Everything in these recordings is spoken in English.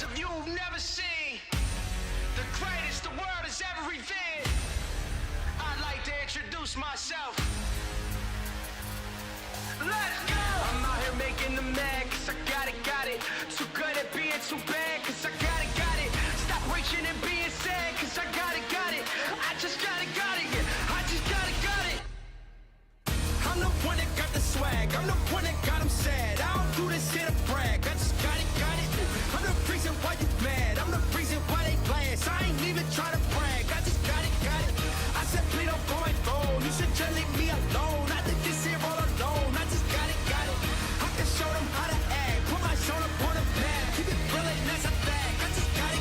Of you who've never seen the greatest the world has ever revered, I'd like to introduce myself. Let's go! I'm out here making them mad, cause I got it. Too good at being too bad, cause I got it. Stop reaching and being sad, cause I got it. I just got it, yeah. I just got it. I'm the one that got the swag, I'm the one that got them sad. I don't do this here to brag, I just got it. I'm the reason why you mad, I'm the reason why they blast. I ain't even trying to brag, I just got it. I said please don't go and phone, you should just leave me alone. I did this here all alone, I just got it. I can show them how to act, put my shoulder on the pad, keep it real and that's a fact. I just got it.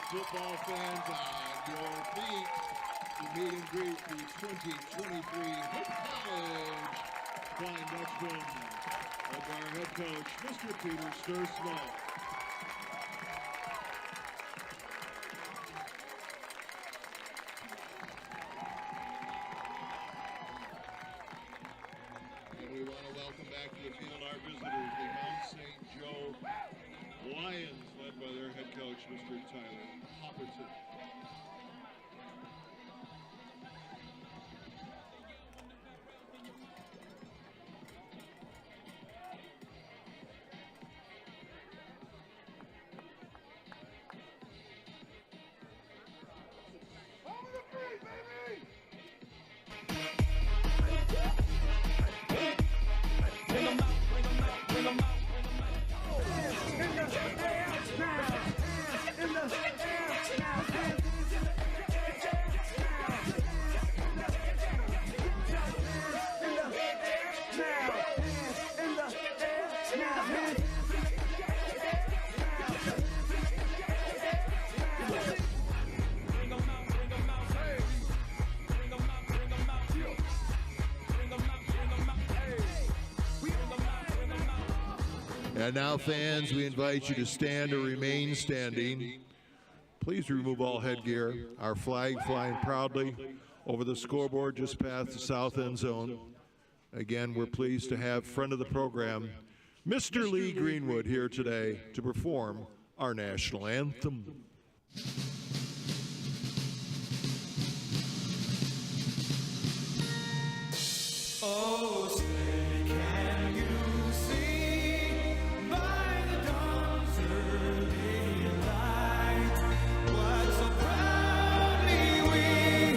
Football fans on your feet to meet and greet the 2023 College Flying Dutchman of our head coach, Mr. Peter Stursmall. And we want to welcome back to the field our visitors, the Mount St. Joe Lions, led by their head coach, Mr. Tyler Hopperton. And now, fans, we invite you to stand or remain standing. Please remove all headgear. Our flag flying proudly over the scoreboard just past the south end zone. Again, we're pleased to have friend of the program, Mr. Lee Greenwood, here today to perform our national anthem. Oh, say can you see by the dawn's early light what so proudly we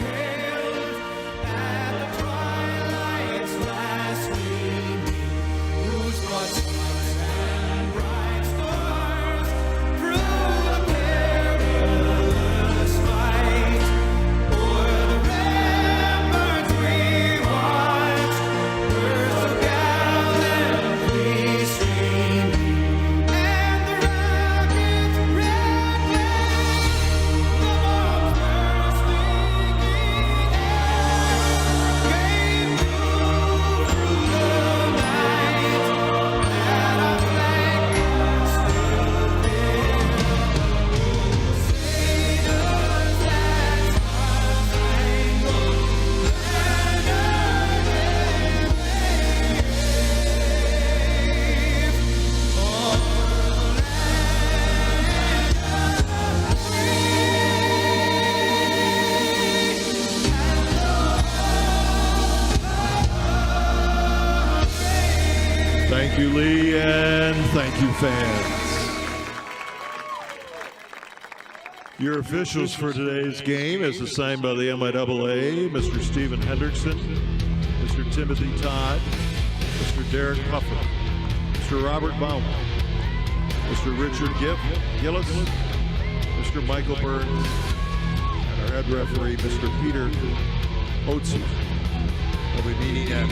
hailed at the twilight's last gleaming, whose broad stars and bright stars through the perilous you, Lee, and thank you, fans. Your officials for today's game, as assigned by the MIAA, Mr. Stephen Hendrickson, Mr. Timothy Todd, Mr. Derek Puffer, Mr. Robert Baum, Mr. Richard Gillis, Mr. Michael Burns, and our head referee, Mr. Peter Oatson. We'll be meeting at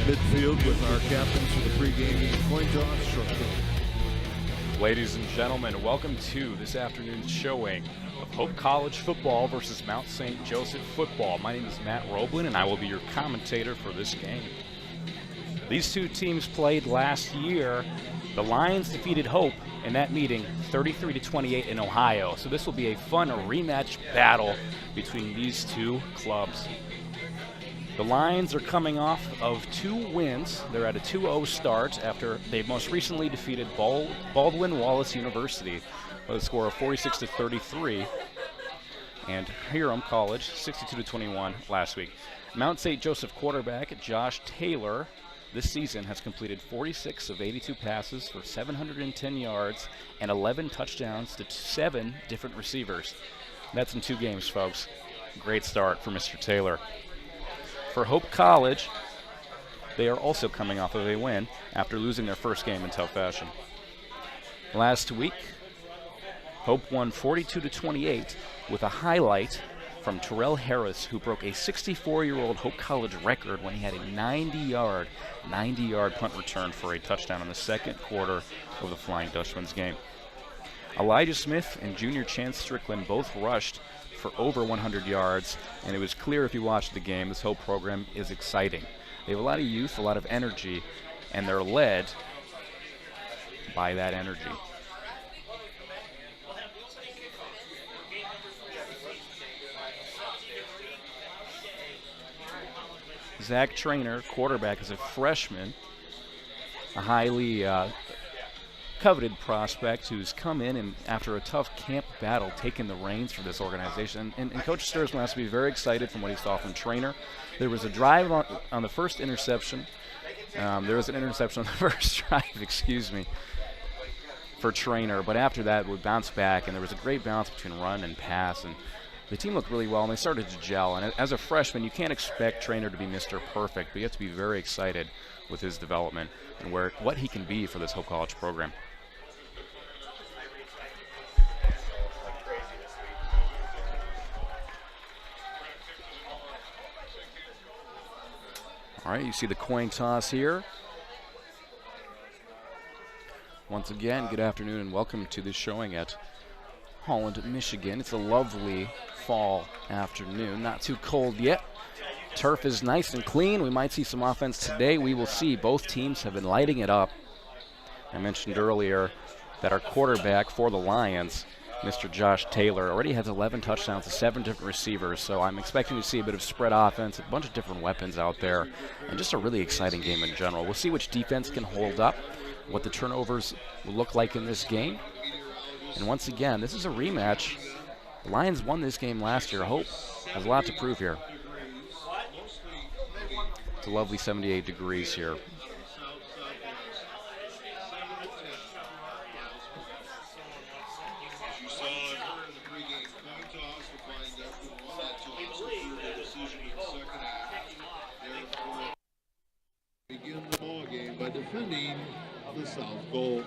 midfield with our captains for the pregame coin toss shortly. Ladies and gentlemen, welcome to this afternoon's showing of Hope College football versus Mount St. Joseph football. My name is Matt Roblin, and I will be your commentator for this game. These two teams played last year. The Lions defeated Hope in that meeting 33-28 in Ohio. So this will be a fun rematch battle between these two clubs. The Lions are coming off of 2 wins. They're at a 2-0 start after they most recently defeated Baldwin Wallace University with a score of 46-33, and Hiram College 62-21 last week. Mount St. Joseph quarterback Josh Taylor this season has completed 46 of 82 passes for 710 yards and 11 touchdowns to 7 different receivers. That's in 2 games, folks. Great start for Mr. Taylor. For Hope College, they are also coming off of a win after losing their first game in tough fashion. Last week, Hope won 42-28 with a highlight from Terrell Harris, who broke a 64-year-old Hope College record when he had a 90-yard punt return for a touchdown in the second quarter of the Flying Dutchman's game. Elijah Smith and junior Chance Strickland both rushed for over 100 yards, and it was clear if you watched the game, this Hope program is exciting. They have a lot of youth, a lot of energy, and they're led by that energy. Zach Trainer, quarterback, is a freshman, a highly coveted prospect who's come in and, after a tough camp battle, taken the reins for this organization. And Coach Stursman has to be very excited from what he saw from Trainer. There was a drive on the first interception. There was an interception on the first drive, for Trainer. But after that, we bounced back, and there was a great balance between run and pass. And the team looked really well, and they started to gel. And as a freshman, you can't expect Trainer to be Mr. Perfect, but you have to be very excited with his development and what he can be for this Hope College program. All right, you see the coin toss here. Once again, good afternoon and welcome to this showing at Holland, Michigan. It's a lovely fall afternoon, not too cold yet. Turf is nice and clean. We might see some offense today. We will see. Both teams have been lighting it up. I mentioned earlier that our quarterback for the Lions, Mr. Josh Taylor, already has 11 touchdowns to 7 different receivers, so I'm expecting to see a bit of spread offense, a bunch of different weapons out there, and just a really exciting game in general. We'll see which defense can hold up, what the turnovers will look like in this game. And once again, this is a rematch. The Lions won this game last year. Hope has a lot to prove here. It's a lovely 78 degrees here. Begin the ball game by defending the south goal.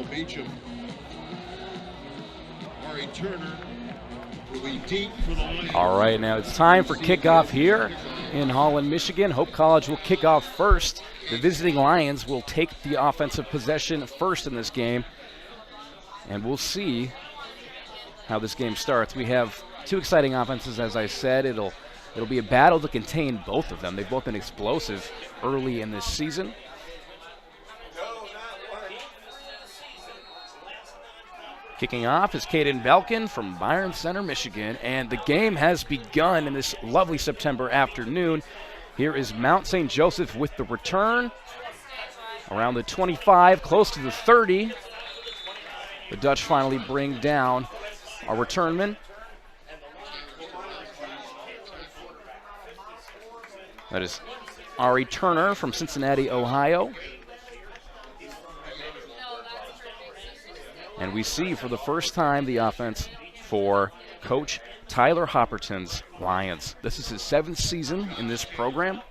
Beecham. Ari Turner will be deep for the Lions. All right, now it's time for kickoff here in Holland, Michigan. Hope College will kick off first. The visiting Lions will take the offensive possession first in this game, and we'll see how this game starts. We have Two exciting offenses, as I said. It'll be a battle to contain both of them. They've both been explosive early in this season. Kicking off is Caden Belkin from Byron Center, Michigan, and the game has begun in this lovely September afternoon. Here is Mount St. Joseph with the return. Around the 25, close to the 30. The Dutch finally bring down our returnman. That is Ari Turner from Cincinnati, Ohio. And we see for the first time the offense for Coach Tyler Hopperton's Lions. This is his 7th season in this program.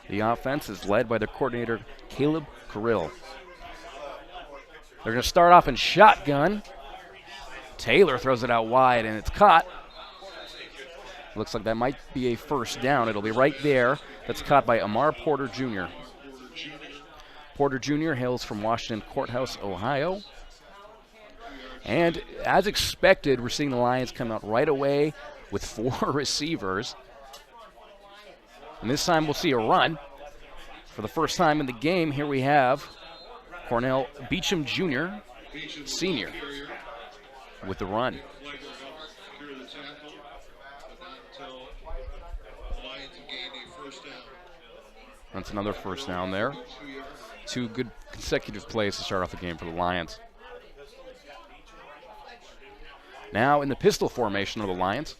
The offense is led by their coordinator, Caleb Carrill. They're going to start off in shotgun. Taylor throws it out wide, and it's caught. Looks like that might be a first down. It'll be right there. That's caught by Amar Porter Jr. Porter Jr. hails from Washington Courthouse, Ohio. And as expected, we're seeing the Lions come out right away with 4 receivers. And this time we'll see a run. For the first time in the game, here we have Cornell Beecham Jr., senior, with the run. That's another first down there. 2 good consecutive plays to start off the game for the Lions. Now in the pistol formation of the Lions.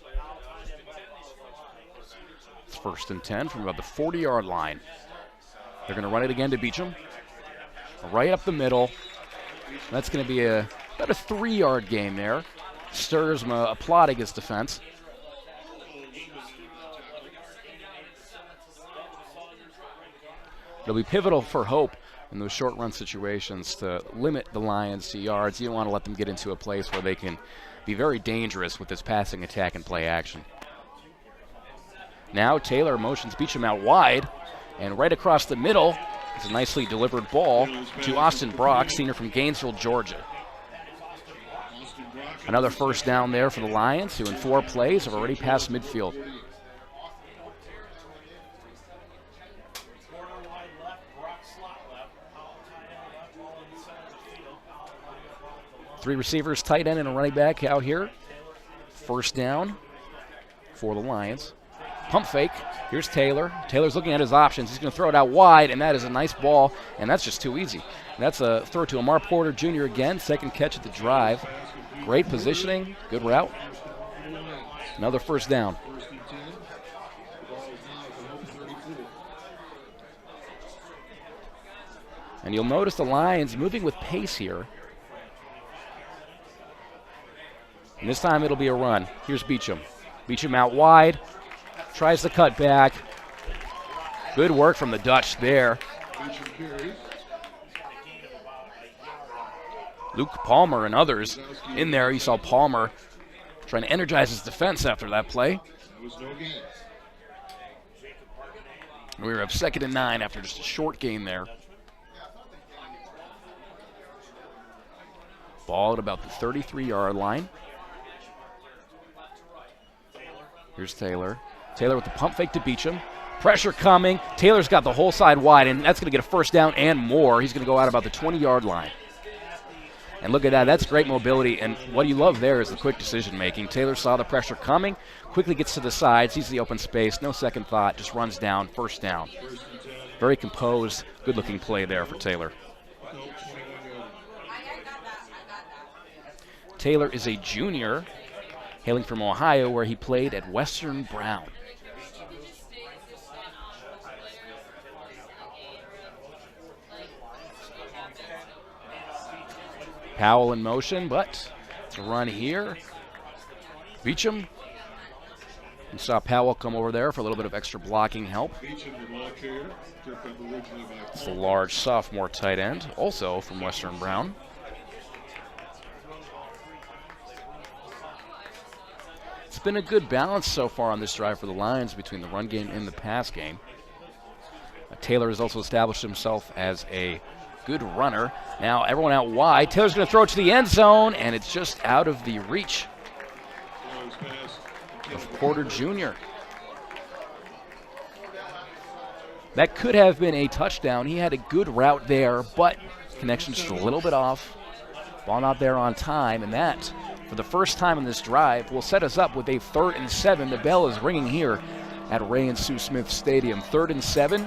It's 1st and 10 from about the 40-yard line. They're going to run it again to Beecham. Right up the middle. That's going to be about a 3-yard gain there. Sturzma applauding his defense. It'll be pivotal for Hope in those short run situations to limit the Lions to yards. You don't want to let them get into a place where they can be very dangerous with this passing attack and play action. Now Taylor motions Beecham out wide, and right across the middle is a nicely delivered ball to Austin Brock, senior from Gainesville, Georgia. Another first down there for the Lions, who in 4 plays have already passed midfield. Three receivers, tight end, and a running back out here. First down for the Lions. Pump fake. Here's Taylor. Taylor's looking at his options. He's going to throw it out wide, and that is a nice ball, and that's just too easy. That's a throw to Amar Porter Jr. again. 2nd catch at the drive. Great positioning. Good route. Another first down. And you'll notice the Lions moving with pace here. And this time it'll be a run. Here's Beecham. Beecham out wide. Tries to cut back. Good work from the Dutch there. Luke Palmer and others in there. You saw Palmer trying to energize his defense after that play. We were up 2nd and 9 after just a short gain there. Ball at about the 33-yard line. Here's Taylor. Taylor with the pump fake to Beecham. Pressure coming. Taylor's got the whole side wide, and that's going to get a first down and more. He's going to go out about the 20-yard line. And look at that. That's great mobility. And what you love there is the quick decision-making. Taylor saw the pressure coming, quickly gets to the side, sees the open space, no second thought, just runs down, first down. Very composed, good-looking play there for Taylor. Taylor is a junior, hailing from Ohio, where he played at Western Brown. Powell in motion, but it's a run here. Beecham. You saw Powell come over there for a little bit of extra blocking help. It's a large sophomore tight end, also from Western Brown. It's been a good balance so far on this drive for the Lions between the run game and the pass game. Taylor has also established himself as a good runner. Now everyone out wide. Taylor's going to throw it to the end zone, and it's just out of the reach of Porter Jr. That could have been a touchdown. He had a good route there, but connection just a little bit off. Ball not there on time, and that, for the first time in this drive, will set us up with a 3rd and 7. The bell is ringing here at Ray and Sue Smith Stadium. 3rd and 7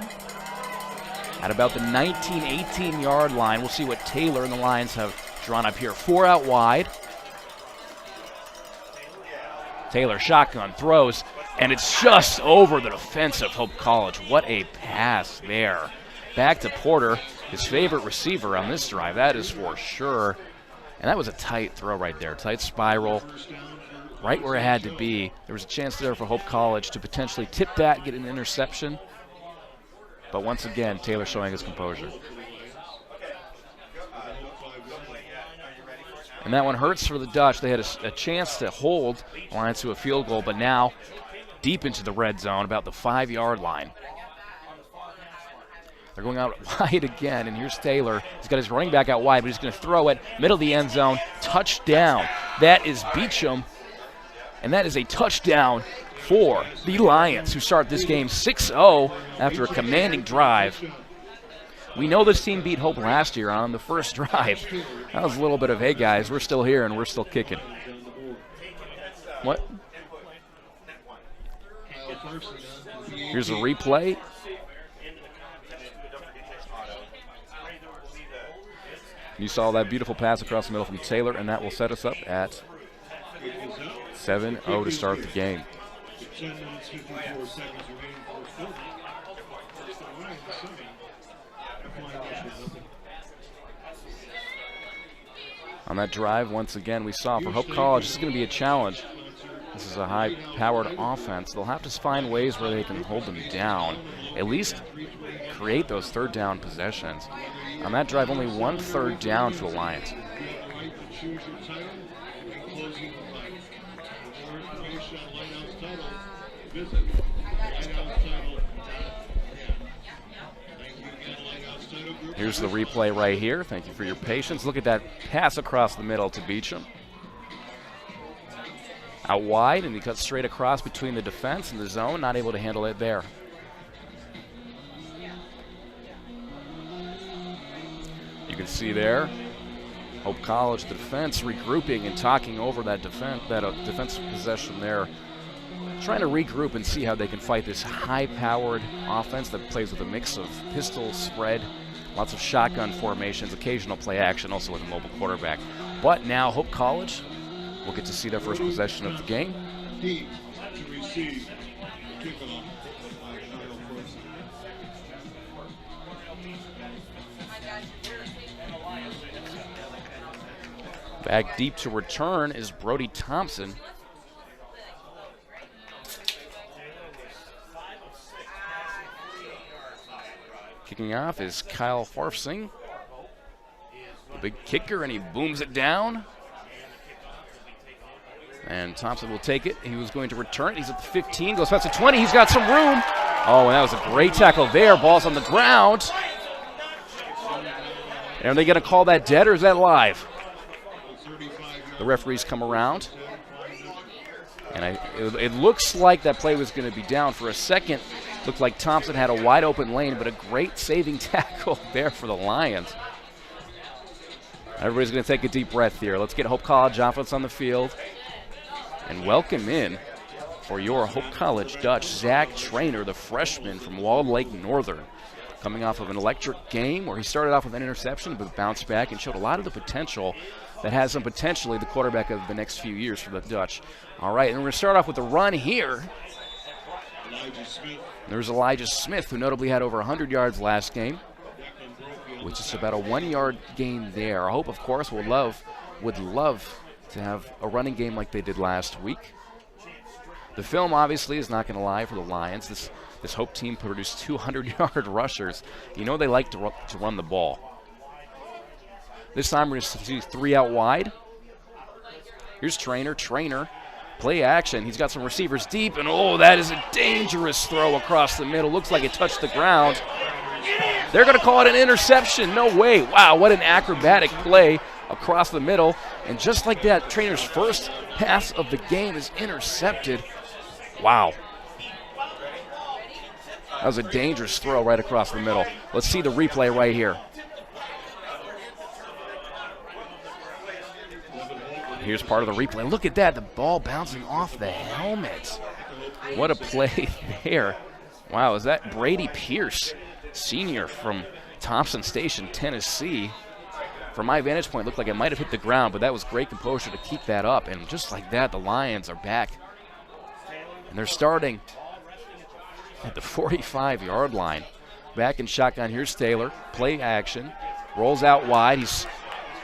at about the 19, 18-yard line. We'll see what Taylor and the Lions have drawn up here. 4 out wide. Taylor shotgun throws, and it's just over the defense of Hope College. What a pass there. Back to Porter, his favorite receiver on this drive, that is for sure. And that was a tight throw right there, tight spiral, right where it had to be. There was a chance there for Hope College to potentially tip that, get an interception. But once again, Taylor showing his composure. And that one hurts for the Dutch. They had a chance to hold Lions to a field goal, but now deep into the red zone, about the 5-yard line. They're going out wide again, and here's Taylor. He's got his running back out wide, but he's going to throw it middle of the end zone. Touchdown. That is Beecham, and that is a touchdown for the Lions, who start this game 6-0 after a commanding drive. We know this team beat Hope last year on the first drive. That was a little bit of, hey guys, we're still here and we're still kicking. What? Here's a replay. You saw that beautiful pass across the middle from Taylor, and that will set us up at 7-0 to start the game. 10 minutes, 54 seconds remaining first quarter. On that drive, once again, we saw for Hope College, this is going to be a challenge. This is a high-powered offense. They'll have to find ways where they can hold them down, at least create those third down possessions. On that drive, only 1 third down for the Lions. Here's the replay right here. Thank you for your patience. Look at that pass across the middle to Beecham. Out wide, and he cuts straight across between the defense and the zone, not able to handle it there. You can see there, Hope College, the defense regrouping and talking over that defensive possession there, trying to regroup and see how they can fight this high-powered offense that plays with a mix of pistol, spread, lots of shotgun formations, occasional play action, also with a mobile quarterback. But now Hope College will get to see their first possession of the game. Deep to receive the kickoff. Back deep to return is Brody Thompson. Kicking off is Kyle Farfsing. The big kicker, and he booms it down. And Thompson will take it. He was going to return it. He's at the 15, goes past the 20. He's got some room. Oh, and that was a great tackle there. Ball's on the ground. And are they going to call that dead, or is that live? The referees come around. And it looks like that play was going to be down for a second. Looked like Thompson had a wide open lane, but a great saving tackle there for the Lions. Everybody's going to take a deep breath here. Let's get Hope College offense on the field and welcome in for your Hope College Dutch, Zach Trainer, the freshman from Walled Lake Northern, coming off of an electric game where he started off with an interception but bounced back and showed a lot of the potential that has him potentially the quarterback of the next few years for the Dutch. All right, and we're going to start off with the run here. There's Elijah Smith, who notably had over 100 yards last game, which is about a 1-yard gain there. Hope, of course, would love to have a running game like they did last week. The film obviously is not going to lie for the Lions. This Hope team produced 200-yard rushers. You know they like to run the ball. This time we're going to see 3 out wide. Here's Trainer. Play action. He's got some receivers deep, and oh, that is a dangerous throw across the middle. Looks like it touched the ground. They're going to call it an interception. No way. Wow, what an acrobatic play across the middle. And just like that, Trainer's first pass of the game is intercepted. Wow. That was a dangerous throw right across the middle. Let's see the replay right here. Here's part of the replay. Look at that, the ball bouncing off the helmet. What a play there. Wow, is that Brady Pierce, senior from Thompson Station, Tennessee? From my vantage point, it looked like it might have hit the ground, but that was great composure to keep that up. And just like that, the Lions are back. And they're starting at the 45-yard line. Back in shotgun, here's Taylor. Play action. Rolls out wide.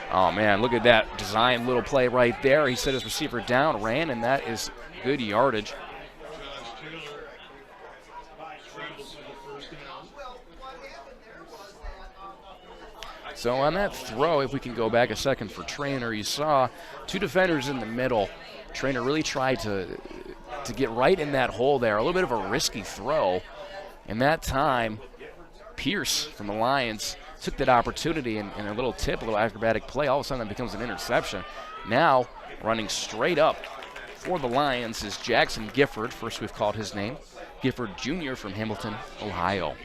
Oh, man, look at that design little play right there. He set his receiver down, ran, and that is good yardage. So on that throw, if we can go back a second for Trainer, you saw two defenders in the middle. Trainer really tried to get right in that hole there. A little bit of a risky throw. And that time, Pierce from the Lions took that opportunity and a little tip, a little acrobatic play. All of a sudden, that becomes an interception. Now, running straight up for the Lions is Jackson Gifford. First we've called his name. Gifford Jr. from Hamilton, Ohio.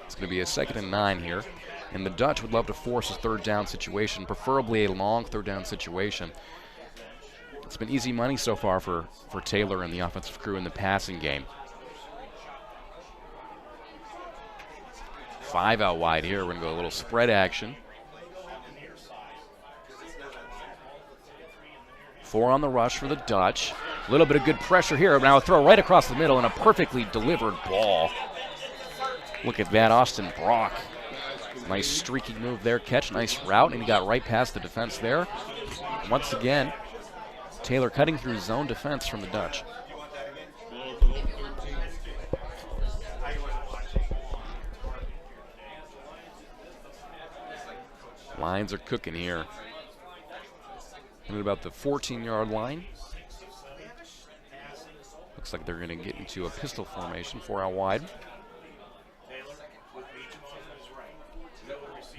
It's going to be a 2nd and 9 here. And the Dutch would love to force a third down situation, preferably a long third down situation. It's been easy money so far for Taylor and the offensive crew in the passing game. 5 out wide here. We're going to go a little spread action. 4 on the rush for the Dutch. A little bit of good pressure here. Now a throw right across the middle and a perfectly delivered ball. Look at that, Austin Brock. Nice streaky move there, catch, nice route, and he got right past the defense there. Once again, Taylor cutting through zone defense from the Dutch. Lions are cooking here. At about the 14-yard line. Looks like they're going to get into a pistol formation, 4 out wide.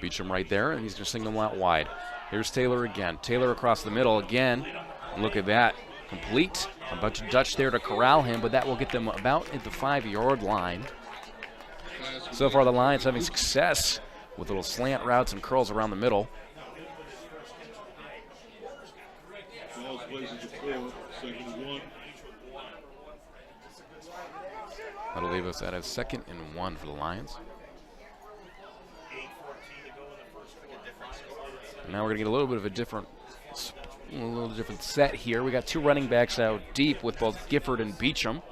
Beecham right there, and he's going to single them out wide. Here's Taylor again. Taylor across the middle again. And look at that. Complete. A bunch of Dutch there to corral him, but that will get them about at the 5-yard line. So far, the Lions having success with little slant routes and curls around the middle. That'll leave us at a 2nd and 1 for the Lions. Now we're going to get a little bit of a different set here. We got 2 running backs out deep with both Gifford and Beecham.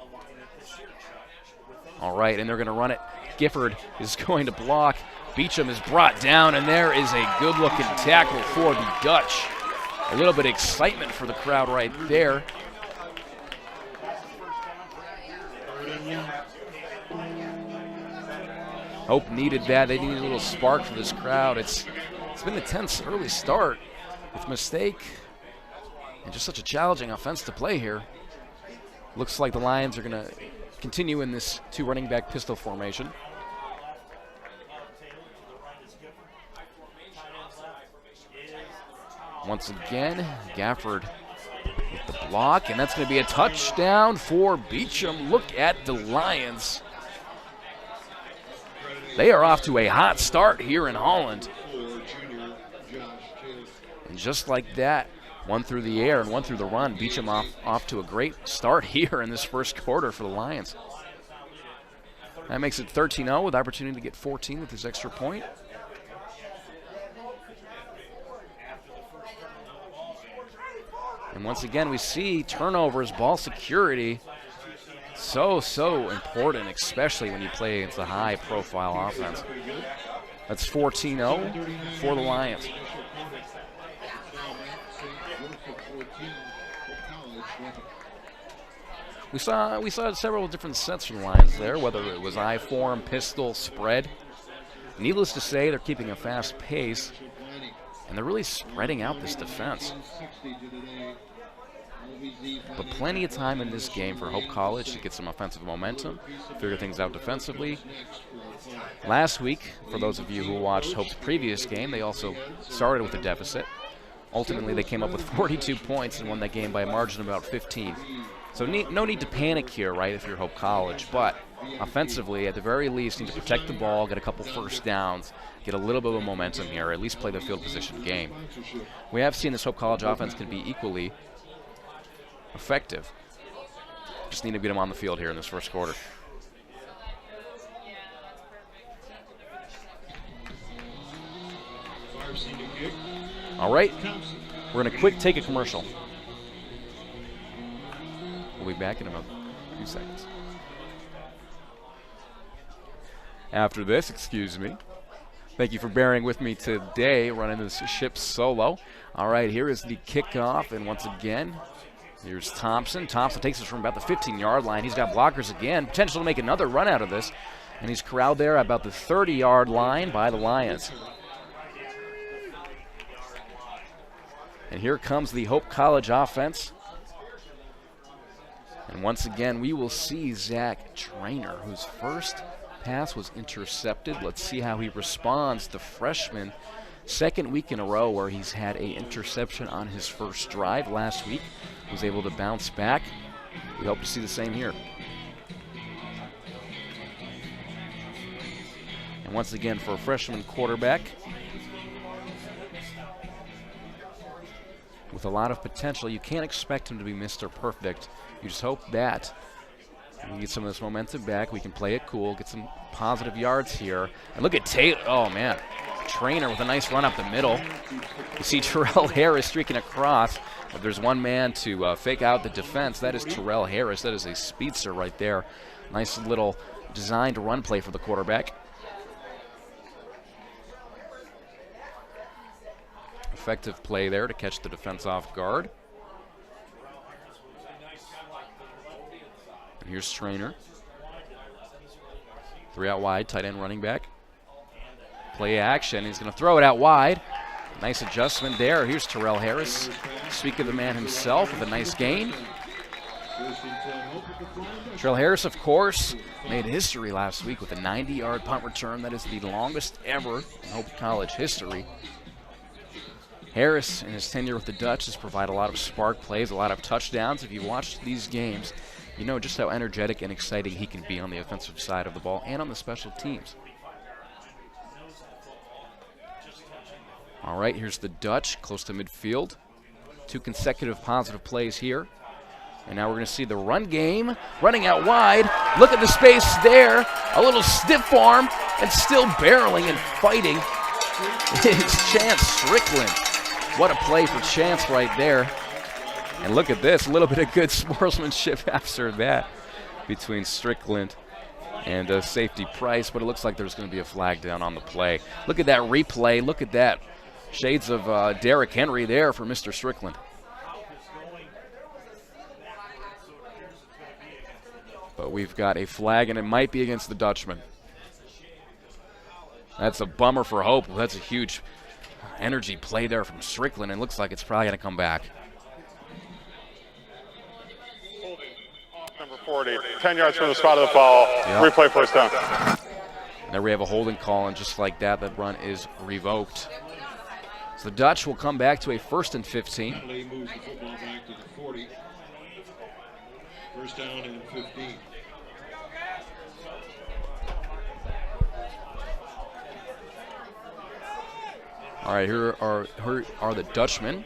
All right, and they're going to run it. Gifford is going to block. Beecham is brought down, and there is a good-looking tackle for the Dutch. A little bit of excitement for the crowd right there. Hope needed that. They needed a little spark for this crowd. It's been a tense early start with mistake and just such a challenging offense to play here. Looks like the Lions are going to continue in this 2 running back pistol formation. Once again, Gafford with the block, and that's going to be a touchdown for Beecham. Look at the Lions. They are off to a hot start here in Holland. And just like that, 1 through the air and 1 through the run, Beecham off to a great start here in this first quarter for the Lions. That makes it 13-0 with opportunity to get 14 with his extra point. And once again, we see turnovers, ball security, so important, especially when you play against a high-profile offense. That's 14-0 for the Lions. We saw several different sets from the Lions there, whether it was I-form, pistol, spread. Needless to say, they're keeping a fast pace, and they're really spreading out this defense. But plenty of time in this game for Hope College to get some offensive momentum, figure things out defensively. Last week, for those of you who watched Hope's previous game, they also started with a deficit. Ultimately, they came up with 42 points and won that game by a margin of about 15. So no need to panic here, right, if you're Hope College. But offensively, at the very least, need to protect the ball, get a couple first downs, get a little bit of momentum here, at least play the field position game. We have seen this Hope College offense can be equally effective. Just need to get them on the field here in this first quarter. All right, we're going to quick take a commercial. We'll be back in about a few seconds. After this, excuse me. Thank you for bearing with me today, running this ship solo. All right, here is the kickoff, and once again, here's Thompson. Thompson takes us from about the 15-yard line. He's got blockers again, potential to make another run out of this, and he's corralled there about the 30-yard line by the Lions. And here comes the Hope College offense. And once again, we will see Zach Trainer, whose first pass was intercepted. Let's see how he responds. The freshman, second week in a row where he's had an interception on his first drive. Last week, was able to bounce back. We hope to see the same here. And once again, for a freshman quarterback, with a lot of potential, you can't expect him to be Mr. Perfect. You just hope that we get some of this momentum back. We can play it cool, get some positive yards here. And look at Taylor. Oh, man. Trainer with a nice run up the middle. You see Terrell Harris streaking across. If there's one man to fake out the defense, that is Terrell Harris. That is a speedster right there. Nice little designed run play for the quarterback. Effective play there to catch the defense off guard. And here's Trainer. 3 out wide, tight end running back. Play action, he's going to throw it out wide. Nice adjustment there. Here's Terrell Harris. Speak of the man himself with a nice gain. Terrell Harris, of course, made history last week with a 90-yard punt return. That is the longest ever in Hope College history. Harris, in his tenure with the Dutch, has provided a lot of spark plays, a lot of touchdowns. If you watch these games, you know just how energetic and exciting he can be on the offensive side of the ball and on the special teams. All right, here's the Dutch, close to midfield. 2 consecutive positive plays here. And now we're going to see the run game, running out wide. Look at the space there. A little stiff arm, and still barreling and fighting. It's Chance Strickland. What a play for Chance right there. And look at this, a little bit of good sportsmanship after that between Strickland and safety Price, but it looks like there's going to be a flag down on the play. Look at that replay. Look at that. Shades of Derrick Henry there for Mr. Strickland. But we've got a flag, and it might be against the Dutchman. That's a bummer for Hope. That's a huge energy play there from Strickland, and looks like it's probably going to come back. Number 40, 10 yards from the spot of the ball. Yep. Replay first down. There we have a holding call, and just like that, that run is revoked. So the Dutch will come back to a 1st and 15. Moves the football back to the 40. First down and 15. All right, here are the Dutchmen.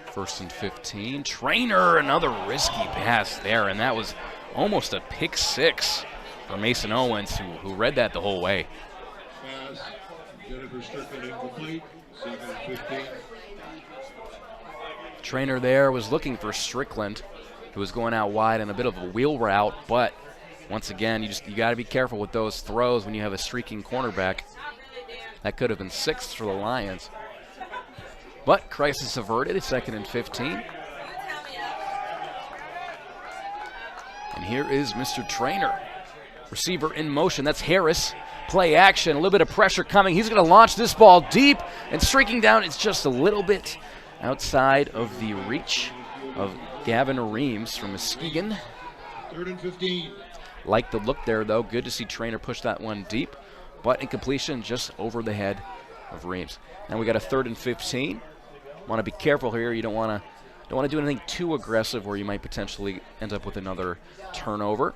1st and 15. Trainer, another risky pass there, and that was almost a pick 6 for Mason Owens, who read that the whole way. Pass. Jennifer Strickland incomplete. 2nd and 15. Trainer there was looking for Strickland, who was going out wide in a bit of a wheel route, but once again, you got to be careful with those throws when you have a streaking cornerback. That could have been 6th for the Lions. But crisis averted, 2nd and 15. And here is Mr. Trainer. Receiver in motion, that's Harris. Play action, a little bit of pressure coming. He's going to launch this ball deep, and streaking down, it's just a little bit outside of the reach of Gavin Reams from Muskegon. 3rd and 15. Like the look there, though. Good to see Trainer push that one deep, but incompletion just over the head of Reams. Now we got a 3rd and 15. Want to be careful here. You don't want to do anything too aggressive where you might potentially end up with another turnover.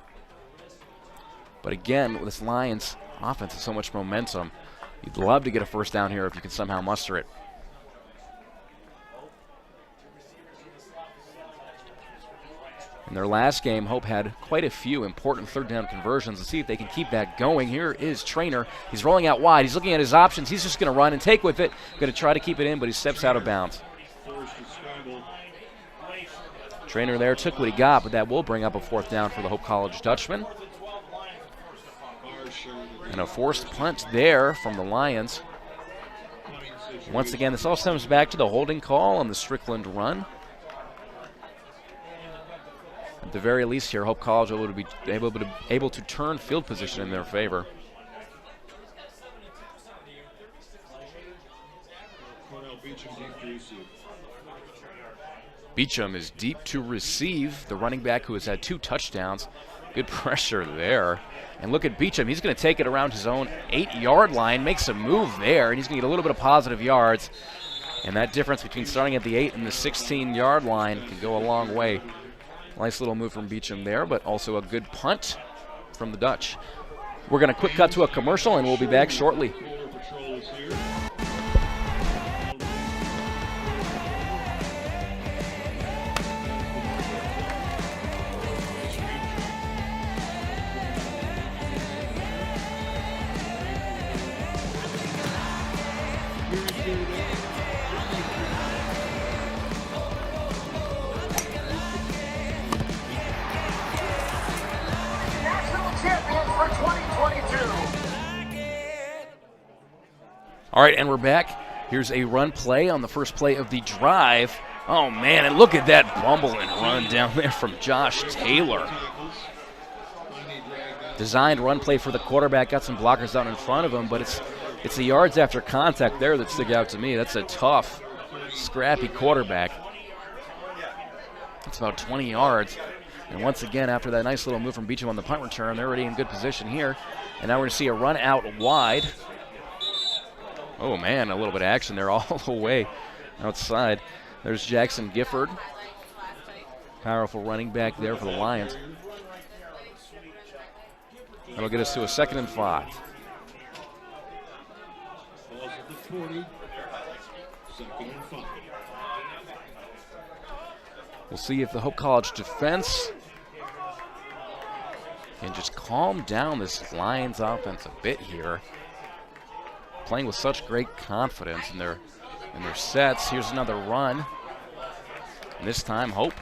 But again, with this Lions offense has so much momentum, you'd love to get a first down here if you can somehow muster it. In their last game, Hope had quite a few important 3rd down conversions. Let's see if they can keep that going. Here is Trainer. He's rolling out wide. He's looking at his options. He's just going to run and take with it. Going to try to keep it in, but he steps out of bounds. Trainer there took what he got, but that will bring up a 4th down for the Hope College Dutchman. And a forced punt there from the Lions. Once again, this all stems back to the holding call on the Strickland run. At the very least here, Hope College will be able to turn field position in their favor. Beecham is deep to receive, the running back who has had 2 touchdowns. Good pressure there. And look at Beecham. He's going to take it around his own 8-yard line, makes a move there, and he's going to get a little bit of positive yards. And that difference between starting at the 8 and the 16-yard line can go a long way. Nice little move from Beecham there, but also a good punt from the Dutch. We're going to quick cut to a commercial, and we'll be back shortly. All right, and we're back. Here's a run play on the first play of the drive. Oh, man, and look at that bumble and run down there from Josh Taylor. Designed run play for the quarterback, got some blockers out in front of him, but it's the yards after contact there that stick out to me. That's a tough, scrappy quarterback. It's about 20 yards. And once again, after that nice little move from Beecham on the punt return, they're already in good position here. And now we're going to see a run out wide. Oh, man, a little bit of action there all the way outside. There's Jackson Gifford. Powerful running back there for the Lions. That'll get us to a 2nd and 5. We'll see if the Hope College defense can just calm down this Lions offense a bit here. Playing with such great confidence in their sets. Here's another run. And this time, Hope.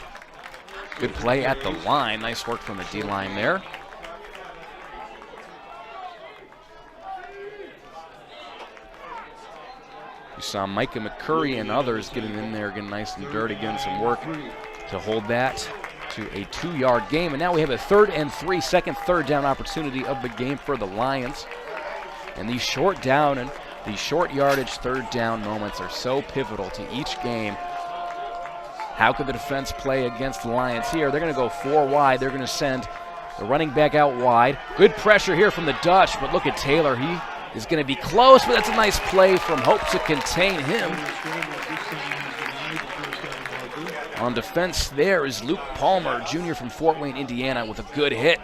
Good play at the line. Nice work from the D-line there. You saw Micah McCurry and others getting in there, getting nice and dirty, getting some work to hold that to a 2-yard game. And now we have a 3rd and 3, second 3rd down opportunity of the game for the Lions. And these short down and these short yardage 3rd down moments are so pivotal to each game. How could the defense play against the Lions here? They're going to go 4 wide. They're going to send the running back out wide. Good pressure here from the Dutch, but look at Taylor. He is going to be close, but that's a nice play from Hope to contain him. On defense there is Luke Palmer, junior from Fort Wayne, Indiana, with a good hit.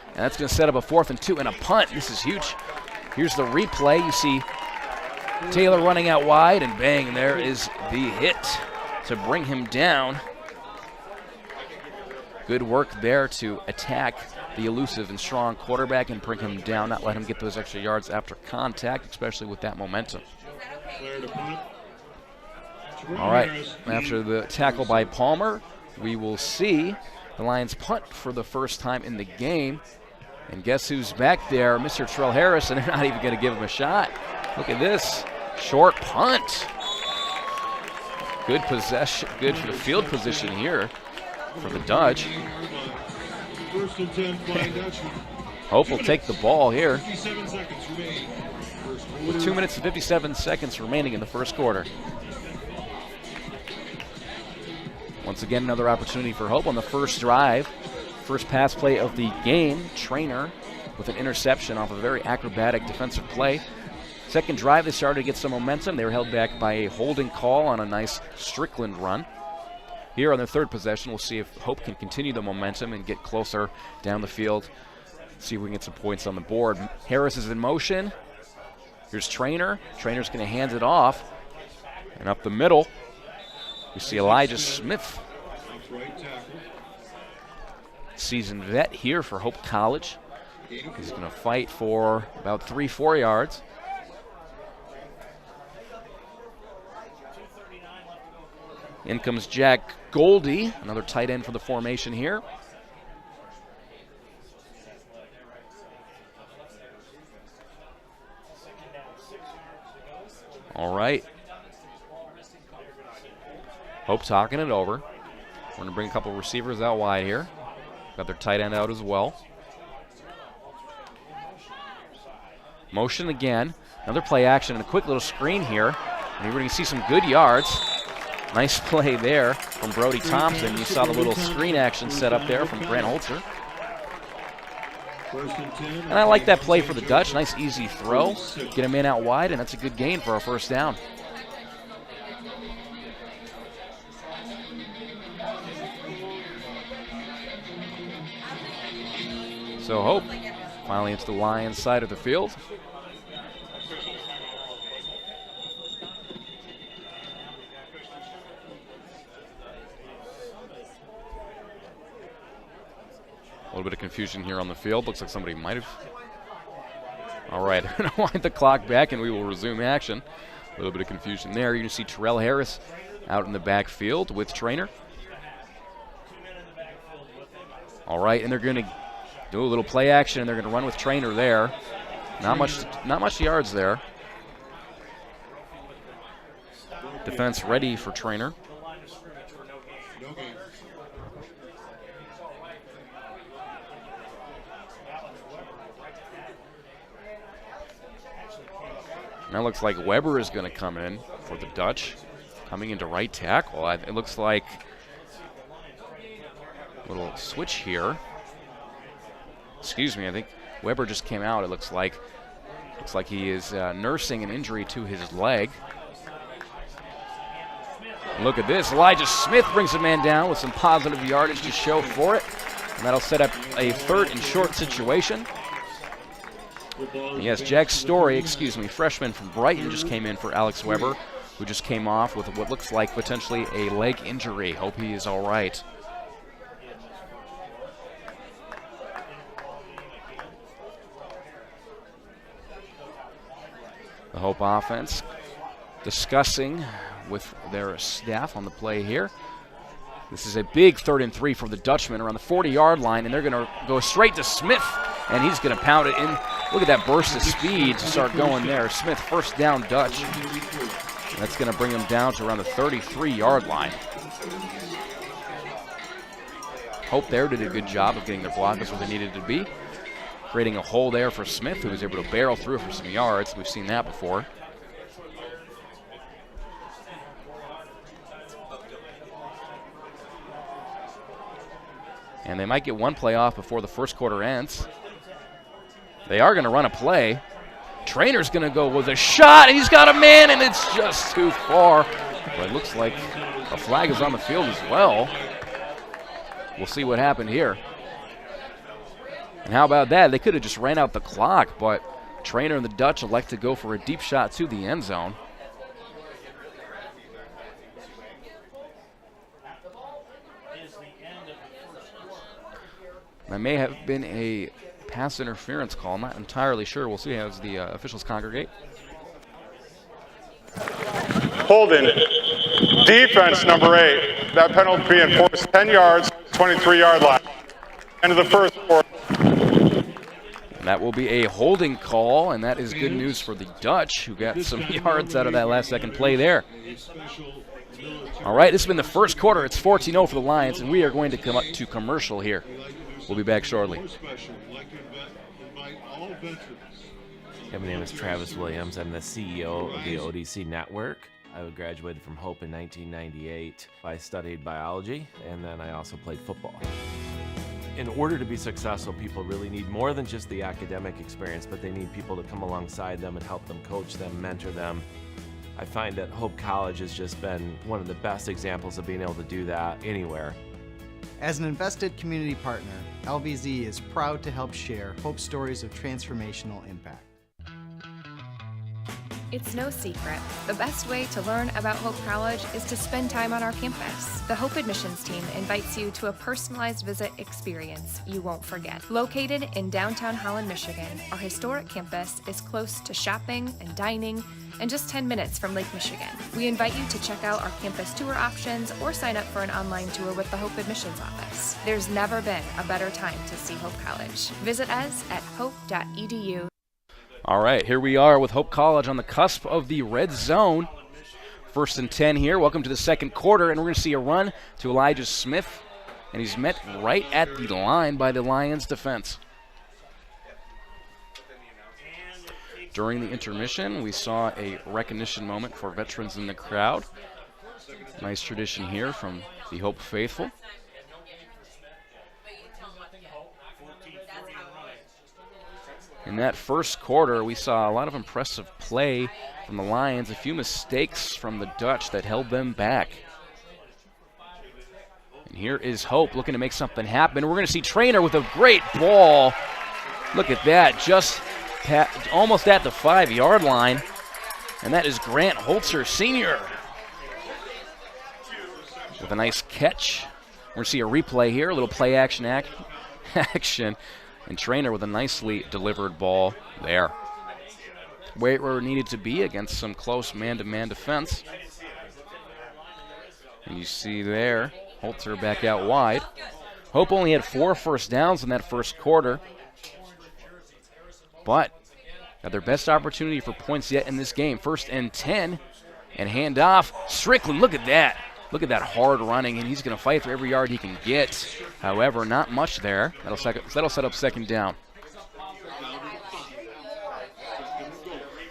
And that's going to set up a 4th and 2 and a punt. This is huge. Here's the replay. You see Taylor running out wide, and bang, there is the hit to bring him down. Good work there to attack the elusive and strong quarterback and bring him down, not let him get those extra yards after contact, especially with that momentum. All right, after the tackle by Palmer, we will see the Lions punt for the first time in the game. And guess who's back there? Mr. Terrell Harris, and they're not even going to give him a shot. Look at this. Short punt. Good possession, good for the field position here for the Dutch. Hope will take the ball here with 2 minutes and 57 seconds remaining in the first quarter. Once again, another opportunity for Hope on the first drive. First pass play of the game. Trainer with an interception off a very acrobatic defensive play. Second drive, they started to get some momentum. They were held back by a holding call on a nice Strickland run. Here on their third possession, we'll see if Hope can continue the momentum and get closer down the field. See if we can get some points on the board. Harris is in motion. Here's Trainer. Trainer's going to hand it off. And up the middle, we see Elijah Smith. Seasoned vet here for Hope College. He's going to fight for about 3-4 yards. In comes Jack Goldie, another tight end for the formation here. All right. Hope talking it over. We're going to bring a couple receivers out wide here. Got their tight end out as well. Motion again. Another play action and a quick little screen here. And you're going to see some good yards. Nice play there from Brody Thompson. You saw the little screen action set up there from Grant Holzer. And I like that play for the Dutch. Nice easy throw. Get him in out wide, and that's a good gain for our first down. So Hope finally into the Lions side of the field. A little bit of confusion here on the field. Looks like somebody might have. All right, they're going to wind the clock back and we will resume action. A little bit of confusion there. You can see Terrell Harris out in the backfield with Trainer. All right, and they're going to do a little play action and they're going to run with Trainer there. Not much yards there. Defense ready for Trainer. Now looks like Weber is going to come in for the Dutch. Coming into right tackle. It looks like a little switch here. Excuse me, I think Weber just came out. It looks like he is nursing an injury to his leg. And look at this. Elijah Smith brings a man down with some positive yardage to show for it. And that'll set up a 3rd and short situation. Yes, Jack Story, freshman from Brighton, just came in for Alex Weber, who just came off with what looks like potentially a leg injury. Hope he is all right. The Hope offense discussing with their staff on the play here. This is a big 3rd and 3 for the Dutchmen around the 40-yard line, and they're going to go straight to Smith, and he's going to pound it in. Look at that burst of speed to start going there. Smith, first down, Dutch. And that's going to bring him down to around the 33-yard line. Hope there did a good job of getting their blockers where they needed to be, creating a hole there for Smith, who was able to barrel through for some yards. We've seen that before. And they might get one play off before the first quarter ends. They are going to run a play. Trainer's going to go with a shot, and he's got a man, and it's just too far. But it looks like a flag is on the field as well. We'll see what happened here. And how about that? They could have just ran out the clock, but Trainer and the Dutch elect to go for a deep shot to the end zone. That may have been a pass interference call. I'm not entirely sure. We'll see as the officials congregate. Holding. Defense number 8. That penalty be enforced 10 yards, 23-yard line. End of the first quarter. And that will be a holding call, and that is good news for the Dutch, who got some yards out of that last-second play there. All right, this has been the first quarter. It's 14-0 for the Lions, and we are going to come up to commercial here. We'll be back shortly. My name is Travis Williams. I'm the CEO of the ODC Network. I graduated from Hope in 1998. I studied biology, and then I also played football. In order to be successful, people really need more than just the academic experience, but they need people to come alongside them and help them, coach them, mentor them. I find that Hope College has just been one of the best examples of being able to do that anywhere. As an invested community partner, LVZ is proud to help share Hope stories of transformational impact. It's no secret. The best way to learn about Hope College is to spend time on our campus. The Hope admissions team invites you to a personalized visit experience you won't forget. Located in downtown Holland, Michigan, our historic campus is close to shopping and dining and just 10 minutes from Lake Michigan. We invite you to check out our campus tour options or sign up for an online tour with the Hope admissions office. There's never been a better time to see Hope College. Visit us at hope.edu. All right, here we are with Hope College on the cusp of the red zone. 1st and 10 here. Welcome to the second quarter, and we're going to see a run to Elijah Smith, and he's met right at the line by the Lions defense. During the intermission, we saw a recognition moment for veterans in the crowd. Nice tradition here from the Hope faithful. In that first quarter, we saw a lot of impressive play from the Lions, a few mistakes from the Dutch that held them back. And here is Hope looking to make something happen. We're going to see Trainer with a great ball. Look at that, just almost at the 5-yard line. And that is Grant Holzer, Sr. with a nice catch. We're going to see a replay here, a little play action action. And Trainer with a nicely delivered ball there. Where it needed to be against some close man-to-man defense. And you see there, Holzer back out wide. Hope only had 4 first downs in that first quarter. But got their best opportunity for points yet in this game. 1st and 10. And handoff. Strickland, look at that. Look at that hard running, and he's going to fight for every yard he can get. However, not much there. That'll set up second down.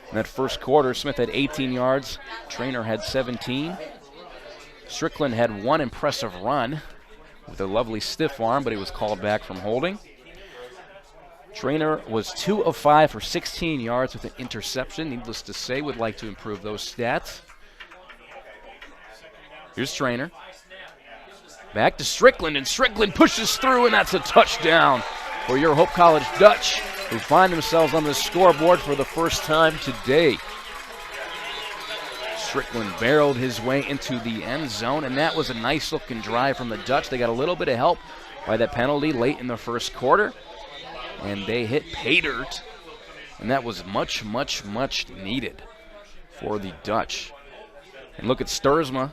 In that first quarter, Smith had 18 yards. Trainer had 17. Strickland had 1 impressive run with a lovely stiff arm, but he was called back from holding. Trainer was 2 of 5 for 16 yards with an interception. Needless to say, would like to improve those stats. Here's Trainer. Back to Strickland, and Strickland pushes through, and that's a touchdown for your Hope College Dutch, who find themselves on the scoreboard for the first time today. Strickland barreled his way into the end zone, and that was a nice-looking drive from the Dutch. They got a little bit of help by that penalty late in the first quarter, and they hit pay dirt, and that was much, much, much needed for the Dutch. And look at Sturzma,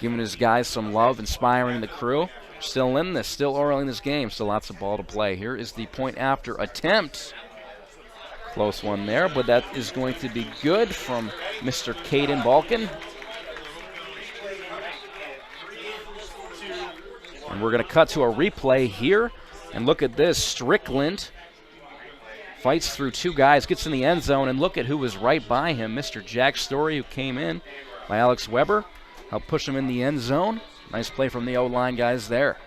giving his guys some love, inspiring the crew. Still in this, still early in this game, still lots of ball to play. Here is the point after attempt. Close one there, but that is going to be good from Mr. Caden Balkin. And we're going to cut to a replay here. And look at this, Strickland fights through 2 guys, gets in the end zone, and look at who was right by him, Mr. Jack Story, who came in by Alex Weber. Helped push him in the end zone. Nice play from the O-line guys there.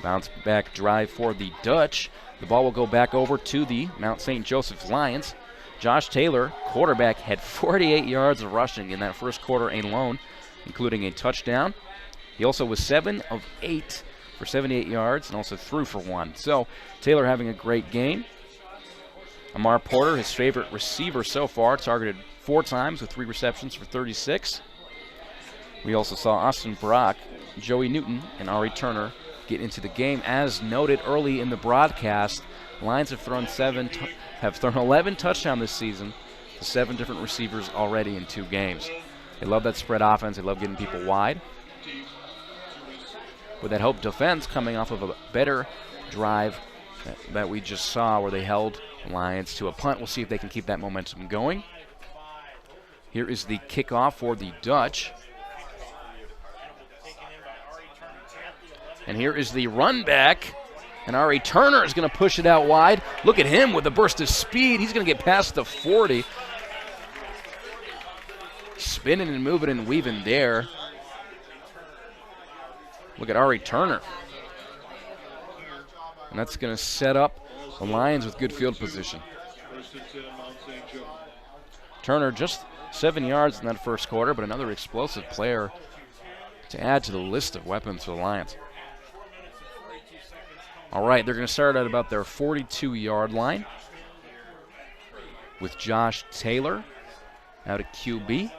Bounce back drive for the Dutch. The ball will go back over to the Mount St. Joseph's Lions. Josh Taylor, quarterback, had 48 yards of rushing in that first quarter alone, including a touchdown. He also was 7 of 8 for 78 yards and also threw for 1. So Taylor having a great game. Amar Porter, his favorite receiver so far, targeted 4 times with 3 receptions for 36. We also saw Austin Brock, Joey Newton, and Ari Turner get into the game. As noted early in the broadcast, Lions have thrown 11 touchdowns this season to 7 different receivers already in 2 games. They love that spread offense. They love getting people wide. With that Hope defense coming off of a better drive that we just saw where they held the Lions to a punt. We'll see if they can keep that momentum going. Here is the kickoff for the Dutch. And here is the run back. And Ari Turner is going to push it out wide. Look at him with a burst of speed. He's going to get past the 40. spinning and moving and weaving there. Look at Ari Turner. And that's going to set up the Lions with good field position. Turner just 7 yards in that first quarter, but another explosive player to add to the list of weapons for the Lions. All right, they're going to start at about their 42-yard line with Josh Taylor out at QB.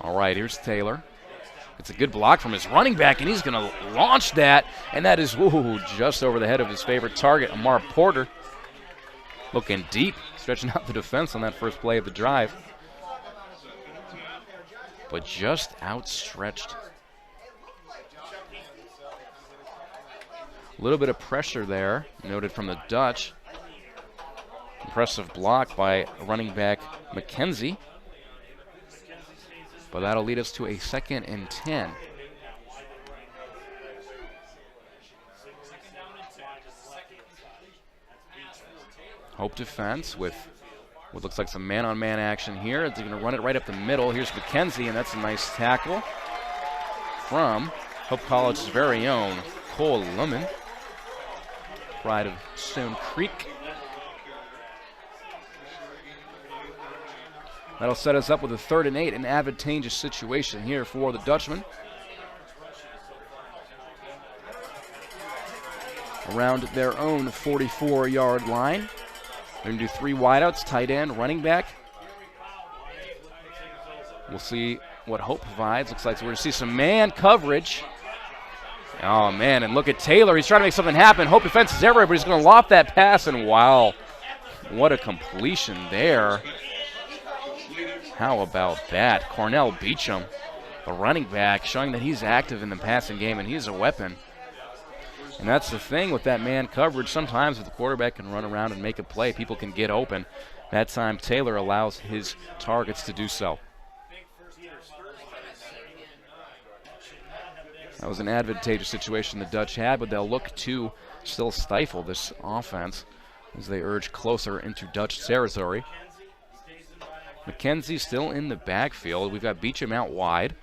All right, here's Taylor. It's a good block from his running back, and he's going to launch that, and that is just over the head of his favorite target, Amar Porter. Looking deep, stretching out the defense on that first play of the drive. But just outstretched. A little bit of pressure there, noted from the Dutch. Impressive block by running back McKenzie. But that'll lead us to a 2nd and 10. Hope defense with what looks like some man-on-man action here. They're going to run it right up the middle. Here's McKenzie, and that's a nice tackle from Hope College's very own Cole Lemon, pride of Stone Creek. That'll set us up with a 3rd and 8, an advantageous situation here for the Dutchman. Around their own 44-yard line. They're going to do 3 wideouts, tight end, running back. We'll see what Hope provides. Looks like we're going to see some man coverage. Oh, man, and look at Taylor. He's trying to make something happen. Hope defense is everywhere, but he's going to loft that pass, and wow, what a completion there. How about that? Cornell Beecham, the running back, showing that he's active in the passing game, and he's a weapon. And that's the thing with that man coverage. Sometimes if the quarterback can run around and make a play, people can get open. That time Taylor allows his targets to do so. That was an advantageous situation the Dutch had, but they'll look to still stifle this offense as they urge closer into Dutch territory. McKenzie still in the backfield. We've got Beecham out wide.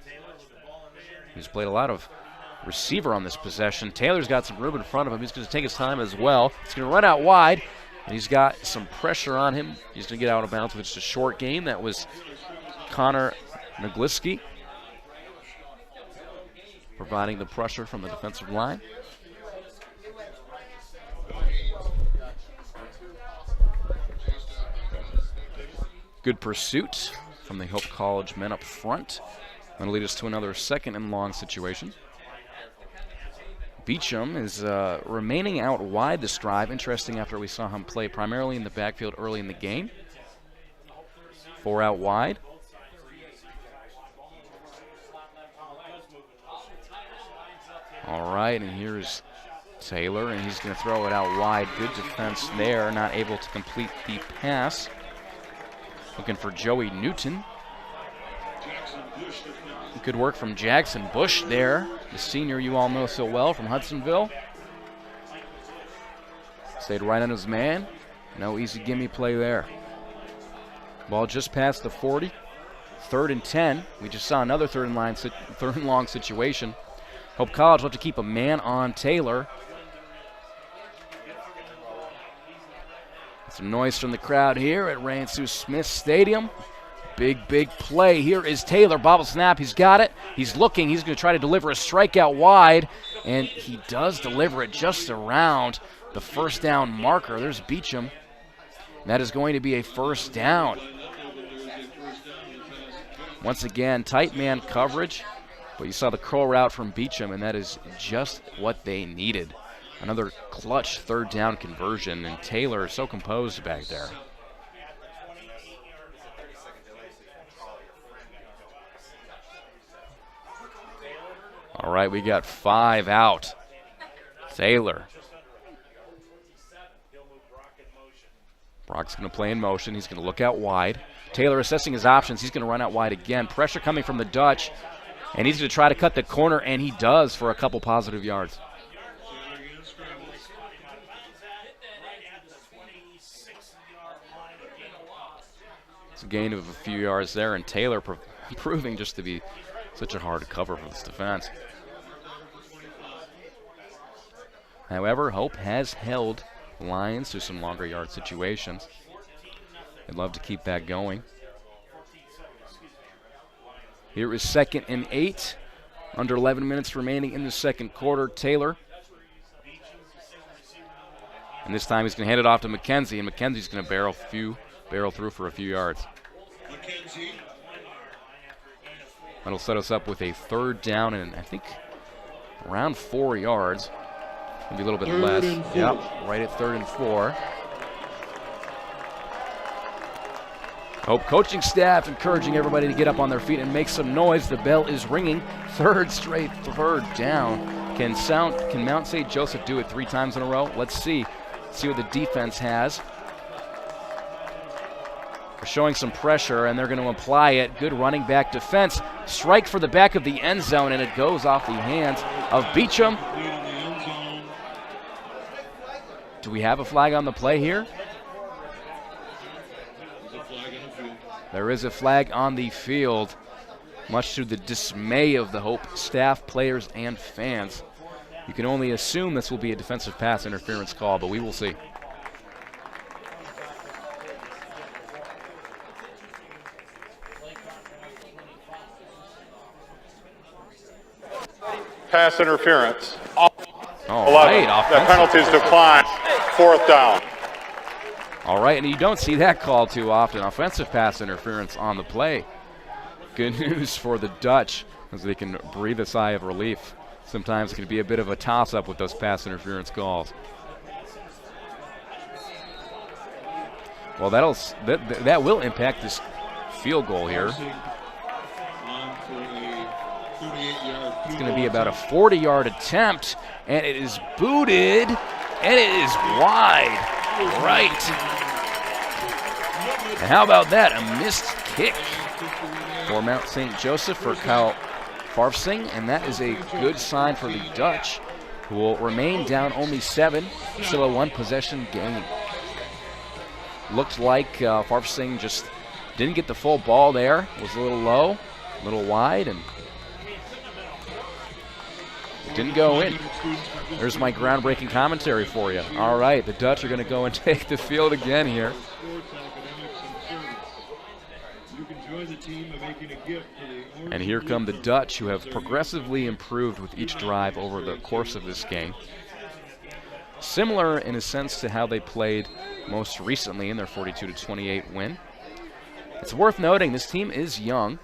He's played a lot of receiver on this possession. Taylor's got some room in front of him. He's going to take his time as well. He's going to run out wide, and he's got some pressure on him. He's going to get out of bounds, which is a short game. That was Connor Nagliski providing the pressure from the defensive line. Good pursuit from the Hope College men up front. That'll lead us to another 2nd and long situation. Beecham is remaining out wide this drive. Interesting after we saw him play primarily in the backfield early in the game. 4 out wide. All right, and here's Taylor, and he's going to throw it out wide. Good defense there, not able to complete the pass. Looking for Joey Newton. Good work from Jackson Bush there, the senior you all know so well from Hudsonville. Stayed right on his man. No easy gimme play there. Ball just past the 40. 3rd and 10. We just saw another third and long situation. Hope College will have to keep a man on Taylor. Some noise from the crowd here at Ray and Sue Smith Stadium. Big play. Here is Taylor. Bobble snap. He's got it. He's looking. He's going to try to deliver a strikeout wide, and he does deliver it just around the first down marker. There's Beecham. That is going to be a first down. Once again, tight man coverage, but you saw the curl route from Beecham, and that is just what they needed. Another clutch 3rd down conversion, and Taylor is so composed back there. All right, we got 5 out. Taylor. Brock's going to play in motion. He's going to look out wide. Taylor assessing his options. He's going to run out wide again. Pressure coming from the Dutch, and he's going to try to cut the corner, and he does for a couple positive yards. It's a gain of a few yards there, and Taylor proving just to be such a hard cover for this defense. However, Hope has held Lions to some longer yard situations. They'd love to keep that going. Here is 2nd and 8. Under 11 minutes remaining in the second quarter. Taylor. And this time he's going to hand it off to McKenzie, and McKenzie's going to barrel through for a few yards. That'll set us up with a 3rd down and I think around 4 yards. Maybe a little bit less. Yep, right at 3rd and 4. Hope coaching staff encouraging everybody to get up on their feet and make some noise. The bell is ringing. 3rd straight 3rd down. Can Mount St. Joseph do it 3 times in a row? Let's see. See what the defense has. They're showing some pressure, and they're going to apply it. Good running back defense. Strike for the back of the end zone, and it goes off the hands of Beecham. Do we have a flag on the play here? There is a flag on the field, much to the dismay of the Hope staff, players, and fans. You can only assume this will be a defensive pass interference call, but we will see. Pass interference. All 11. right, The penalties decline. 4th down. All right, and you don't see that call too often. Offensive pass interference on the play. Good news for the Dutch as they can breathe a sigh of relief. Sometimes it can be a bit of a toss-up with those pass interference calls. Well, that will impact this field goal here. It's going to be about a 40-yard attempt, and it is booted, and it is wide right. And how about that? A missed kick for Mount St. Joseph for Kyle Farfsing, and that is a good sign for the Dutch, who will remain down only 7, still a 1-possession game. Looked like Farfsing just didn't get the full ball there, was a little low, a little wide, and it didn't go in. There's my groundbreaking commentary for you. All right, the Dutch are going to go and take the field again here. And here come the Dutch, who have progressively improved with each drive over the course of this game. Similar in a sense to how they played most recently in their 42-28 win. It's worth noting this team is young,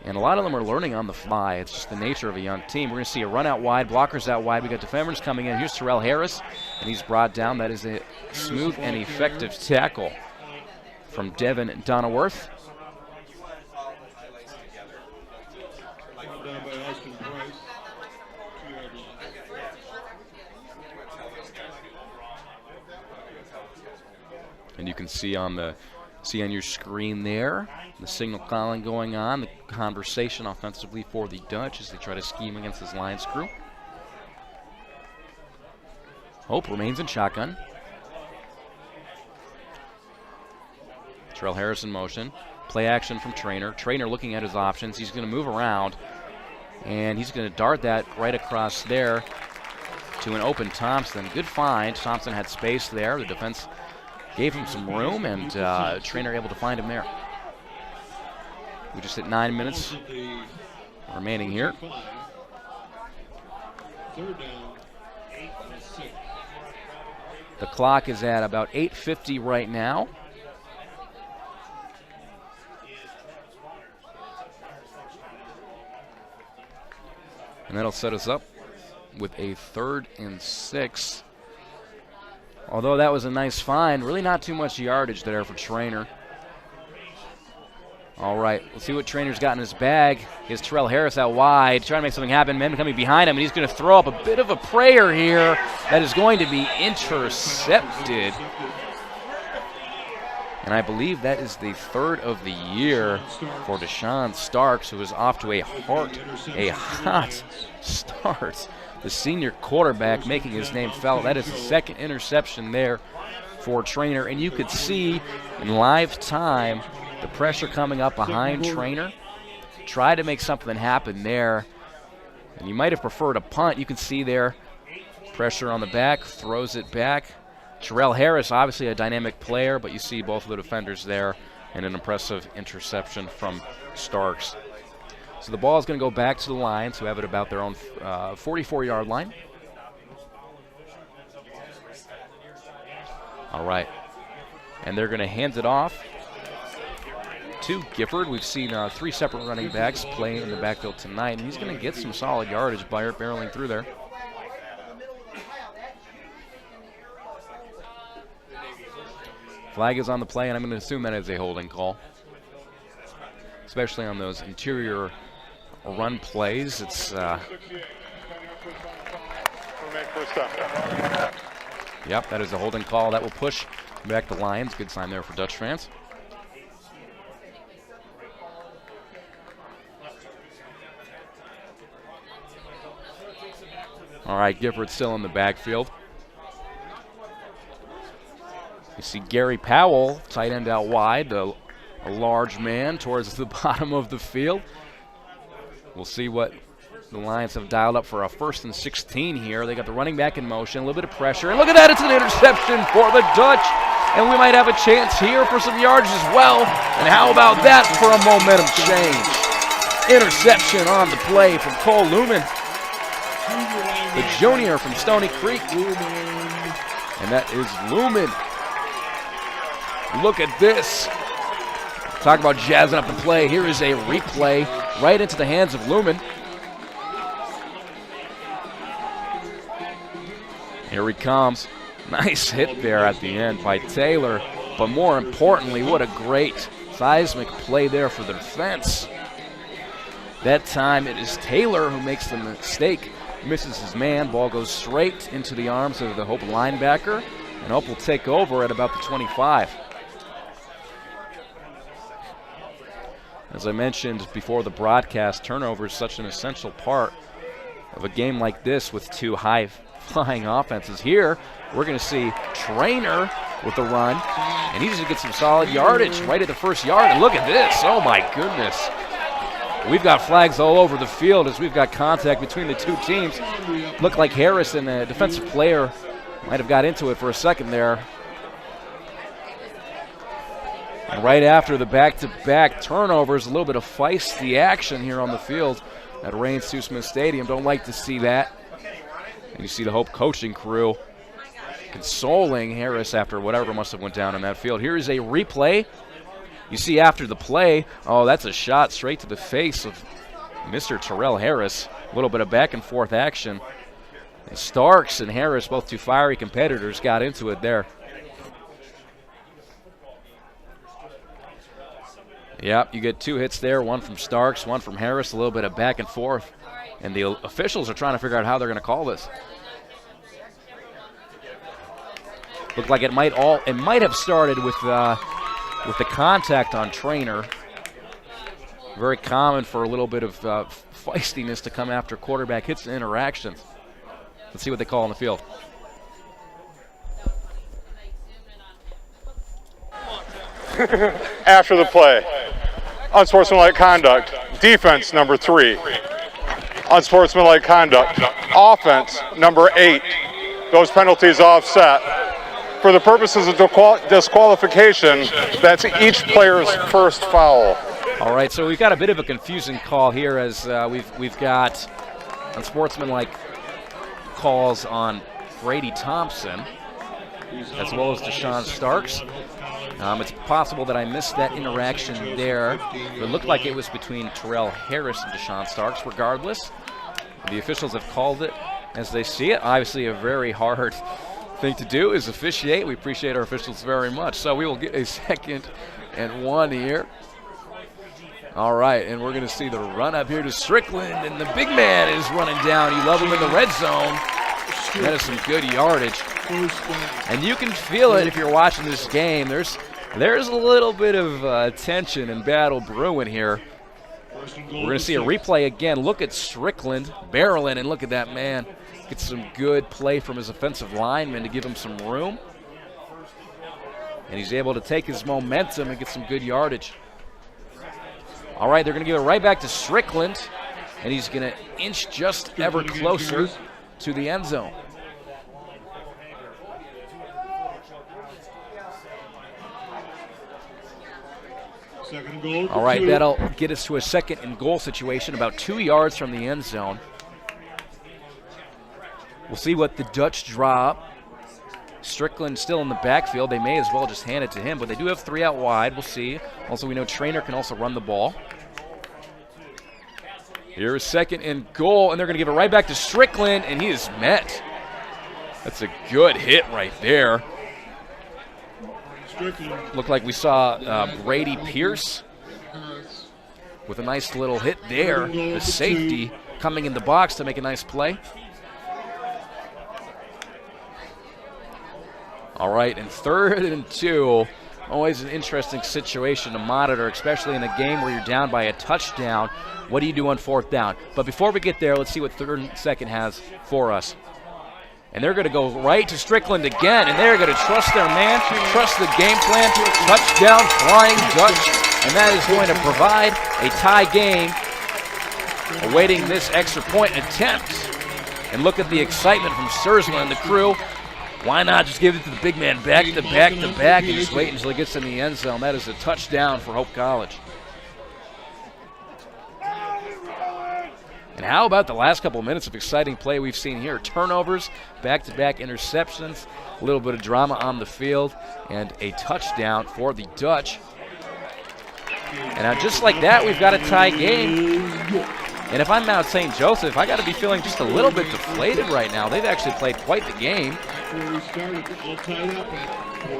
and a lot of them are learning on the fly. It's just the nature of a young team. We're going to see a run out wide, blockers out wide. We got defenders coming in. Here's Terrell Harris, and he's brought down. That is a smooth and effective tackle from Devin Donaworth. And you can see on your screen there the signal calling going on, the conversation offensively for the Dutch as they try to scheme against this Lions crew. Hope remains in shotgun. Terrell Harris in motion. Play action from Trainer. Trainer looking at his options. He's going to move around, and he's going to dart that right across there to an open Thompson. Good find. Thompson had space there. The defense gave him some room, and Trainer able to find him there. We just hit 9 minutes remaining here. The clock is at about 8:50 right now. And that'll set us up with a 3rd and 6. Although that was a nice find, really not too much yardage there for Trainer. All right, let's see what Trainer's got in his bag. Here's Terrell Harris out wide, trying to make something happen. Men coming behind him, and he's going to throw up a bit of a prayer here that is going to be intercepted. And I believe that is the 3rd of the year for Deshaun Starks, who is off to a hot start. The senior quarterback making his name felt. That is the 2nd interception there for Trainer, and you could see in live time the pressure coming up behind Trainer. Try to make something happen there, and you might have preferred a punt. You can see there pressure on the back, throws it back. Terrell Harris, obviously a dynamic player, but you see both of the defenders there, and an impressive interception from Starks. So the ball is going to go back to the Lions, who have it about their own 44-yard line. All right, and they're going to hand it off to Gifford. We've seen 3 separate running backs play in the backfield tonight, and he's going to get some solid yardage by barreling through there. Flag is on the play, and I'm going to assume that is a holding call, especially on those interior run plays. It's yep, that is a holding call. That will push back the Lions. Good sign there for Dutch fans. All right, Gifford still in the backfield. You see Gary Powell, tight end out wide, a large man towards the bottom of the field. We'll see what the Lions have dialed up for a 1st and 16 here. They got the running back in motion, a little bit of pressure, and look at that, it's an interception for the Dutch, and we might have a chance here for some yards as well. And how about that for a momentum change? Interception on the play from Cole Lumen, the junior from Stony Creek, and that is Lumen. Look at this. Talk about jazzing up the play. Here is a replay right into the hands of Lumen. Here he comes. Nice hit there at the end by Taylor. But more importantly, what a great seismic play there for the defense. That time it is Taylor who makes the mistake, misses his man. Ball goes straight into the arms of the Hope linebacker, and Hope will take over at about the 25. As I mentioned before the broadcast, turnover is such an essential part of a game like this with 2 high-flying offenses. Here, we're going to see Trainer with the run, and he's going to get some solid yardage right at the 1st yard. And look at this. Oh, my goodness. We've got flags all over the field as we've got contact between the 2 teams. Looked like Harris and a defensive player might have got into it for a second there. And right after the back-to-back turnovers, a little bit of feisty action here on the field at Raines Smith Stadium. Don't like to see that. And you see the Hope coaching crew consoling Harris after whatever must have went down on that field. Here is a replay. You see after the play, oh, that's a shot straight to the face of Mr. Terrell Harris. A little bit of back-and-forth action. And Starks and Harris, both 2 fiery competitors, got into it there. Yep, you get 2 hits there, one from Starks, one from Harris, a little bit of back and forth. And the officials are trying to figure out how they're going to call this. Looked like it might have started with the contact on Trainer. Very common for a little bit of feistiness to come after quarterback hits and interactions. Let's see what they call on the field. After the play, unsportsmanlike conduct, defense number 3. Unsportsmanlike conduct, offense number 8. Those penalties offset. For the purposes of disqualification, that's each player's first foul. All right, so we've got a bit of a confusing call here as we've got unsportsmanlike calls on Brady Thompson as well as Deshaun Starks. It's possible that I missed that interaction there. It looked like it was between Terrell Harris and Deshaun Starks. Regardless, the officials have called it as they see it. Obviously, a very hard thing to do is officiate. We appreciate our officials very much. So we will get a 2nd and 1 here. All right, and we're going to see the run up here to Strickland, and the big man is running down. You love him in the red zone. That is some good yardage. And you can feel it if you're watching this game. There's a little bit of tension and battle brewing here. We're going to see a replay again. Look at Strickland barreling, and look at that man. Get some good play from his offensive lineman to give him some room. and he's able to take his momentum and get some good yardage. All right, they're going to give it right back to Strickland, and he's going to inch just ever closer to the end zone. Second and goal. All right, that'll get us to a 2nd and goal situation, about 2 yards from the end zone. We'll see what the Dutch draw up. Strickland still in the backfield. They may as well just hand it to him, but they do have 3 out wide. We'll see. Also, we know Trainer can also run the ball. Here's 2nd and goal, and they're going to give it right back to Strickland, and he is met. That's a good hit right there. Looked like we saw Brady Pierce with a nice little hit there. The safety coming in the box to make a nice play. All right, and 3rd and 2. Always an interesting situation to monitor, especially in a game where you're down by a touchdown. What do you do on 4th down? But before we get there, let's see what 3rd and 2nd has for us. And they're going to go right to Strickland again, and they're going to trust their man, trust the game plan. Touchdown, Flying Dutch, and that is going to provide a tie game, awaiting this extra point attempt. And look at the excitement from Sturzman and the crew. Why not just give it to the big man back to back to back and just wait until he gets in the end zone? That is a touchdown for Hope College. And how about the last couple of minutes of exciting play we've seen here? Turnovers, back-to-back interceptions, a little bit of drama on the field, and a touchdown for the Dutch. And now just like that, we've got a tie game. And if I'm Mount St. Joseph, I got to be feeling just a little bit deflated right now. They've actually played quite the game.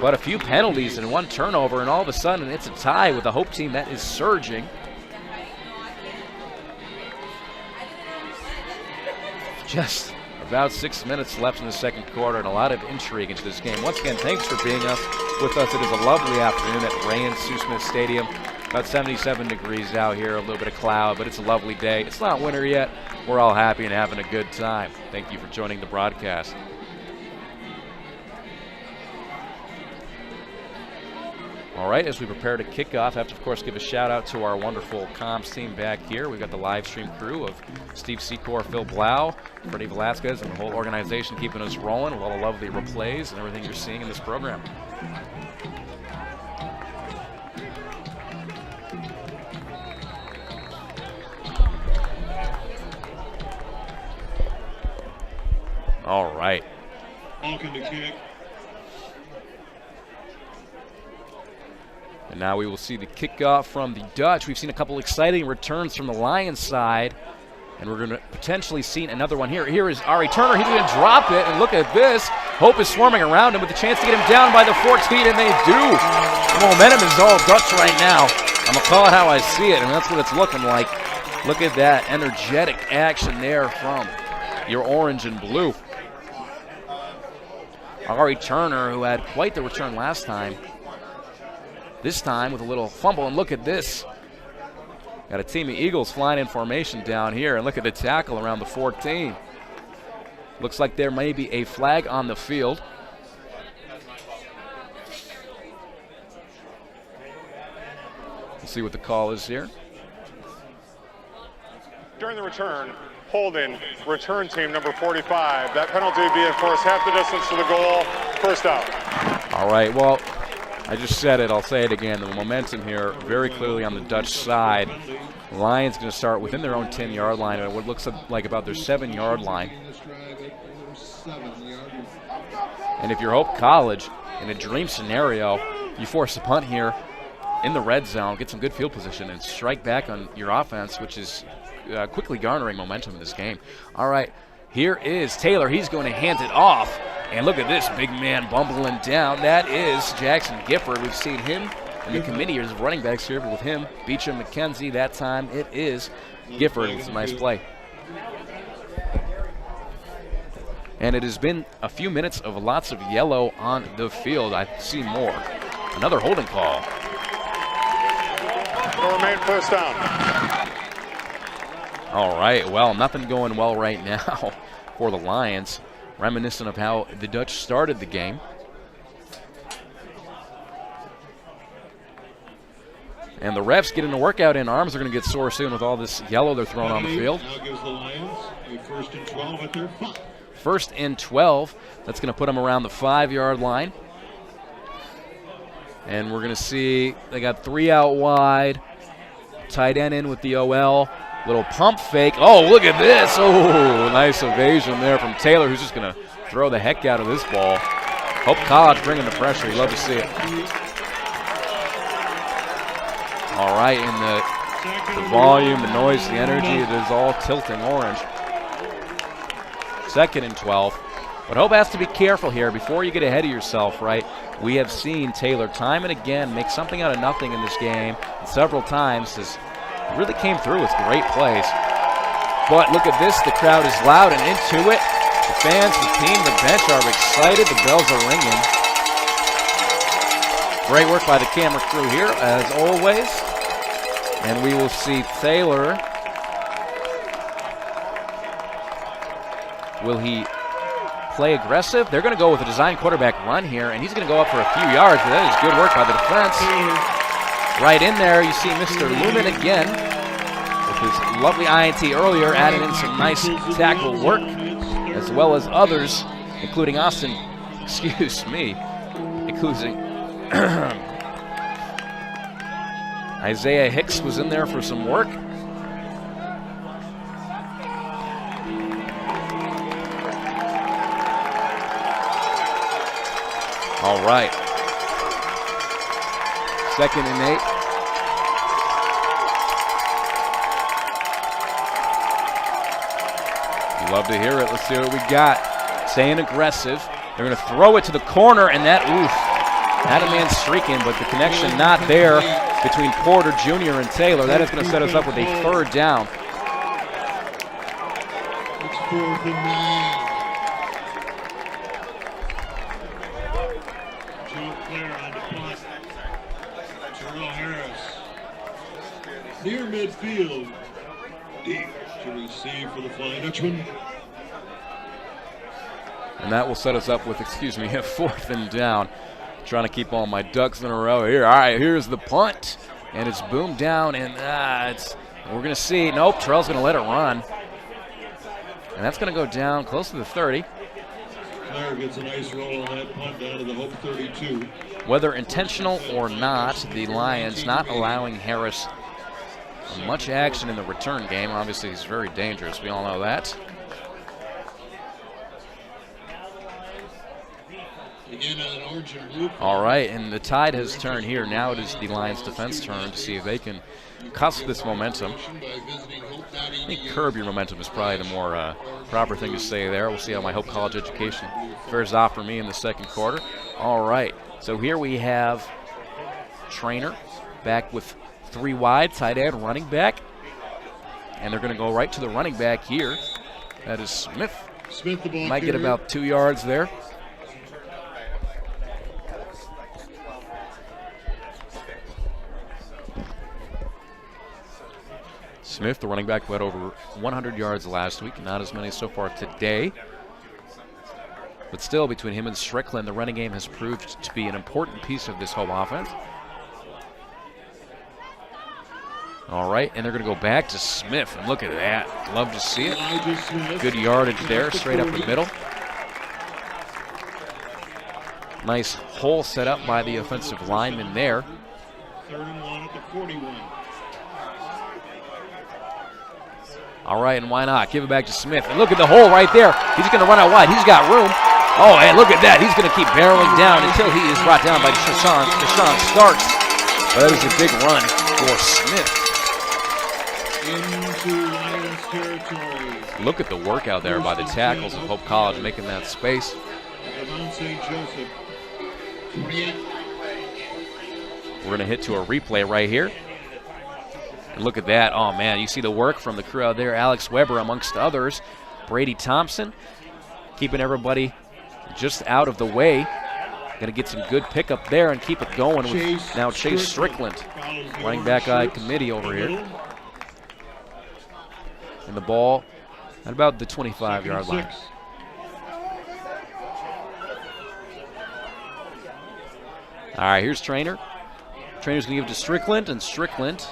But a few penalties and 1 turnover, and all of a sudden it's a tie with a Hope team that is surging. Just about 6 minutes left in the 2nd quarter, and a lot of intrigue into this game. Once again, thanks for being with us. It is a lovely afternoon at Ray and Sue Smith Stadium. About 77 degrees out here, a little bit of cloud, but it's a lovely day. It's not winter yet. We're all happy and having a good time. Thank you for joining the broadcast. All right, as we prepare to kick off, I have to, of course, give a shout-out to our wonderful comms team back here. We've got the live stream crew of Steve Secor, Phil Blau, Freddie Velasquez, and the whole organization keeping us rolling with all the lovely replays and everything you're seeing in this program. All right. Falcon to kick. And now we will see the kickoff from the Dutch. We've seen a couple exciting returns from the Lions side, and we're going to potentially see another one here. Here is Ari Turner. He's going to drop it, and look at this. Hope is swarming around him with a chance to get him down by the 14, and they do. The momentum is all Dutch right now. I'm going to call it how I see it, and that's what it's looking like. Look at that energetic action there from your orange and blue. Ari Turner, who had quite the return last time, this time with a little fumble, and look at this. Got a team of Eagles flying in formation down here, and look at the tackle around the 14. Looks like there may be a flag on the field. We'll see what the call is here. During the return, holding return team number 45. That penalty would be enforced half the distance to the goal, 1st out. All right, well, I just said it, I'll say it again. The momentum here very clearly on the Dutch side. Lions going to start within their own 10-yard line at what looks like about their 7-yard line. And if you're Hope College, in a dream scenario, you force a punt here in the red zone, get some good field position, and strike back on your offense, which is quickly garnering momentum in this game. All right, here is Taylor. He's going to hand it off. And look at this big man bumbling down. That is Jackson Gifford. We've seen him in the committee years of running backs here, but with him, Beecham McKenzie, that time it is Gifford. It's a nice play. And it has been a few minutes of lots of yellow on the field. I see more. Another holding call. It'll remain 1st down. All right, well, nothing going well right now for the Lions. Reminiscent of how the Dutch started the game. And the refs getting a workout in. Arms are going to get sore soon with all this yellow they're throwing on the field. Now gives the Lions a 1st and 12 at their 5. 1st and 12. That's going to put them around the 5-yard line. And we're going to see they got 3 out wide. Tight end in with the OL. Little pump fake. Oh, look at this. Oh, nice evasion there from Taylor, who's just going to throw the heck out of this ball. Hope College bringing the pressure. You love to see it. All right, and the volume, the noise, the energy, it is all tilting orange. 2nd and 12. But Hope has to be careful here before you get ahead of yourself, right? We have seen Taylor time and again make something out of nothing in this game. And several times has really came through with great plays. But look at this. The crowd is loud and into it. The fans, the team, the bench are excited. The bells are ringing. Great work by the camera crew here, as always. And we will see Taylor. Will he play aggressive? They're going to go with a design quarterback run here, and he's going to go up for a few yards, but that is good work by the defense. Right in there, you see Mr. Lumen again with his lovely INT earlier, adding in some nice tackle work, as well as others, including Austin, including Isaiah Hicks was in there for some work. All right. 2nd and 8. You love to hear it. Let's see what we got. Staying aggressive. They're going to throw it to the corner, and that, had a man streaking, but the connection not there between Porter Jr. and Taylor. That is going to set us up with a 3rd down. It's 4th and 9. Near midfield, deep to receive for the Flying Dutchman. And that will set us up with, a 4th and down. Trying to keep all my ducks in a row here. All right, here's the punt. And it's boomed down, and we're going to see. Nope, Terrell's going to let it run. And that's going to go down close to the 30. Claire gets a nice roll on that punt down to the Hope 32. Whether intentional or not, the Lions not allowing Harris much action in the return game. Obviously, he's very dangerous. We all know that. All right, and the tide has turned here. Now it is the Lions' defense turn to see if they can cusp this momentum. I think curb your momentum is probably the more proper thing to say there. We'll see how my Hope College education fares off for me in the 2nd quarter. All right, so here we have Trainer back with 3 wide, tight end, running back. And they're going to go right to the running back here. That is Smith. Smith, the ball might carrier. get about 2 yards there. Smith, the running back, who had over 100 yards last week, not as many so far today. But still, between him and Strickland, the running game has proved to be an important piece of this whole offense. All right, and they're going to go back to Smith, and look at that. Love to see it. Good yardage there, straight up the middle. Nice hole set up by the offensive lineman there. 3rd and 1 at the 41. All right, and why not? Give it back to Smith. And look at the hole right there. He's going to run out wide. He's got room. Oh, and look at that. He's going to keep barreling down until he is brought down by Deshaun Starks. But that was a big run for Smith. Into Lions territory. Look at the work out there by the tackles of Hope College making that space. Mount St. Joseph. 28. We're going to hit to a replay right here. And look at that. Oh, man, you see the work from the crew out there. Alex Weber amongst others. Brady Thompson keeping everybody just out of the way. Going to get some good pickup there and keep it going with now Chase Strickland, running back committee over here. And the ball at about the 25-yard line. All right, here's Trainer. Trainer's going to give it to Strickland, and Strickland,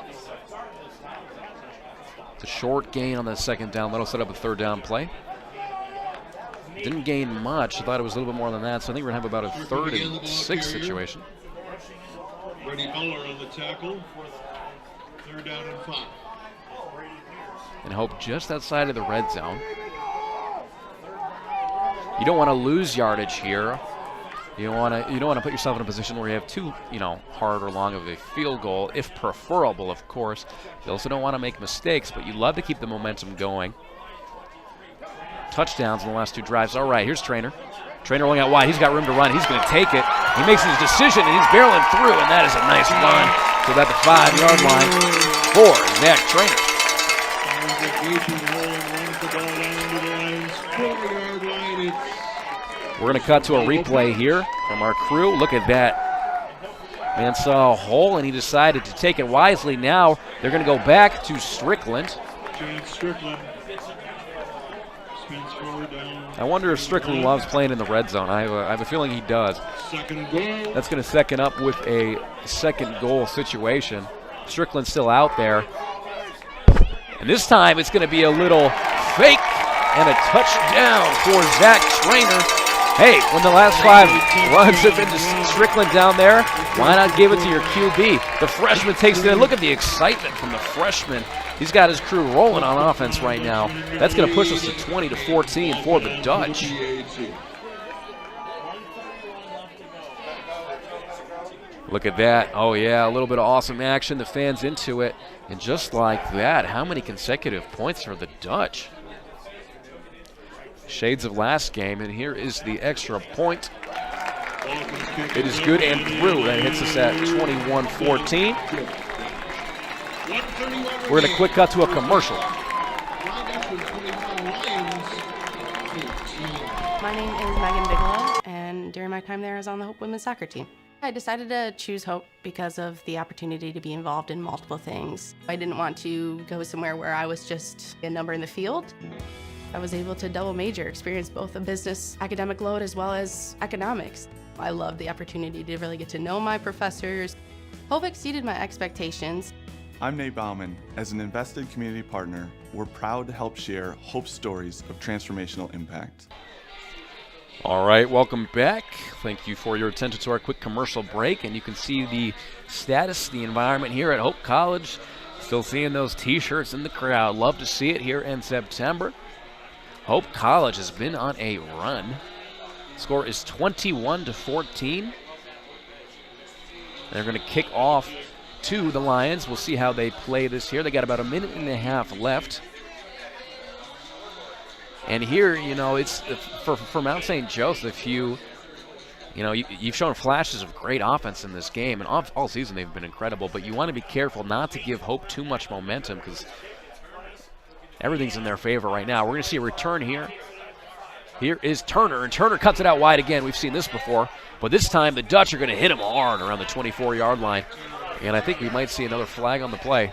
it's a short gain on that second down. That'll set up a third down play. Didn't gain much. I thought it was a little bit more than that, so I think we're going to have about a 3rd and 6 situation. Brady Miller on the tackle. 3rd down and 5. And Hope just outside of the red zone. You don't want to lose yardage here. You don't want to put yourself in a position where you have too, hard or long of a field goal, if preferable, of course. You also don't want to make mistakes, but you love to keep the momentum going. Touchdowns in the last 2 drives. All right, here's Trainer. Trainer rolling out wide. He's got room to run. He's going to take it. He makes his decision, and he's barreling through, and that is a nice run to about the 5-yard line for Zach Trainer. We're going to cut to a replay here from our crew. Look at that. Man saw a hole, and he decided to take it wisely. Now they're going to go back to Strickland. I wonder if Strickland loves playing in the red zone. I have a feeling he does. That's going to second up with a second goal situation. Strickland's still out there. And this time it's going to be a little fake and a touchdown for Zach Trainer. Hey, when the last 5 runs have been to Strickland down there, why not give it to your QB? The freshman takes it in. Look at the excitement from the freshman. He's got his crew rolling on offense right now. That's going to push us to 20-14 for the Dutch. Look at that. Oh, yeah, a little bit of awesome action. The fans into it. And just like that, how many consecutive points for the Dutch? Shades of last game, and here is the extra point. It is good and through. That hits us at 21-14. We're going to quick cut to a commercial. My name is Megan Bigelow, and during my time there, I was on the Hope women's soccer team. I decided to choose Hope because of the opportunity to be involved in multiple things. I didn't want to go somewhere where I was just a number in the field. I was able to double major, experience both a business academic load as well as economics. I loved the opportunity to really get to know my professors. Hope exceeded my expectations. I'm Nate Bauman. As an invested community partner, we're proud to help share Hope's stories of transformational impact. All right, welcome back. Thank you for your attention to our quick commercial break. And you can see the status, the environment here at Hope College. Still seeing those T-shirts in the crowd. Love to see it here in September. Hope College has been on a run. Score is 21-14. They're going to kick off to the Lions. We'll see how they play this here. They got about a minute and a half left. And here, it's for Mount St. Joseph. You've shown flashes of great offense in this game, and all season they've been incredible. But you want to be careful not to give Hope too much momentum because everything's in their favor right now. We're going to see a return here. Here is Turner, and Turner cuts it out wide again. We've seen this before, but this time the Dutch are going to hit him hard around the 24-yard line, and I think we might see another flag on the play.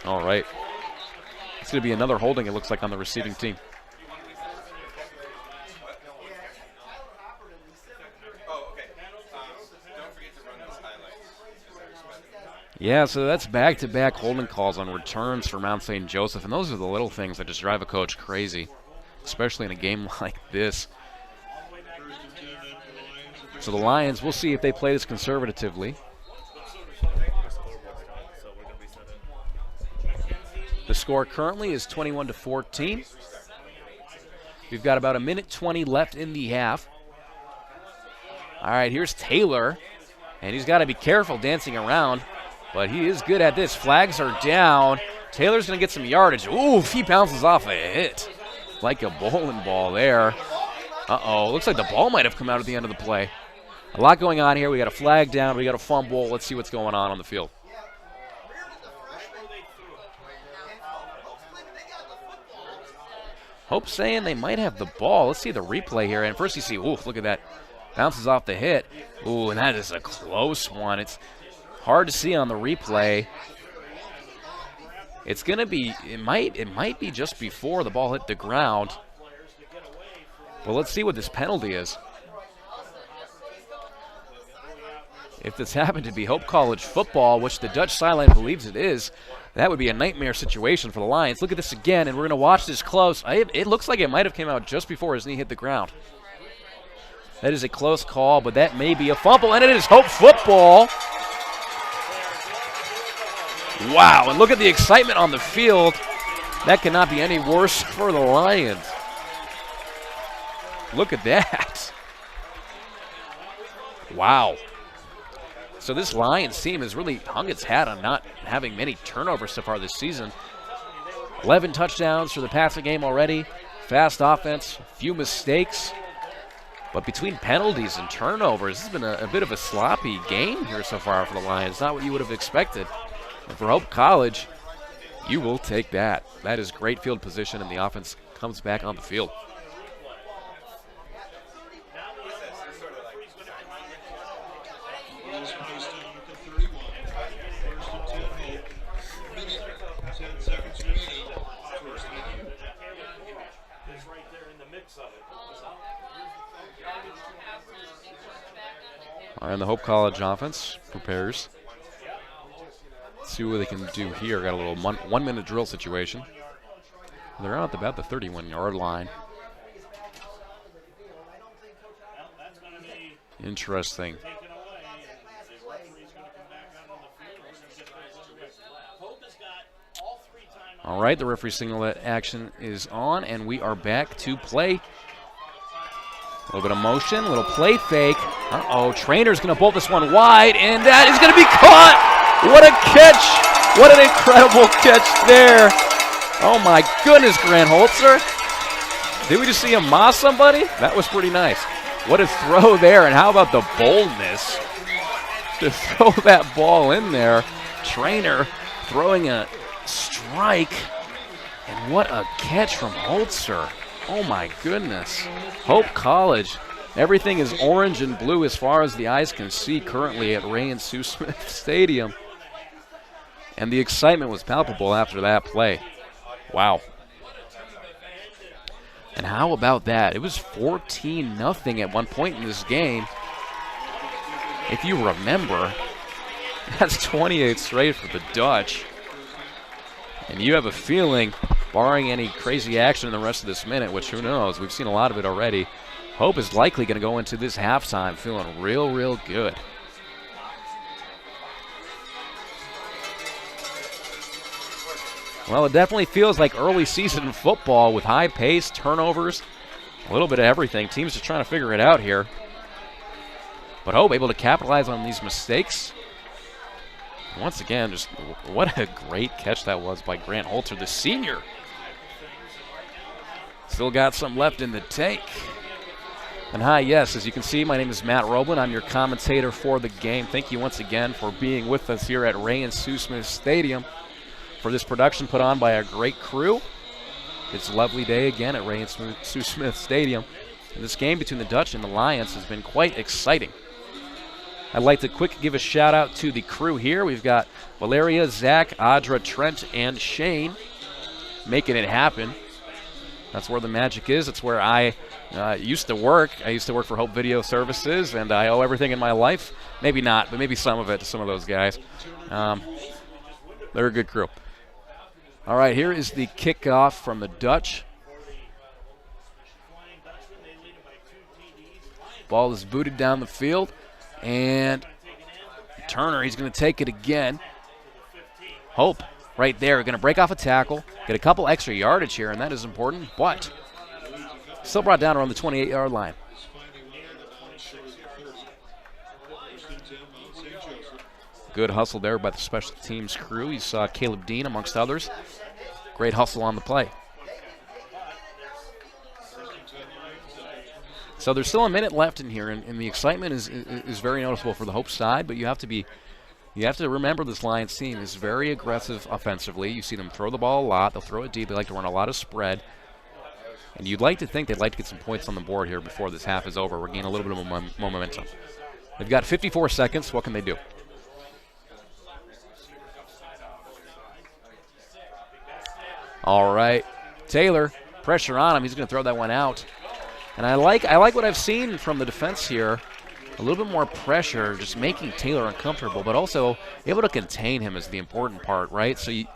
All right. It's going to be another holding, it looks like, on the receiving team. Yeah, so that's back-to-back holding calls on returns for Mount St. Joseph, and those are the little things that just drive a coach crazy, especially in a game like this. So the Lions, we'll see if they play this conservatively. The score currently is 21-14. We've got about a minute 20 left in the half. All right, here's Taylor, and he's got to be careful dancing around, but he is good at this. Flags are down. Taylor's going to get some yardage. Ooh, he bounces off a hit like a bowling ball there. Uh-oh, looks like the ball might have come out at the end of the play. A lot going on here. We got a flag down. We got a fumble. Let's see what's going on the field. Hope saying they might have the ball. Let's see the replay here. And first you see, ooh, look at that. Bounces off the hit. Ooh, and that is a close one. It's hard to see on the replay. It's going to be, it might be just before the ball hit the ground. But let's see what this penalty is. If this happened to be Hope College football, which the Dutch sideline believes it is, that would be a nightmare situation for the Lions. Look at this again, and we're going to watch this close. It looks like it might have came out just before his knee hit the ground. That is a close call, but that may be a fumble, and it is Hope football. Wow, and look at the excitement on the field. That cannot be any worse for the Lions. Look at that. Wow. So this Lions team has really hung its hat on not having many turnovers so far this season. 11 touchdowns for the passing game already. Fast offense, few mistakes. But between penalties and turnovers, this has been a bit of a sloppy game here so far for the Lions. Not what you would have expected. And for Hope College, you will take that. That is great field position, and the offense comes back on the field. And the Hope College offense prepares. Let's see what they can do here. Got a little 1 minute drill situation. They're out at about the 31-yard line. Interesting. All right, the referee signal that action is on, and we are back to play. A little bit of motion, a little play fake. Uh-oh, Trainer's going to bolt this one wide, and that is going to be caught. What a catch. What an incredible catch there. Oh, my goodness, Grant Holzer. Did we just see him moss somebody? That was pretty nice. What a throw there, and how about the boldness to throw that ball in there. Trainer throwing a strike, and what a catch from Holzer. Oh my goodness. Hope College, everything is orange and blue as far as the eyes can see currently at Ray and Sue Smith Stadium. And the excitement was palpable after that play. Wow. And how about that? It was 14-0 at one point in this game. If you remember, that's 28 straight for the Dutch. And you have a feeling, barring any crazy action in the rest of this minute, which who knows, we've seen a lot of it already, Hope is likely going to go into this halftime feeling real, real good. Well, it definitely feels like early season football with high pace, turnovers, a little bit of everything. Teams just trying to figure it out here. But Hope able to capitalize on these mistakes. Once again, just what a great catch that was by Grant Holzer, the senior. Still got some left in the tank. And hi, yes, as you can see, my name is Matt Roblin. I'm your commentator for the game. Thank you once again for being with us here at Ray and Sue Smith Stadium for this production put on by a great crew. It's a lovely day again at Ray and Sue Smith Stadium. And this game between the Dutch and the Lions has been quite exciting. I'd like to give a shout out to the crew here. We've got Valeria, Zach, Audra, Trent, and Shane making it happen. That's where the magic is. It's where I used to work. I used to work for Hope Video Services, and I owe everything in my life. Maybe not, but maybe some of it to some of those guys. They're a good crew. All right, here is the kickoff from the Dutch. Ball is booted down the field. And Turner, he's going to take it again. Hope right there, going to break off a tackle, get a couple extra yardage here, and that is important, but still brought down around the 28-yard line. Good hustle there by the special teams crew. You saw Caleb Dean amongst others. Great hustle on the play. So there's still a minute left in here, and the excitement is very noticeable for the Hope side, but you have to remember this Lions team is very aggressive offensively. You see them throw the ball a lot. They'll throw it deep. They like to run a lot of spread. And you'd like to think they'd like to get some points on the board here before this half is over. We're gaining a little bit of momentum. They've got 54 seconds. What can they do? All right, Taylor, pressure on him. He's going to throw that one out. And I like what I've seen from the defense here. A little bit more pressure, just making Taylor uncomfortable, but also able to contain him is the important part, right? So you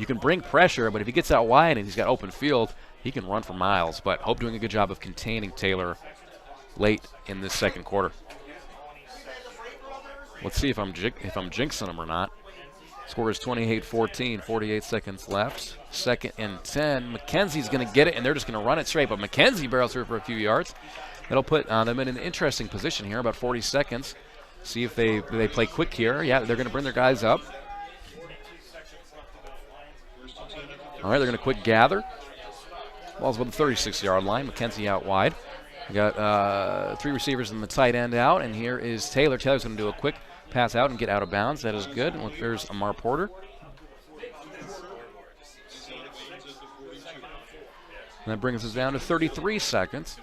can bring pressure, but if he gets out wide and he's got open field, he can run for miles. But Hope doing a good job of containing Taylor late in this second quarter. Let's see if I'm jinxing him or not. Score is 28-14, 48 seconds left. 2nd and 10. McKenzie's going to get it, and they're just going to run it straight. But McKenzie barrels through for a few yards. That'll put them in an interesting position here, about 40 seconds. See if they play quick here. Yeah, they're going to bring their guys up. All right, they're going to quick gather. Ball's about the 36-yard line. McKenzie out wide. We got 3 receivers in the tight end out, and here is Taylor. Taylor's going to do a quick pass out and get out of bounds. That is good. And there's Amar Porter. And that brings us down to 33 seconds.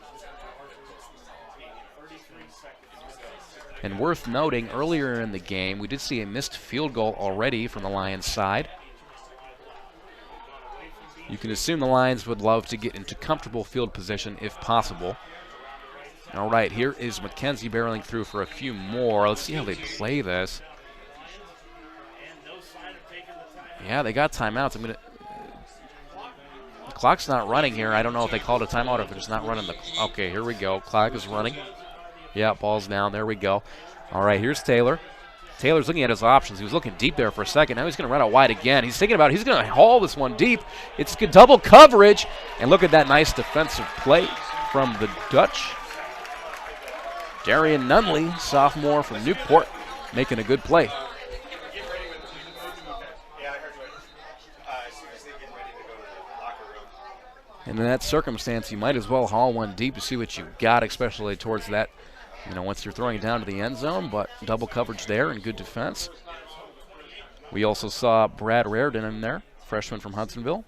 And worth noting, earlier in the game, we did see a missed field goal already from the Lions' side. You can assume the Lions would love to get into comfortable field position if possible. All right, here is McKenzie barreling through for a few more. Let's see how they play this. Yeah, they got timeouts. The clock's not running here. I don't know if they called a timeout or if it's not running. Okay, here we go. Clock is running. Yeah, ball's down. There we go. All right, here's Taylor. Taylor's looking at his options. He was looking deep there for a second. Now he's going to run out wide again. He's thinking about he's going to haul this one deep. It's good double coverage. And look at that nice defensive play from the Dutch. Darian Nunley, sophomore from Newport, making a good play. And in that circumstance, you might as well haul one deep to see what you got, especially towards that, once you're throwing it down to the end zone, but double coverage there and good defense. We also saw Brad Raridan in there, freshman from Hudsonville.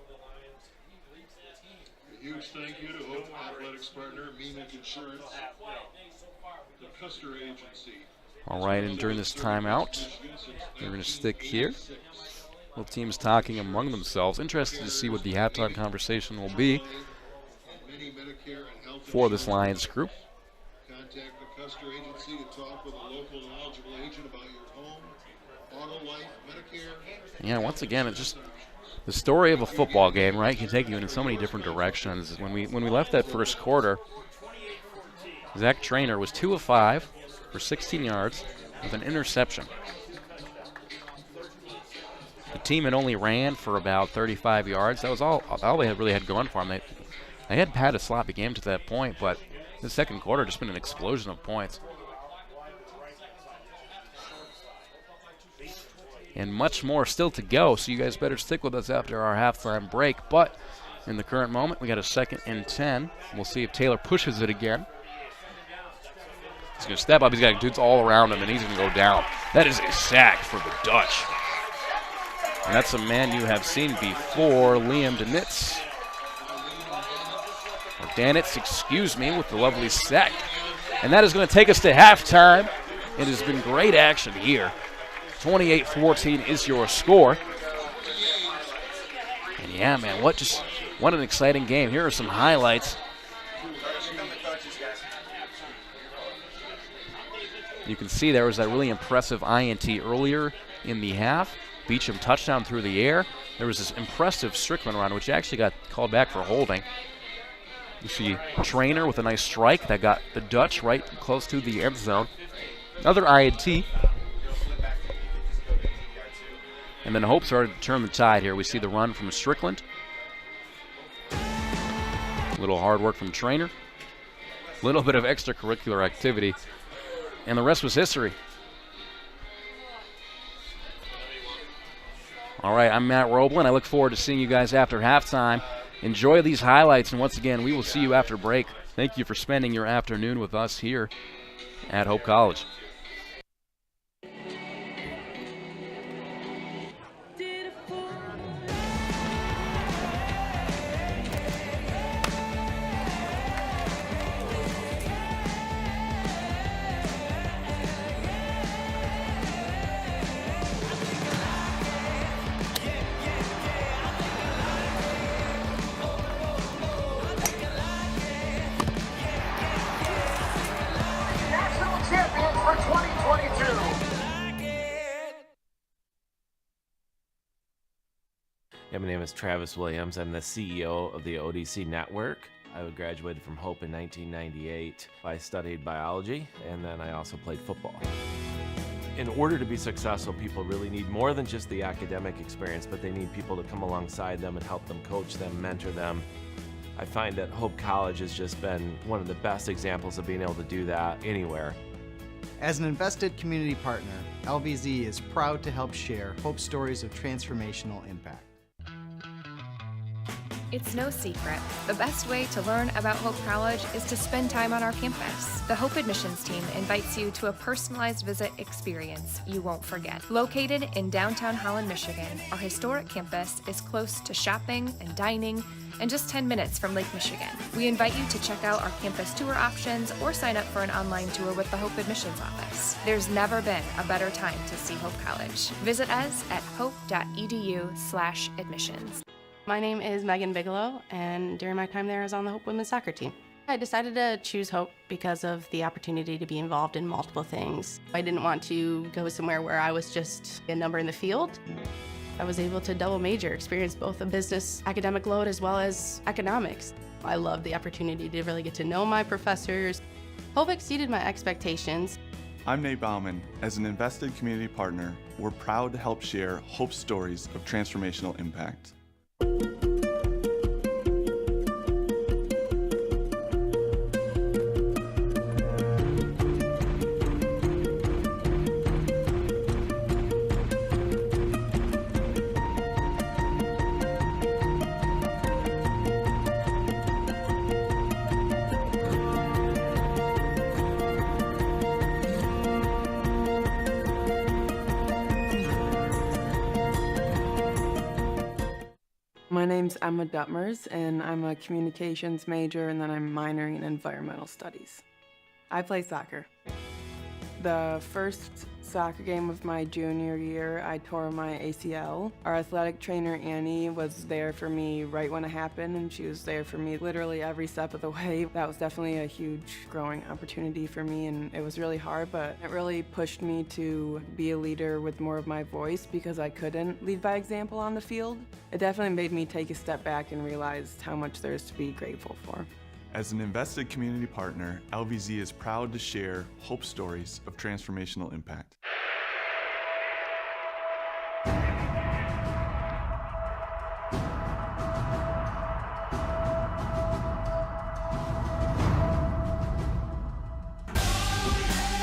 A huge thank you to Hope Athletics partner, Munich Insurance, the Custer Agency. All right, and during this timeout, we're going to stick here. Both teams talking among themselves. Interested to see what the halftime conversation will be for this Lions group. Contact the Custer Agency to talk with a local knowledgeable agent about your home, auto, life, Medicare. Yeah, once again, it's just the story of a football game, right? Can take you in so many different directions. When we left that first quarter, Zach Traynor was 2 of 5 for 16 yards with an interception. The team had only ran for about 35 yards. That was all they really had going for them. They had a sloppy game to that point, but the second quarter just been an explosion of points. And much more still to go, so you guys better stick with us after our halftime break. But in the current moment, we got a 2nd and 10. We'll see if Taylor pushes it again. He's going to step up. He's got dudes all around him, and he's going to go down. That is a sack for the Dutch. And that's a man you have seen before, Liam Danitz. Or Danitz, excuse me, with the lovely sack. And that is going to take us to halftime. It has been great action here. 28-14 is your score. And yeah, man, what an exciting game. Here are some highlights. You can see there was that really impressive INT earlier in the half. Beecham touchdown through the air. There was this impressive Strickland run, which actually got called back for holding. You see Traynor with a nice strike that got the Dutch right close to the end zone. Another INT. And then Hope started to turn the tide here. We see the run from Strickland. A little hard work from Traynor. A little bit of extracurricular activity. And the rest was history. All right, I'm Matt Roblin. I look forward to seeing you guys after halftime. Enjoy these highlights, and once again, we will see you after break. Thank you for spending your afternoon with us here at Hope College. is Travis Williams. I'm the CEO of the ODC Network. I graduated from Hope in 1998. I studied biology, and then I also played football. In order to be successful, people really need more than just the academic experience, but they need people to come alongside them and help them, coach them, mentor them. I find that Hope College has just been one of the best examples of being able to do that anywhere. As an invested community partner, LVZ is proud to help share Hope stories of transformational impact. It's no secret. The best way to learn about Hope College is to spend time on our campus. The Hope admissions team invites you to a personalized visit experience you won't forget. Located in downtown Holland, Michigan, our historic campus is close to shopping and dining and just 10 minutes from Lake Michigan. We invite you to check out our campus tour options or sign up for an online tour with the Hope admissions office. There's never been a better time to see Hope College. Visit us at hope.edu/admissions. My name is Megan Bigelow, and during my time there, I was on the Hope women's soccer team. I decided to choose Hope because of the opportunity to be involved in multiple things. I didn't want to go somewhere where I was just a number in the field. I was able to double major, experience both a business academic load as well as economics. I loved the opportunity to really get to know my professors. Hope exceeded my expectations. I'm Nate Bauman. As an invested community partner, we're proud to help share Hope stories of transformational impact. My name's Emma Duttmers, and I'm a communications major, and then I'm minoring in environmental studies. I play soccer. The first soccer game of my junior year, I tore my ACL. Our athletic trainer, Annie, was there for me right when it happened, and she was there for me literally every step of the way. That was definitely a huge growing opportunity for me, and it was really hard, but it really pushed me to be a leader with more of my voice because I couldn't lead by example on the field. It definitely made me take a step back and realize how much there is to be grateful for. As an invested community partner, LVZ is proud to share Hope stories of transformational impact.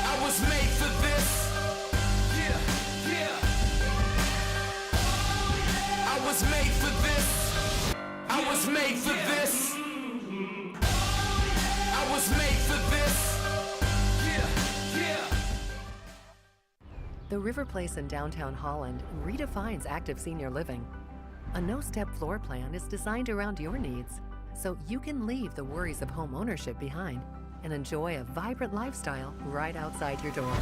I was made for this. Yeah, yeah. I was made for this. I was made for this. I was made for this. Yeah, yeah. The River Place in downtown Holland redefines active senior living. A no-step floor plan is designed around your needs, so you can leave the worries of home ownership behind and enjoy a vibrant lifestyle right outside your door.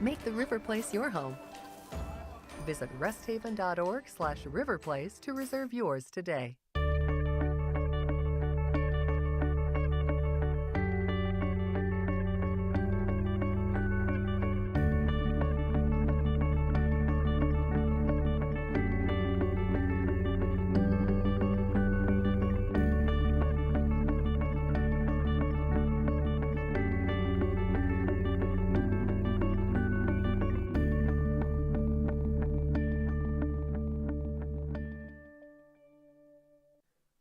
Make the River Place your home. Visit resthaven.org/riverplace to reserve yours today.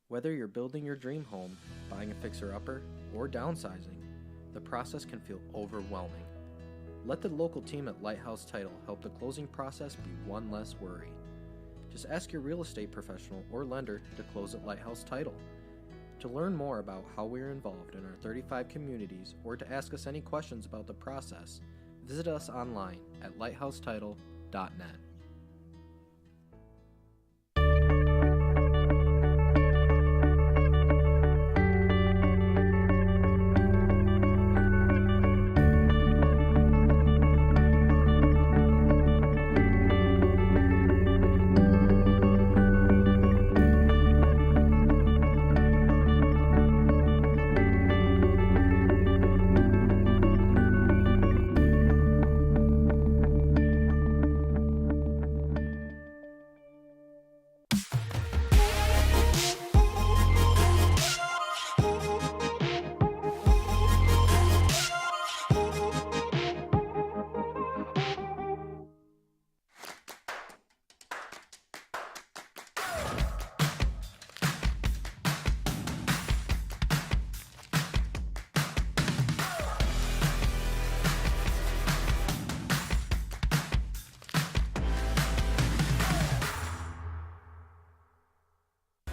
Whether you're building your dream home, buying a fixer-upper, or downsizing, the process can feel overwhelming. Let the local team at Lighthouse Title help the closing process be one less worry. Just ask your real estate professional or lender to close at Lighthouse Title. To learn more about how we are involved in our 35 communities or to ask us any questions about the process, visit us online at lighthousetitle.net.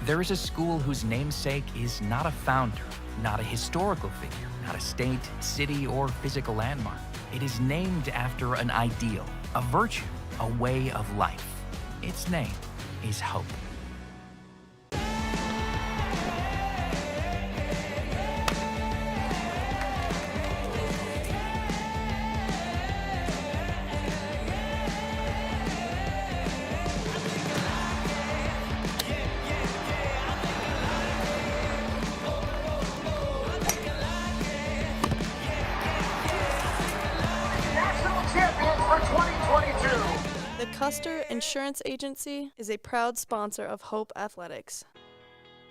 There is a school whose namesake is not a founder, not a historical figure, not a state, city, or physical landmark. It is named after an ideal, a virtue, a way of life. Its name is hope. The Custer Insurance Agency is a proud sponsor of Hope Athletics.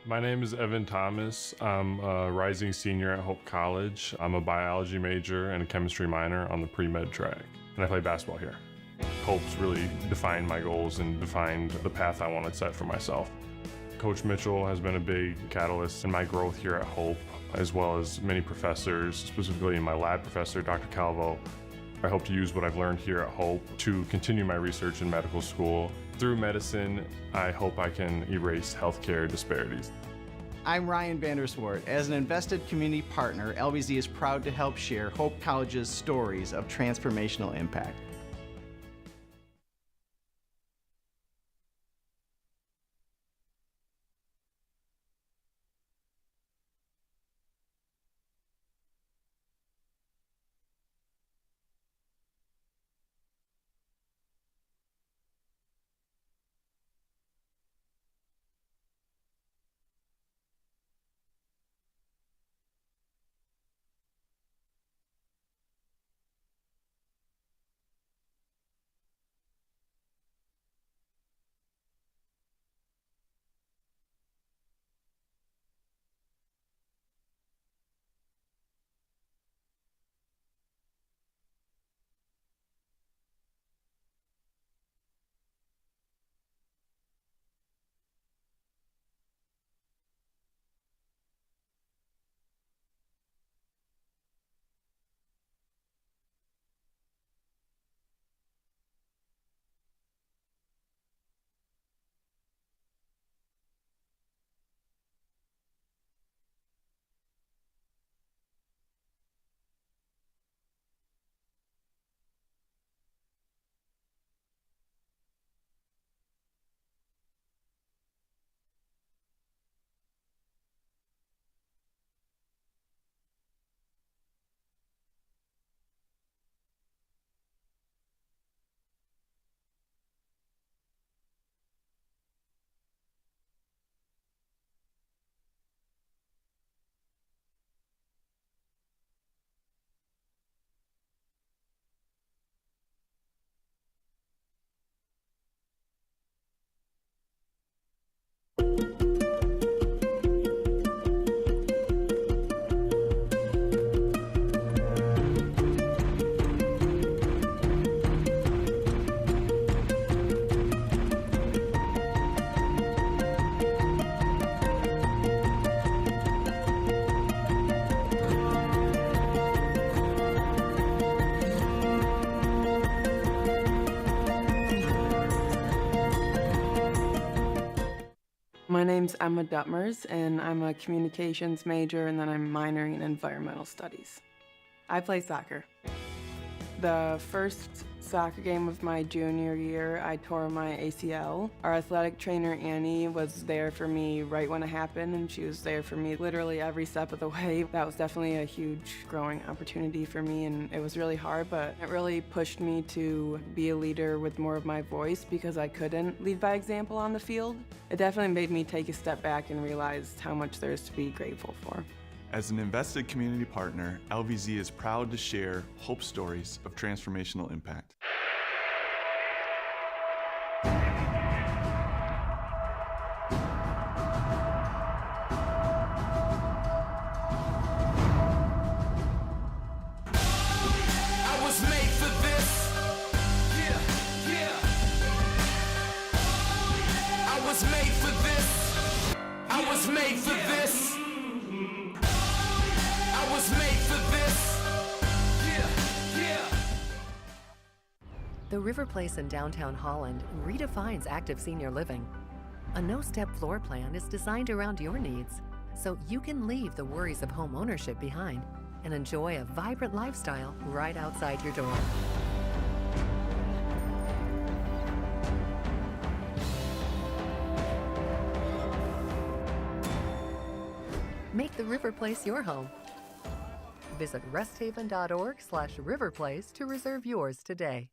My name is Evan Thomas. I'm a rising senior at Hope College. I'm a biology major and a chemistry minor on the pre-med track, and I play basketball here. Hope's really defined my goals and defined the path I want to set for myself. Coach Mitchell has been a big catalyst in my growth here at Hope, as well as many professors, specifically my lab professor, Dr. Calvo. I hope to use what I've learned here at Hope to continue my research in medical school. Through medicine, I hope I can erase healthcare disparities. I'm Ryan Vanderswart. As an invested community partner, LVZ is proud to help share Hope College's stories of transformational impact. My name's Emma Duttmers, and I'm a communications major, and then I'm minoring in environmental studies. I play soccer. The first soccer game of my junior year, I tore my ACL. Our athletic trainer, Annie, was there for me right when it happened, and she was there for me literally every step of the way. That was definitely a huge growing opportunity for me, and it was really hard, but it really pushed me to be a leader with more of my voice because I couldn't lead by example on the field. It definitely made me take a step back and realize how much there is to be grateful for. As an invested community partner, LVZ is proud to share Hope stories of transformational impact. I was made for this. Yeah, yeah. I was made for this. I was made for this. I was made for this. Yeah, yeah. The River Place in downtown Holland redefines active senior living. A no-step floor plan is designed around your needs, so you can leave the worries of home ownership behind and enjoy a vibrant lifestyle right outside your door. Make the River Place your home. Visit resthaven.org/riverplace to reserve yours today.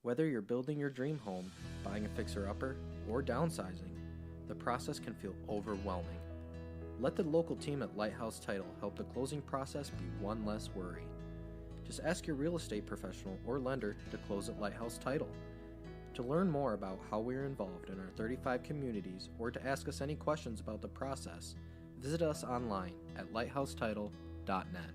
Whether you're building your dream home, buying a fixer-upper, or downsizing, the process can feel overwhelming. Let the local team at Lighthouse Title help the closing process be one less worry. Just ask your real estate professional or lender to close at Lighthouse Title. To learn more about how we are involved in our 35 communities or to ask us any questions about the process, visit us online at lighthousetitle.net.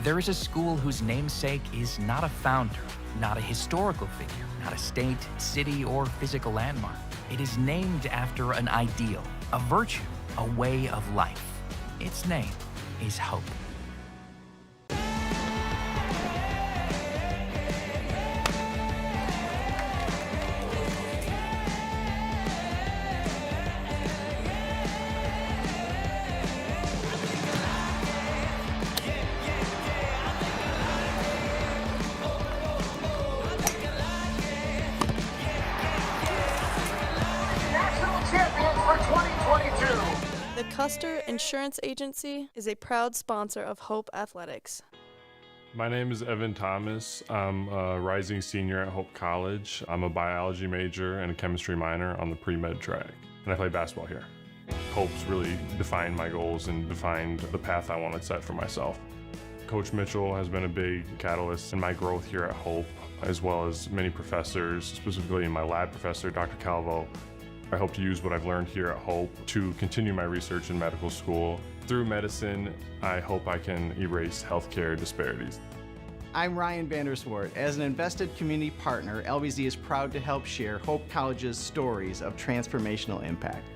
There is a school whose namesake is not a founder, not a historical figure, not a state, city, or physical landmark. It is named after an ideal, a virtue, a way of life. Its name is hope. The Custer Insurance Agency is a proud sponsor of Hope Athletics. My name is Evan Thomas. I'm a rising senior at Hope College. I'm a biology major and a chemistry minor on the pre-med track, and I play basketball here. Hope's really defined my goals and defined the path I want to set for myself. Coach Mitchell has been a big catalyst in my growth here at Hope, as well as many professors, specifically my lab professor, Dr. Calvo. I hope to use what I've learned here at Hope to continue my research in medical school. Through medicine, I hope I can erase healthcare disparities. I'm Ryan Vanderswart. As an invested community partner, LBZ is proud to help share Hope College's stories of transformational impact.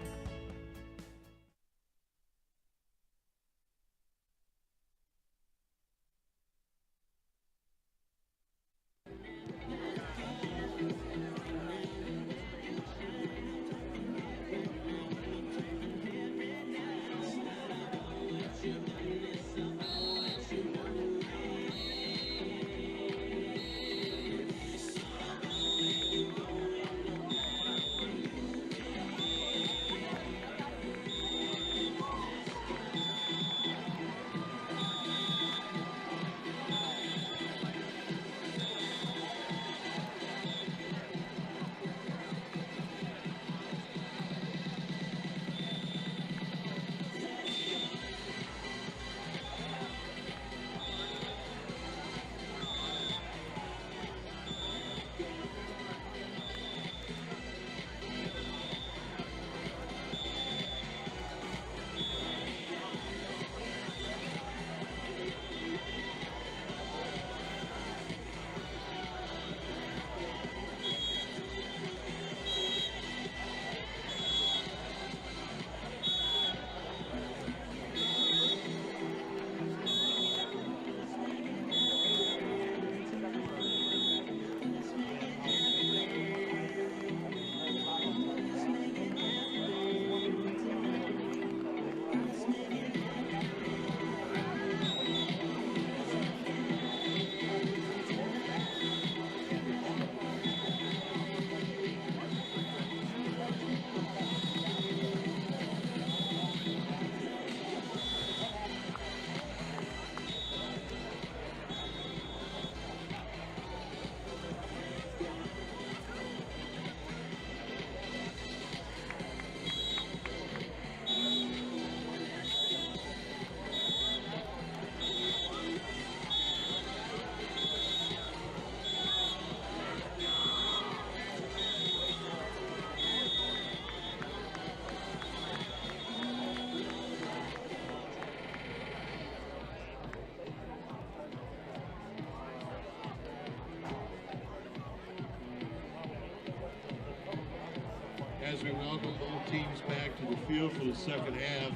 teams back to the field for the second half.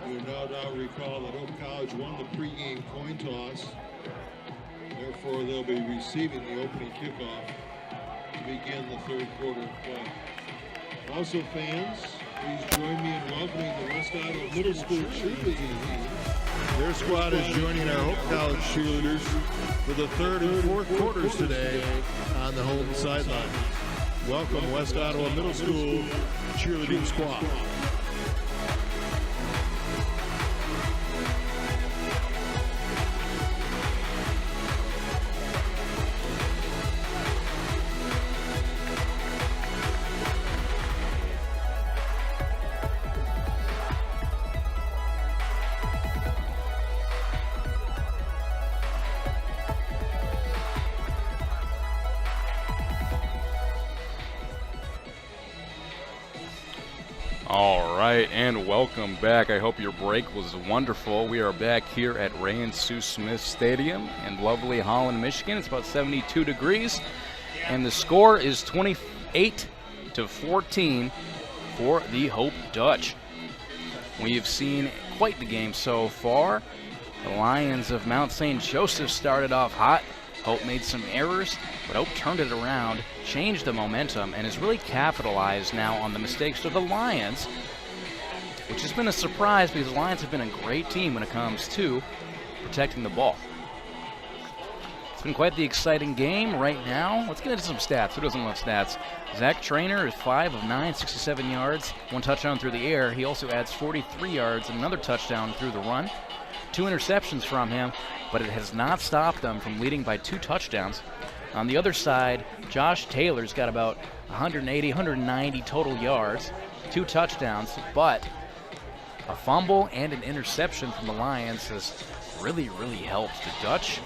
You no doubt recall that Hope College won the pregame coin toss. Therefore, they'll be receiving the opening kickoff to begin the third quarter of play. Also, fans, please join me in welcoming the West Ottawa Middle School cheerleading team. Their squad is joining our Hope College cheerleaders for the third and fourth quarters today on the home sideline. Welcome, West Ottawa Middle School cheerleading squad. All right, and welcome back. I hope your break was wonderful. We are back here at Ray and Sue Smith Stadium in lovely Holland, Michigan. It's about 72 degrees, and the score is 28-14 for the Hope Dutch. We have seen quite the game so far. The Lions of Mount St. Joseph started off hot. Hope made some errors, but Hope turned it around, changed the momentum, and has really capitalized now on the mistakes of the Lions, which has been a surprise because the Lions have been a great team when it comes to protecting the ball. It's been quite the exciting game right now. Let's get into some stats. Who doesn't love stats? Zach Traynor is 5 of 9, 67 yards, 1 touchdown through the air. He also adds 43 yards and another touchdown through the run. 2 interceptions from him, but it has not stopped them from leading by 2 touchdowns. On the other side, Josh Taylor's got about 180, 190 total yards, 2 touchdowns, but a fumble and an interception from the Lions has really helped the Dutch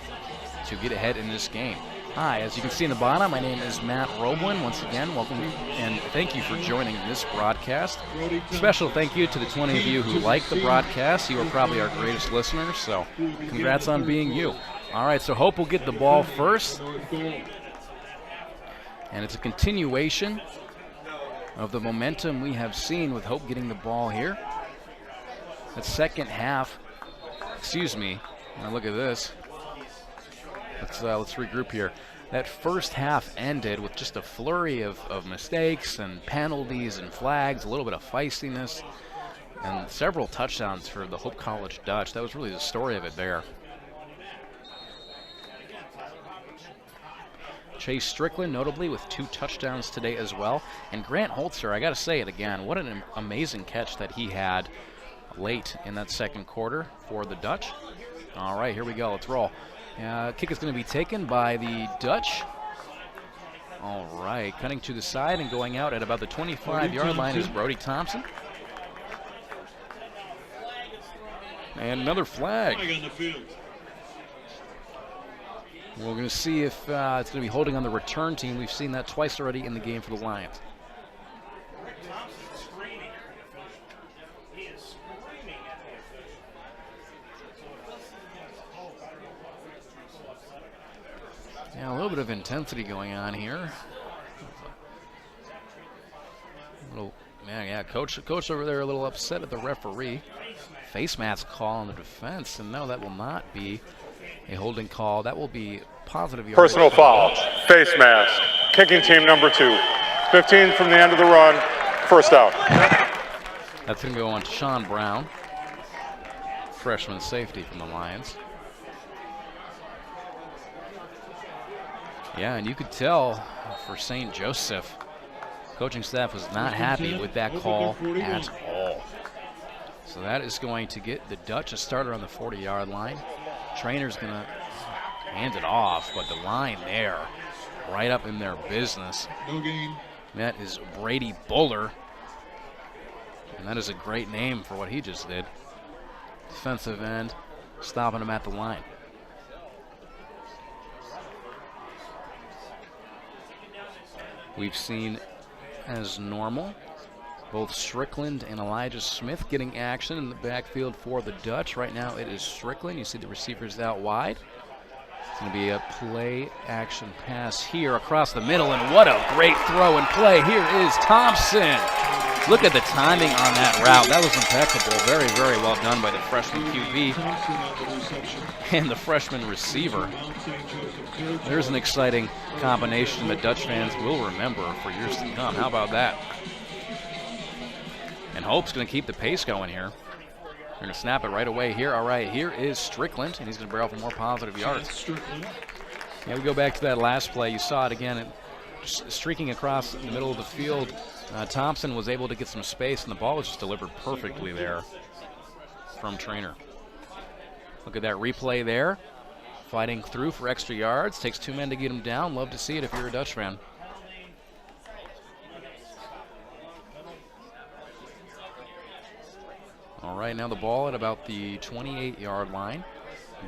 to get ahead in this game. Hi, as you can see in the bottom, my name is Matt Roblin. Once again, welcome and thank you for joining this broadcast. Special thank you to the 20 of you who like the broadcast. You are probably our greatest listeners, so congrats on being you. All right, so Hope will get the ball first. And it's a continuation of the momentum we have seen with Hope getting the ball here. That second half, now look at this. Let's regroup here. That first half ended with just a flurry of mistakes and penalties and flags, a little bit of feistiness, and several touchdowns for the Hope College Dutch. That was really the story of it there. Chase Strickland, notably, with 2 touchdowns today as well. And Grant Holzer, I got to say it again, what an amazing catch that he had late in that second quarter for the Dutch. All right, here we go. Let's roll. Kick is going to be taken by the Dutch. All right, cutting to the side and going out at about the 25-yard line is Brody Thompson. And another flag. We're going to see if it's going to be holding on the return team. We've seen that twice already in the game for the Lions. Yeah, a little bit of intensity going on here. Coach over there a little upset at the referee. Face mask call on the defense, and no, that will not be a holding call. That will be positive. Personal foul, face mask, kicking team number 2. 15 from the end of the run, first out. That's going to go on to Sean Brown, freshman safety from the Lions. Yeah, and you could tell for St. Joseph, coaching staff was not happy with that call at all. So that is going to get the Dutch a starter on the 40-yard line. Trainer's going to hand it off, but the line there, right up in their business. No gain. That is Brady Buller. And that is a great name for what he just did. Defensive end, stopping him at the line. We've seen, as normal, both Strickland and Elijah Smith getting action in the backfield for the Dutch. Right now it is Strickland. You see the receivers out wide. It's going to be a play action pass here across the middle, and what a great throw and play. Here is Thompson. Look at the timing on that route. That was impeccable. Very, very well done by the freshman QB and the freshman receiver. There's an exciting combination that Dutch fans will remember for years to come. How about that? And Hope's going to keep the pace going here. They're going to snap it right away here. All right, here is Strickland, and he's going to barrel for more positive yards. Yeah, we go back to that last play. You saw it again, just streaking across the middle of the field. Thompson was able to get some space, and the ball was just delivered perfectly there from Trainer. Look at that replay there. Fighting through for extra yards. Takes 2 men to get him down. Love to see it if you're a Dutch fan. All right, now the ball at about the 28-yard line.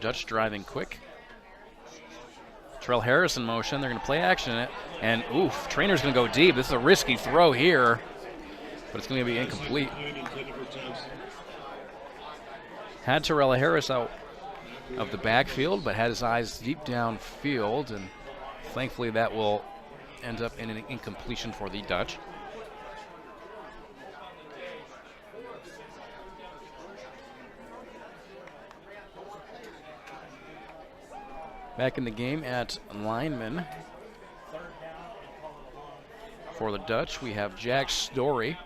Dutch driving quick. Terrell Harris in motion. They're going to play action in it. And, oof, Trainer's going to go deep. This is a risky throw here, but it's going to be incomplete. Had Terrell Harris out of the backfield, but had his eyes deep downfield, and thankfully that will end up in an incompletion for the Dutch. Back in the game at lineman for the Dutch, we have Jack Story.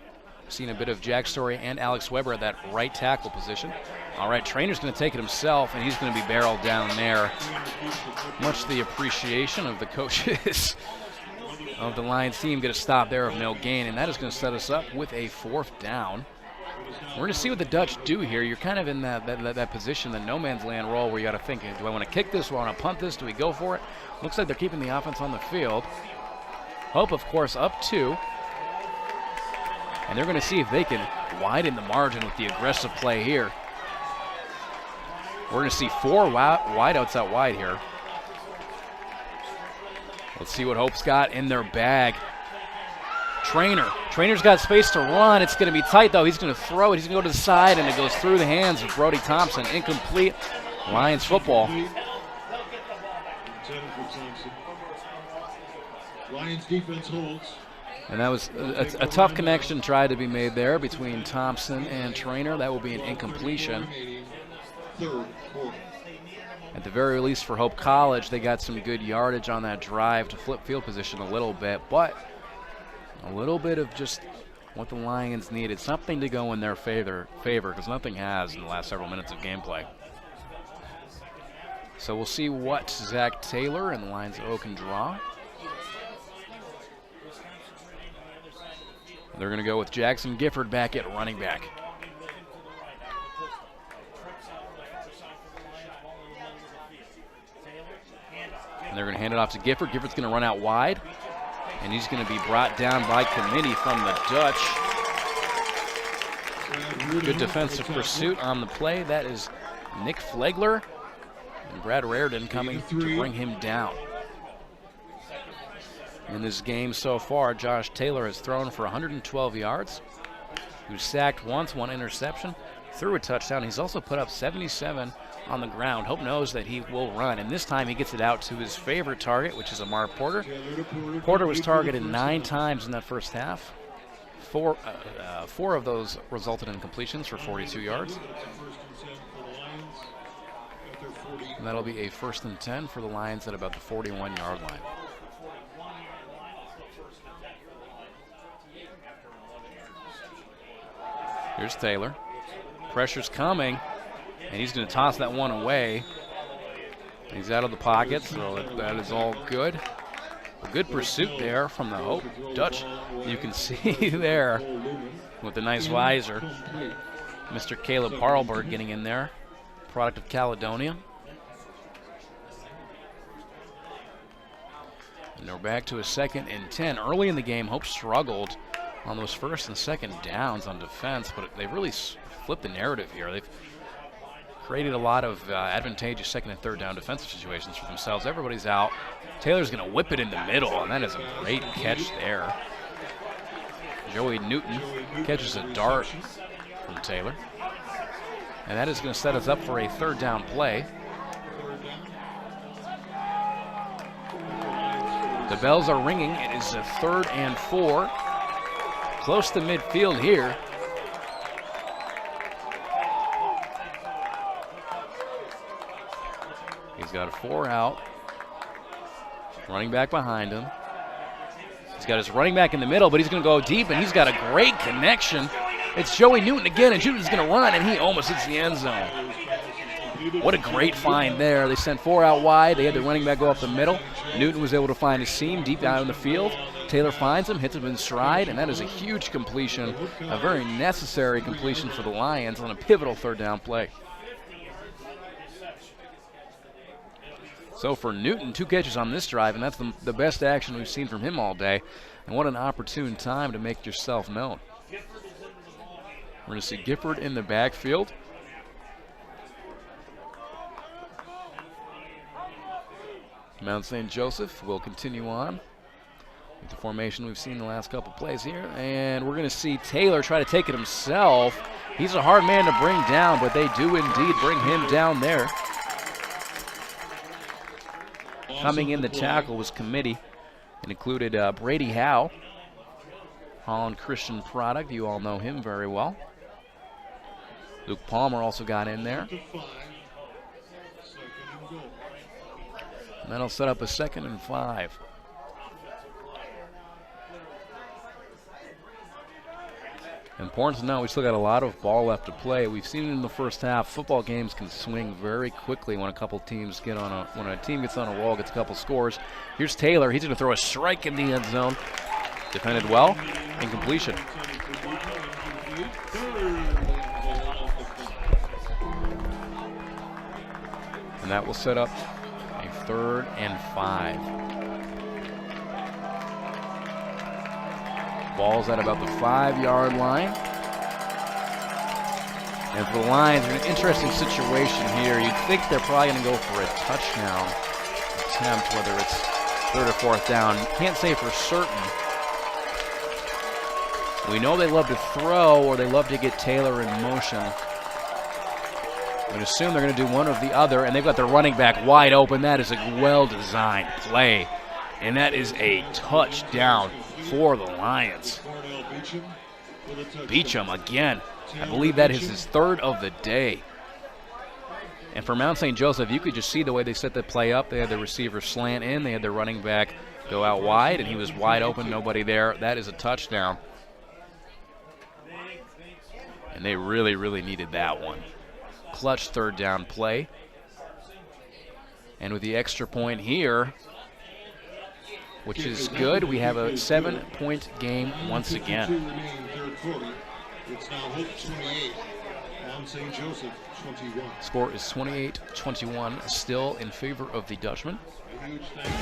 Seen a bit of Jack Story and Alex Weber at that right tackle position. All right, Trainer's going to take it himself, and he's going to be barreled down there. Much to the appreciation of the coaches of the Lions team. Get a stop there of no gain, and that is going to set us up with a 4th down. We're going to see what the Dutch do here. You're kind of in that position, the no man's land role, where you got to think, do I want to kick this? Do I want to punt this? Do we go for it? Looks like they're keeping the offense on the field. Hope, of course, up 2. And they're going to see if they can widen the margin with the aggressive play here. We're going to see 4 wideouts out wide here. Let's see what Hope's got in their bag. Trainer's got space to run. It's going to be tight, though. He's going to throw it. He's going to go to the side, and it goes through the hands of Brody Thompson. Incomplete. Lions football. Lions defense holds. And that was a tough connection tried to be made there between Thompson and Trainer. That will be an incompletion. At the very least for Hope College, they got some good yardage on that drive to flip field position a little bit, but a little bit of just what the Lions needed, something to go in their favor, because nothing has in the last several minutes of gameplay. So we'll see what Zach Taylor and the Lions O can draw. They're going to go with Jackson Gifford back at running back. And they're going to hand it off to Gifford. Gifford's going to run out wide, and he's going to be brought down by committee from the Dutch. Good defensive pursuit on the play. That is Nick Flegler and Brad Raridan coming to bring him down. In this game so far, Josh Taylor has thrown for 112 yards. He was sacked once, 1 interception, threw a touchdown. He's also put up 77 on the ground. Hope knows that he will run, and this time he gets it out to his favorite target, which is Amar Porter. Porter was targeted 9 times in that first half. 4 of those resulted in completions for 42 yards. And that'll be a 1st and 10 for the Lions at about the 41-yard line. Here's Taylor. Pressure's coming, and he's going to toss that one away. He's out of the pocket, so that is all good. A good pursuit there from the Hope Dutch. You can see there with the nice visor. Mr. Caleb Parlberg getting in there, product of Caledonia. And we're back to a 2nd and 10. Early in the game, Hope struggled on those 1st and 2nd downs on defense, but they really flipped the narrative here. They've created a lot of advantageous 2nd and 3rd down defensive situations for themselves. Everybody's out. Taylor's going to whip it in the middle, and that is a great catch there. Joey Newton catches a dart from Taylor, and that is going to set us up for a 3rd down play. The bells are ringing. It is a 3rd and 4. Close to midfield here. He's got a 4 out. Running back behind him. He's got his running back in the middle, but he's going to go deep, and he's got a great connection. It's Joey Newton again, and Newton's going to run, and he almost hits the end zone. What a great find there. They sent 4 out wide. They had the running back go up the middle. Newton was able to find his seam deep down in the field. Taylor finds him, hits him in stride, and that is a huge completion, a very necessary completion for the Lions on a pivotal 3rd down play. So for Newton, 2 catches on this drive, and that's the best action we've seen from him all day. And what an opportune time to make yourself known. We're going to see Gifford in the backfield. Mount St. Joseph will continue on with the formation we've seen the last couple plays here. And we're going to see Taylor try to take it himself. He's a hard man to bring down, but they do indeed bring him down there. Coming in the tackle was committee. It included Brady Howe, Holland Christian product. You all know him very well. Luke Palmer also got in there. And that'll set up a 2nd and 5. Important to know, we still got a lot of ball left to play. We've seen it in the first half. Football games can swing very quickly when a team gets on a roll, gets a couple scores. Here's Taylor. He's going to throw a strike in the end zone. Defended well. Incompletion. And that will set up a 3rd and 5. Ball's at about the 5-yard line. And for the Lions, an interesting situation here. You'd think they're probably going to go for a touchdown attempt, whether it's 3rd or 4th down. Can't say for certain. We know they love to throw or they love to get Taylor in motion. I would assume they're going to do one or the other, and they've got their running back wide open. That is a well-designed play, and that is a touchdown for the Lions. Beecham again. I believe that is his 3rd of the day. And for Mount St. Joseph, you could just see the way they set the play up. They had the receiver slant in. They had their running back go out wide, and he was wide open, nobody there. That is a touchdown. And they really, really needed that one. Clutch 3rd down play. And with the extra point here, which is good, we have a 7-point game once again. It's now Hope 28, Mount St. Joseph 21. Score is 28-21, still in favor of the Dutchman. A huge thank you.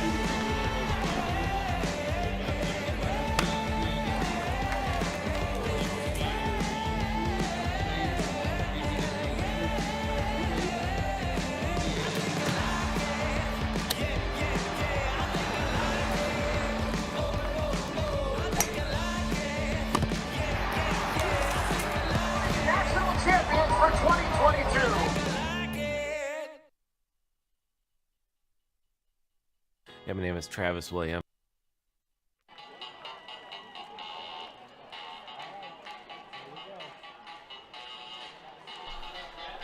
Yeah, my name is Travis Williams.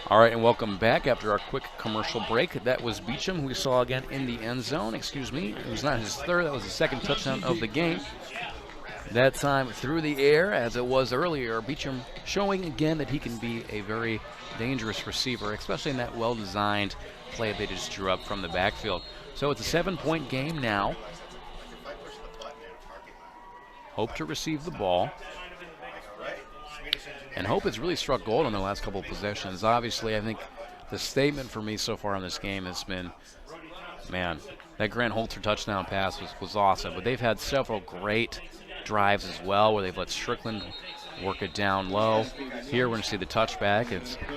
All right, and welcome back after our quick commercial break. That was Beecham, who we saw again in the end zone. Excuse me, it was not his 3rd, that was the 2nd touchdown of the game. That time through the air, as it was earlier. Beecham showing again that he can be a very dangerous receiver, especially in that well-designed play they just drew up from the backfield. So it's a 7-point game now. Hope to receive the ball. And Hope has really struck gold on the last couple of possessions. Obviously, I think the statement for me so far in this game has been, man, that Grant Holzer touchdown pass was awesome. But they've had several great drives as well where they've let Strickland work it down low. Here we're going to see the touchback.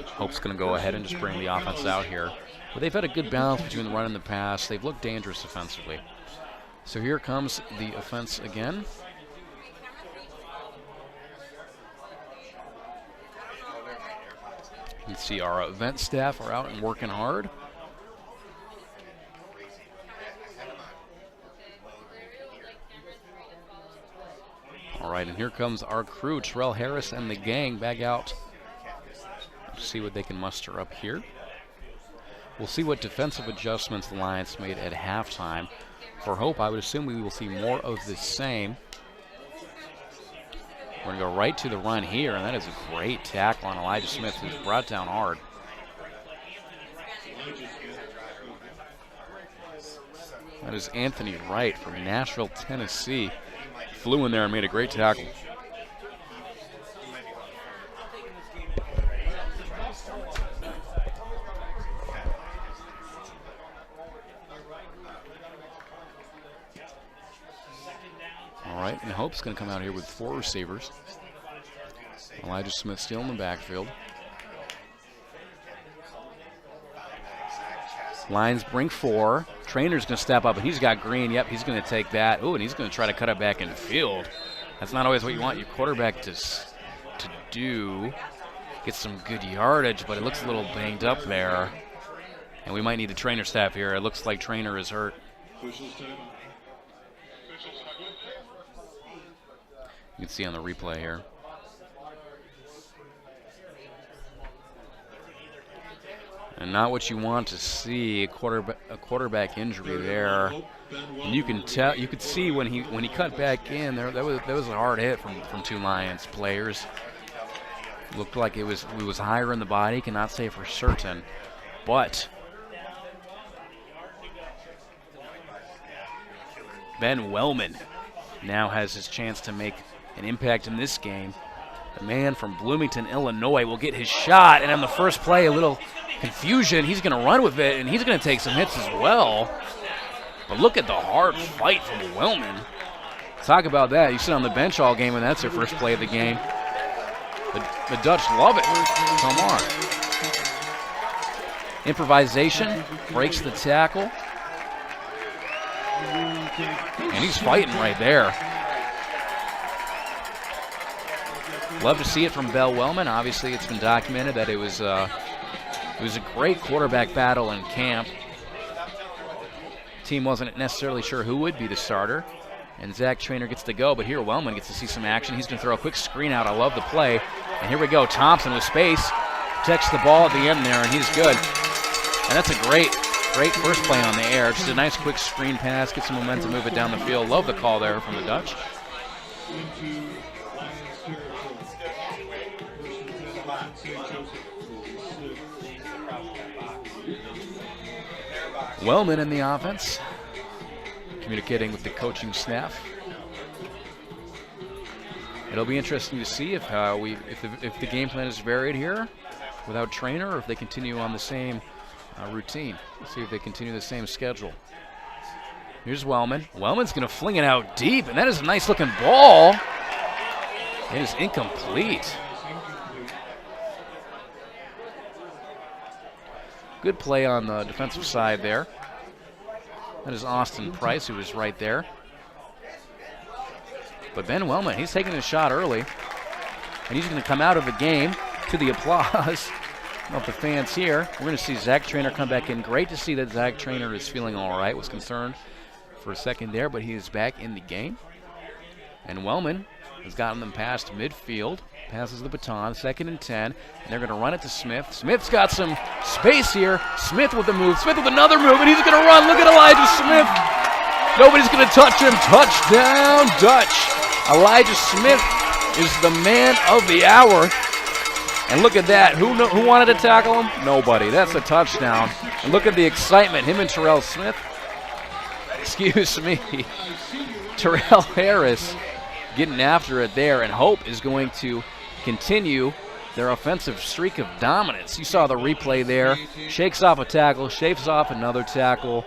Hope's going to go ahead and just bring the offense out here. But they've had a good balance between the run and the pass. They've looked dangerous offensively. So here comes the offense again. You can see our event staff are out and working hard. All right, and here comes our crew, Terrell Harris and the gang back out. See what they can muster up here. We'll see what defensive adjustments the Lions made at halftime. For Hope, I would assume we will see more of the same. We're going to go right to the run here, and that is a great tackle on Elijah Smith, who's brought down hard. That is Anthony Wright from Nashville, Tennessee. Flew in there and made a great tackle. All right, and Hope's going to come out here with 4 receivers. Elijah Smith still in the backfield. Lions bring 4. Trainer's going to step up, and he's got Green. Yep, he's going to take that. Ooh, and he's going to try to cut it back in field. That's not always what you want your quarterback to do. Get some good yardage, but it looks a little banged up there. And we might need the trainer staff here. It looks like Trainer is hurt. You can see on the replay here. And not what you want to see, a quarterback injury there. And you can tell, you could see when he cut back in there, that was a hard hit from 2 Lions players. Looked like it was higher in the body, cannot say for certain, but Ben Wellman now has his chance to make an impact in this game. The man from Bloomington, Illinois will get his shot, and on the first play, a little confusion. He's going to run with it, and he's going to take some hits as well. But look at the hard fight from Wellman. Talk about that. You sit on the bench all game, and that's their first play of the game. The Dutch love it. Come on. Improvisation, breaks the tackle. And he's fighting right there. Love to see it from Bell Wellman. Obviously, it's been documented that it was a great quarterback battle in camp. Team wasn't necessarily sure who would be the starter, and Zach Trainer gets to go, but here Wellman gets to see some action. He's going to throw a quick screen out. I love the play. And here we go. Thompson with space. Protects the ball at the end there, and he's good. And that's a great first play on the air. Just a nice quick screen pass, get some momentum, move it down the field. Love the call there from the Dutch. Wellman in the offense, communicating with the coaching staff. It'll be interesting to see if the game plan is varied here without Trainer, or if they continue on the same routine. Let's see if they continue the same schedule. Here's Wellman. Wellman's going to fling it out deep, and that is a nice-looking ball. It is incomplete. Good play on the defensive side there. That is Austin Price, who was right there. But Ben Wellman, he's taking his shot early, and he's going to come out of the game to the applause of the fans here. We're going to see Zach Trainer come back in. Great to see that Zach Trainer is feeling all right. Was concerned for a second there, but he is back in the game. And Wellman has gotten them past midfield. Passes the baton, 2nd and 10, and they're going to run it to Smith. Smith's got some space here. Smith with the move. Smith with another move, and he's going to run. Look at Elijah Smith. Nobody's going to touch him. Touchdown, Dutch. Elijah Smith is the man of the hour. And look at that. Who wanted to tackle him? Nobody. That's a touchdown. And look at the excitement. Him and Terrell Smith. Excuse me. Terrell Harris getting after it there, and Hope is going to continue their offensive streak of dominance. You saw the replay there. Shakes off a tackle, shakes off another tackle.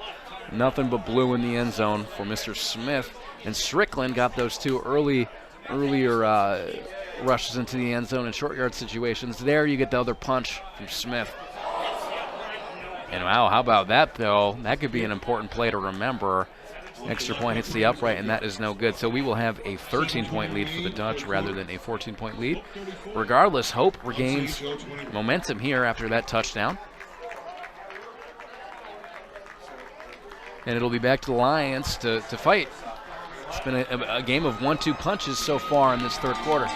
Nothing but blue in the end zone for Mr. Smith. And Strickland got those 2 earlier rushes into the end zone in short yard situations. There you get the other punch from Smith. And wow, how about that though? That could be an important play to remember. Extra point hits the upright, and that is no good. So we will have a 13-point lead for the Dutch rather than a 14-point lead. Regardless, Hope regains momentum here after that touchdown. And it'll be back to the Lions to fight It's been a game of 1-2 punches so far in this third quarter.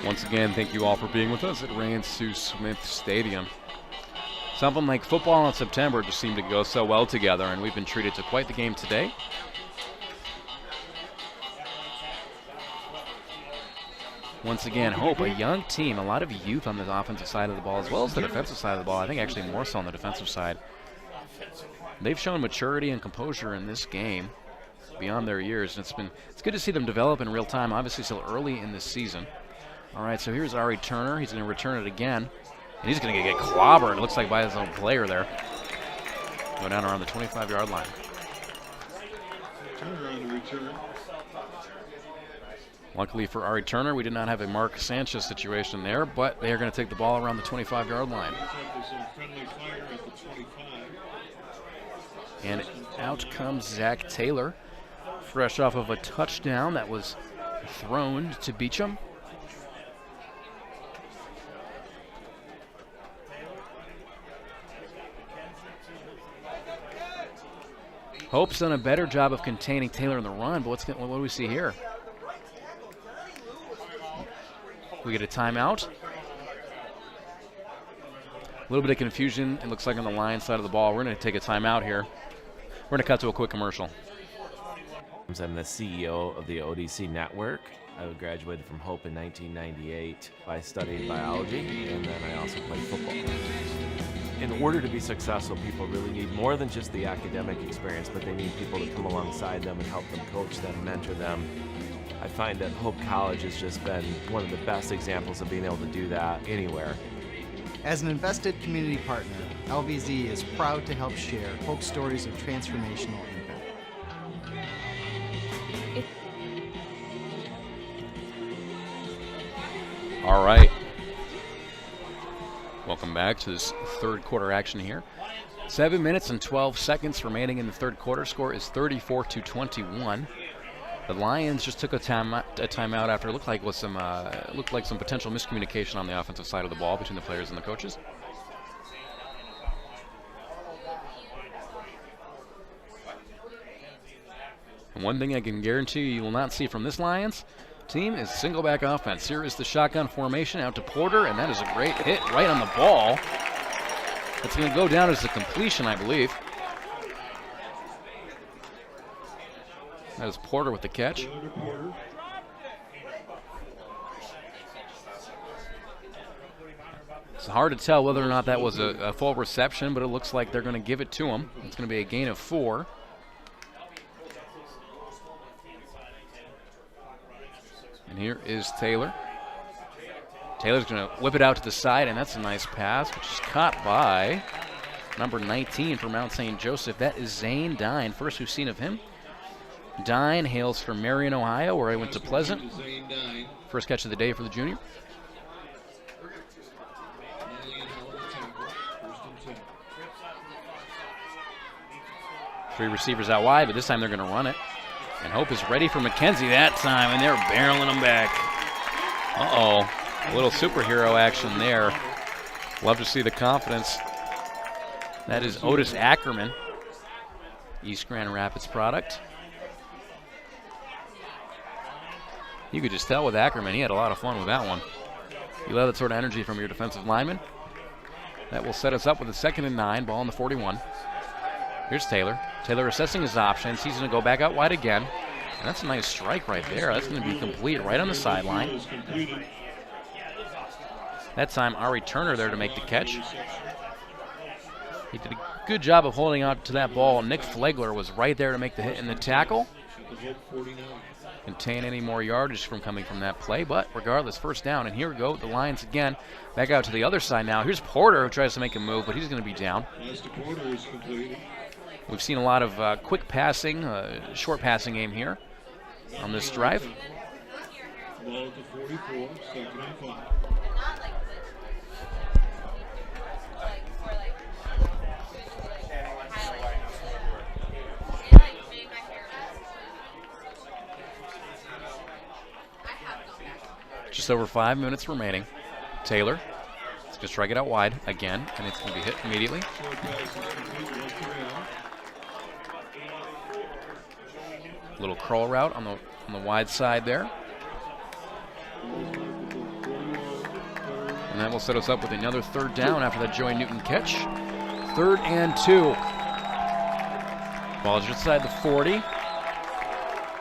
Once again, thank you all for being with us at Ransu Smith Stadium. Something like football in September just seemed to go so well together, and we've been treated to quite the game today. Once again, Hope, a young team, a lot of youth on the offensive side of the ball as well as the defensive side of the ball. I think actually more so on the defensive side. They've shown maturity and composure in this game beyond their years, and it's good to see them develop in real time, obviously still early in this season. All right, so here's Ari Turner. He's going to return it again. And he's going to get clobbered, it looks like, by his own player there. Go down around the 25-yard line. Turner on the return. Luckily for Ari Turner, we did not have a Mark Sanchez situation there, but they are going to take the ball around the 25-yard line. And out comes Zach Taylor, fresh off of a touchdown that was thrown to Beecham. Hope's done a better job of containing Taylor in the run, but what do we see here? We get a timeout. A little bit of confusion, it looks like, on the Lions side of the ball. We're going to take a timeout here. We're going to cut to a quick commercial. I'm the CEO of the ODC Network. I graduated from Hope in 1998. I studied biology, and then I also played football. In order to be successful, people really need more than just the academic experience, but they need people to come alongside them and help them coach them, mentor them. I find that Hope College has just been one of the best examples of being able to do that anywhere. As an invested community partner, LVZ is proud to help share Hope stories of transformational impact. All right. Welcome back to this third quarter action here. 7 minutes and 12 seconds remaining in the third quarter. Score is 34-21. The Lions just took a timeout after it looked like some potential miscommunication on the offensive side of the ball between the players and the coaches. And one thing I can guarantee you will not see from this Lions team is single back offense. Here is the shotgun formation out to Porter, and that is a great hit right on the ball. It's going to go down as a completion, I believe. That is Porter with the catch. It's hard to tell whether or not that was a full reception, but it looks like they're going to give it to him. It's going to be a gain of 4. And here is Taylor. Taylor's going to whip it out to the side, and that's a nice pass, which is caught by number 19 for Mount St. Joseph. That is Zane Dine, first we've seen of him. Dine hails from Marion, Ohio, where he went to Pleasant. First catch of the day for the junior. Three receivers out wide, but this time they're going to run it. And Hope is ready for McKenzie that time, and they're barreling him back. Uh-oh. A little superhero action there. Love to see the confidence. That is Otis Ackerman, East Grand Rapids product. You could just tell with Ackerman, he had a lot of fun with that one. You love that sort of energy from your defensive lineman. That will set us up with a 2nd and 9, ball on the 41. Here's Taylor. Taylor assessing his options. He's going to go back out wide again. And that's a nice strike right there. That's going to be complete right on the sideline. That time, Ari Turner there to make the catch. He did a good job of holding on to that ball. Nick Flegler was right there to make the hit in the tackle. Contain any more yardage from coming from that play, but regardless, first down. And here we go, the Lions again. Back out to the other side now. Here's Porter who tries to make a move, but he's going to be down. We've seen a lot of quick passing, short passing game here on this drive. Ball at the 44, 2nd and 5. Just over 5 minutes remaining. Taylor is going to try to get out wide again, and it's going to be hit immediately. Little curl route on the wide side there. And that will set us up with another third down after that Joy Newton catch. 3rd and 2. Ball just inside the 40.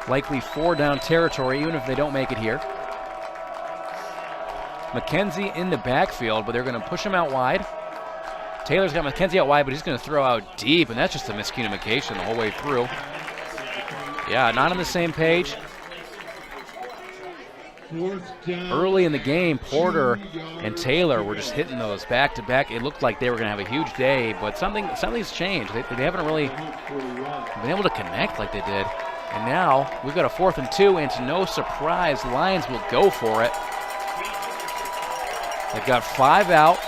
Likely 4 down territory, even if they don't make it here. McKenzie in the backfield, but they're going to push him out wide. Taylor's got McKenzie out wide, but he's going to throw out deep, and that's just a miscommunication the whole way through. Yeah, not on the same page. Early in the game, Porter and Taylor were just hitting those back-to-back. It looked like they were going to have a huge day, but something's changed. They haven't really been able to connect like they did. And now we've got a 4th and 2, and to no surprise, Lions will go for it. They've got 5 out.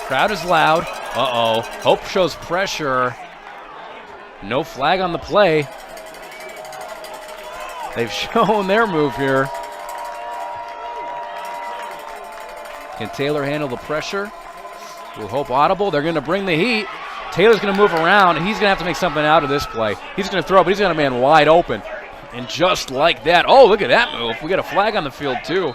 Crowd is loud. Uh-oh. Hope shows pressure. No flag on the play. They've shown their move here. Can Taylor handle the pressure? Will Hope audible? They're going to bring the heat. Taylor's going to move around, and he's going to have to make something out of this play. He's going to throw, but he's got a man wide open. And just like that, oh, look at that move. We got a flag on the field, too.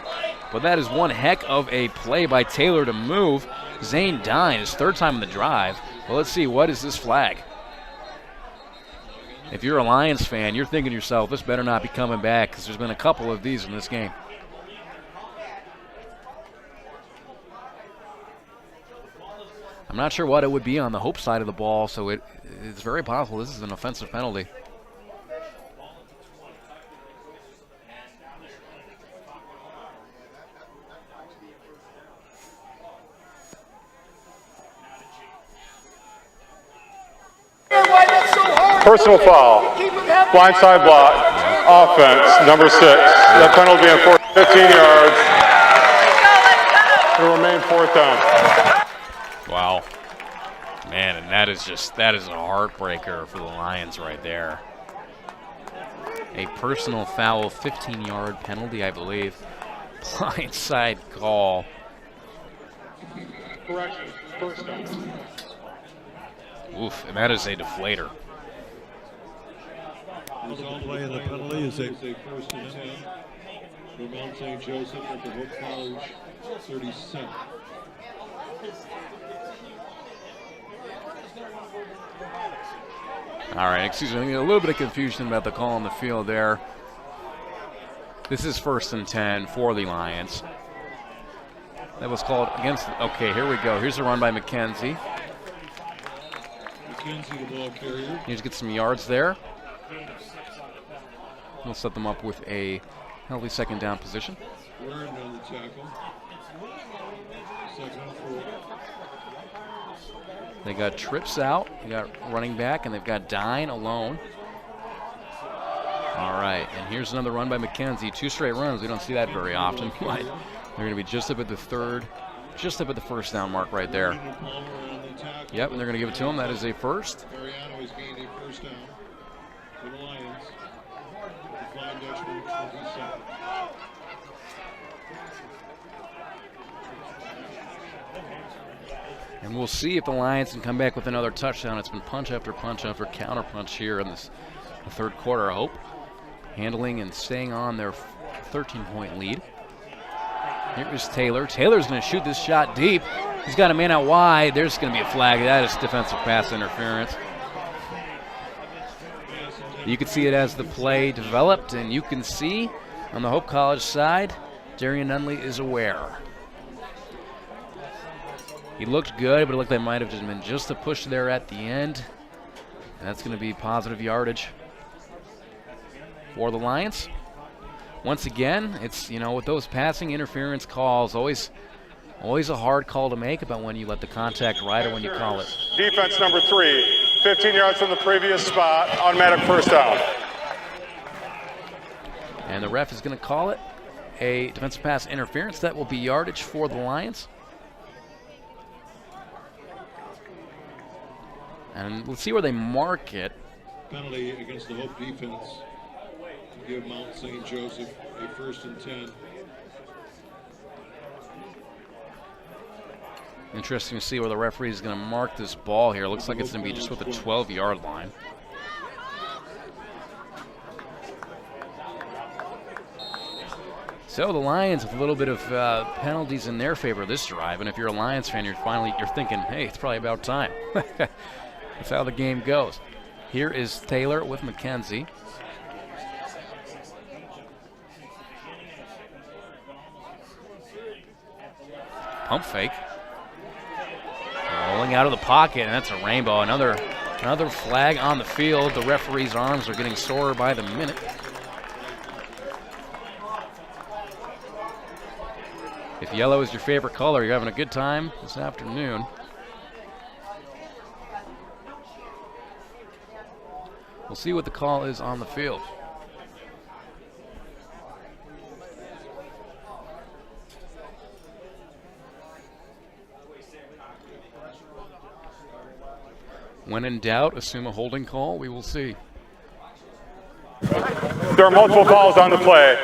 But that is one heck of a play by Taylor to move. Zane Dine, his 3rd time in the drive. Well, let's see, what is this flag? If you're a Lions fan, you're thinking to yourself, this better not be coming back, because there's been a couple of these in this game. I'm not sure what it would be on the Hope side of the ball, so it's very possible this is an offensive penalty. Personal foul. Blindside block. Offense, number 6. That penalty being 15 yards. It'll remain 4th down. Wow. Man, and that is a heartbreaker for the Lions right there. A personal foul, 15-yard penalty, I believe. Blindside call. Correction, 1st down. Oof, and that is a deflator. Result play in the penalty is a 1st and 10 for Mount St. Joseph at the Hope College 37. All right, excuse me, a little bit of confusion about the call on the field there. This is 1st and 10 for the Lions. That was called against, okay, here we go. Here's a run by McKenzie. McKenzie, the ball carrier. He's get some yards there. We'll set them up with a healthy 2nd down position. Warren on the tackle. 2nd and 4. They got trips out, they got running back, and they've got Dine alone. All right, and here's another run by McKenzie. 2 straight runs, we don't see that very often. But they're going to be just up at the 3rd, just up at the 1st down mark right there. Yep, and they're going to give it to him. That is a 1st. Mariano has gained a 1st down for the Lions. The Flying Dutchman, 27. And we'll see if the Lions can come back with another touchdown. It's been punch after counter punch here in the 3rd quarter, I hope. Handling and staying on their 13-point lead. Here is Taylor. Taylor's going to shoot this shot deep. He's got a man out wide. There's going to be a flag. That is defensive pass interference. You can see it as the play developed, and you can see on the Hope College side, Darian Nunley is aware. He looked good, but it looked like it might have just been just a push there at the end. And that's going to be positive yardage for the Lions. Once again, it's, with those passing interference calls, always a hard call to make about when you let the contact ride or when you call it. Defense number 3, 15 yards from the previous spot, automatic 1st down. And the ref is going to call it a defensive pass interference. That will be yardage for the Lions. And let's see where they mark it. Penalty against the Hope defense to give Mount St. Joseph a 1st and 10 Interesting to see where the referee is going to mark this ball here. Looks like it's going to be just with the 12-yard line. So the Lions with a little bit of penalties in their favor this drive, and if you're a Lions fan, you're thinking, hey, it's probably about time. That's how the game goes. Here is Taylor with McKenzie. Pump fake. Rolling out of the pocket, and that's a rainbow. Another flag on the field. The referee's arms are getting sorer by the minute. If yellow is your favorite color, you're having a good time this afternoon. We'll see what the call is on the field. When in doubt, assume a holding call. We will see. There are multiple fouls on the play.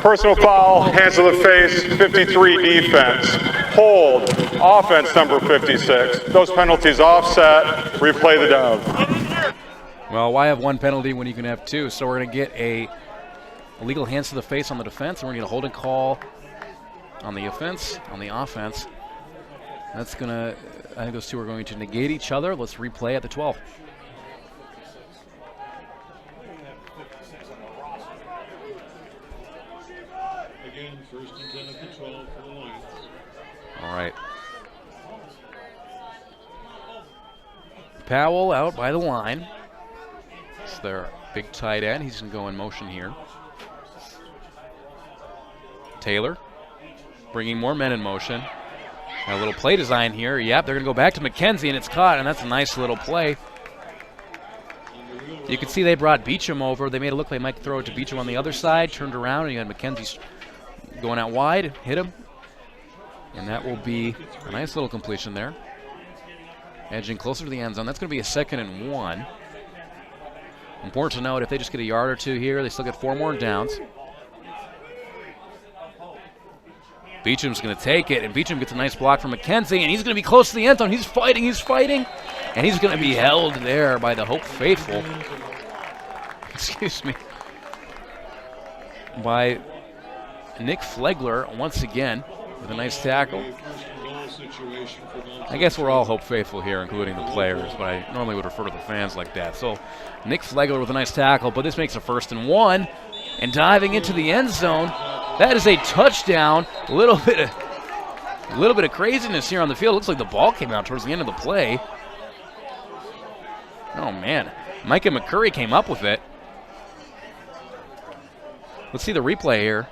Personal foul, hands to the face, 53 defense. Hold, offense number 56. Those penalties offset, replay the dub. Well, why have one penalty when you can have two? So we're going to get a illegal hands to the face on the defense, and we're going to get a holding call on the offense. That's going to, I think those two are going to negate each other. Let's replay at the 12. Again, first and 10 at the 12 for the Lions. All right. Powell out by the line. It's their big tight end. He's going to go in motion here. Taylor bringing more men in motion. A little play design here. Yep, they're going to go back to McKenzie, and it's caught, and that's a nice little play. You can see they brought Beecham over. They made it look like they might throw it to Beecham on the other side, turned around, and you had McKenzie going out wide, hit him. And that will be a nice little completion there. Edging closer to the end zone. That's going to be a 2nd and 1. Important to note, if they just get a yard or two here, they still get 4 more downs. Beecham's going to take it, and Beecham gets a nice block from McKenzie, and he's going to be close to the end zone. He's fighting, and he's going to be held there by the Hope faithful. Excuse me. By Nick Flegler once again with a nice tackle. I guess we're all Hope faithful here, including the players, but I normally would refer to the fans like that. So Nick Flegler with a nice tackle, but this makes a 1st and 1, and diving into the end zone. That is a touchdown. A little bit of craziness here on the field. Looks like the ball came out towards the end of the play. Oh man, Micah McCurry came up with it. Let's see the replay here.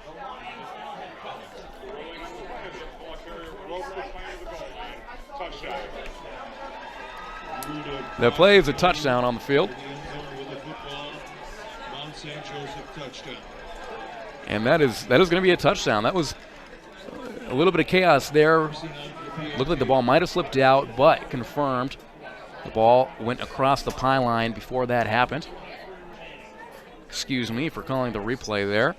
The play is a touchdown on the field. And that is going to be a touchdown. That was a little bit of chaos there. Looked like the ball might have slipped out, but confirmed. The ball went across the pylon before that happened. Excuse me for calling the replay there.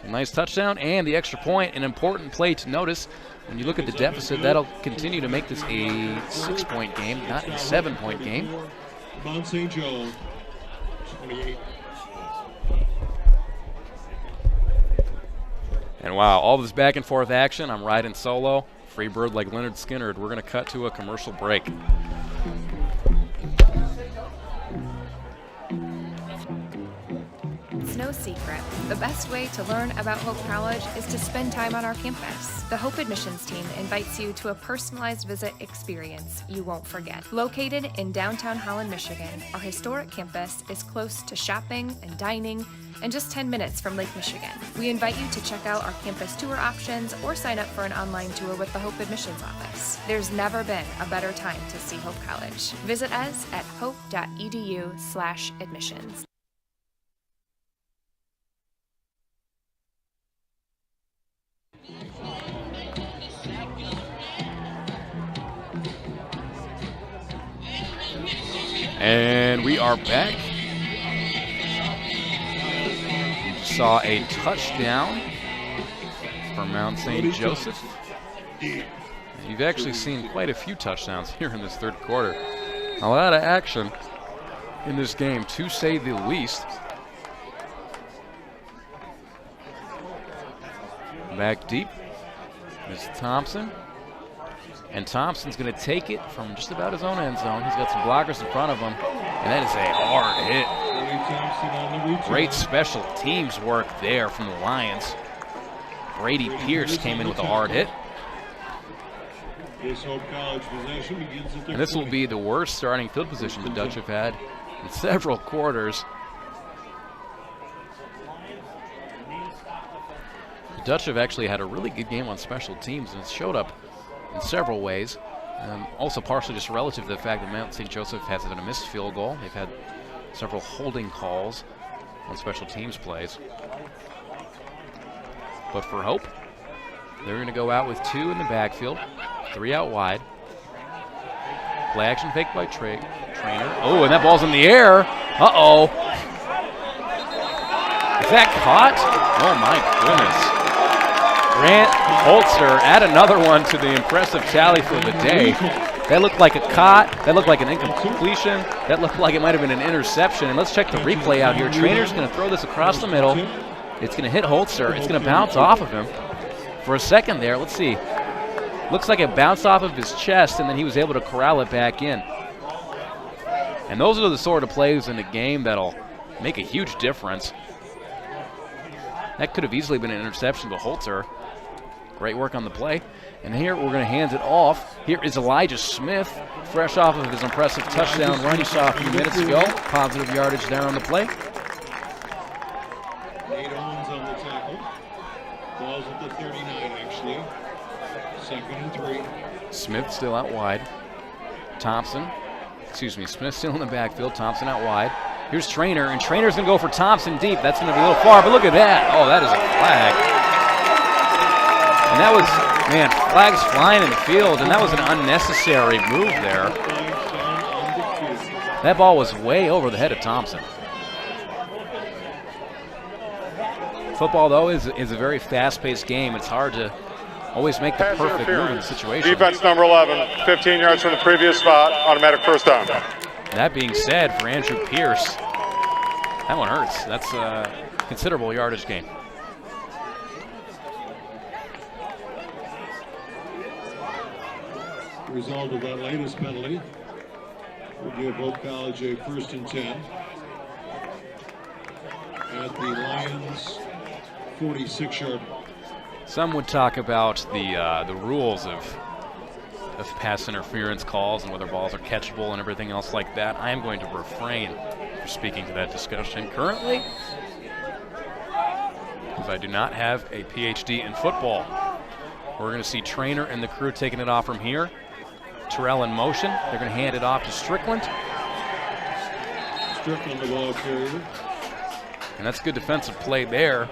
A nice touchdown and the extra point, an important play to notice. When you look at the deficit, that'll continue to make this a 6-point game, not a 7-point game. Mount St. Joe, 28. And wow, all this back and forth action. I'm riding solo. Free bird like Leonard Skinner. We're going to cut to a commercial break. It's no secret. The best way to learn about Hope College is to spend time on our campus. The Hope admissions team invites you to a personalized visit experience you won't forget. Located in downtown Holland, Michigan, our historic campus is close to shopping and dining and just 10 minutes from Lake Michigan. We invite you to check out our campus tour options or sign up for an online tour with the Hope Admissions Office. There's never been a better time to see Hope College. Visit us at hope.edu/admissions. And we are back. We saw a touchdown for Mount St. Joseph. You've actually seen quite a few touchdowns here in this third quarter. A lot of action in this game, to say the least. Back deep is Thompson. And Thompson's going to take it from just about his own end zone. He's got some blockers in front of him, and that is a hard hit. Great special teams work there from the Lions. Brady Pierce came in with a hard hit. And this will be the worst starting field position the Dutch have had in several quarters. The Dutch have actually had a really good game on special teams, and it's showed up in several ways. Also partially just relative to the fact that Mount St. Joseph has had a missed field goal. They've had several holding calls on special teams plays. But for Hope, they're going to go out with 2 in the backfield, 3 out wide. Play action fake by Trainer. Oh, and that ball's in the air. Uh-oh. Is that caught? Oh, my goodness. Grant Holzer add another one to the impressive tally for the day. That looked like a caught. That looked like an incompletion. That looked like it might have been an interception. And let's check the replay out here. Trainer's going to throw this across the middle. It's going to hit Holzer. It's going to bounce off of him for a second there. Let's see. Looks like it bounced off of his chest, and then he was able to corral it back in. And those are the sort of plays in a game that'll make a huge difference. That could have easily been an interception to Holzer. Great work on the play. And here we're going to hand it off. Here is Elijah Smith, fresh off of his impressive touchdown run you saw a few minutes ago. Positive yardage there on the play. Nate Owens on the tackle. Ball's at the 39, actually. 2nd and 3. Smith still out wide. Smith still in the backfield. Thompson out wide. Here's Trainer, and Trainer's going to go for Thompson deep. That's going to be a little far, but look at that. Oh, that is a flag. And that was, man, flags flying in the field, and that was an unnecessary move there. That ball was way over the head of Thompson. Football, though, is a very fast-paced game. It's hard to always make the perfect move in the situation. Defense number 11, 15 yards from the previous spot, automatic first down. That being said, for Andrew Pierce, that one hurts. That's a considerable yardage gain. The result of that latest penalty will give Hope College a 1st and 10 at the Lions' 46-yard line. Some would talk about the rules of pass interference calls and whether balls are catchable and everything else like that. I am going to refrain from speaking to that discussion currently because I do not have a PhD in football. We're going to see Trainer and the crew taking it off from here. Terrell in motion. They're going to hand it off to Strickland. Strickland, the ball carrier. And that's good defensive play there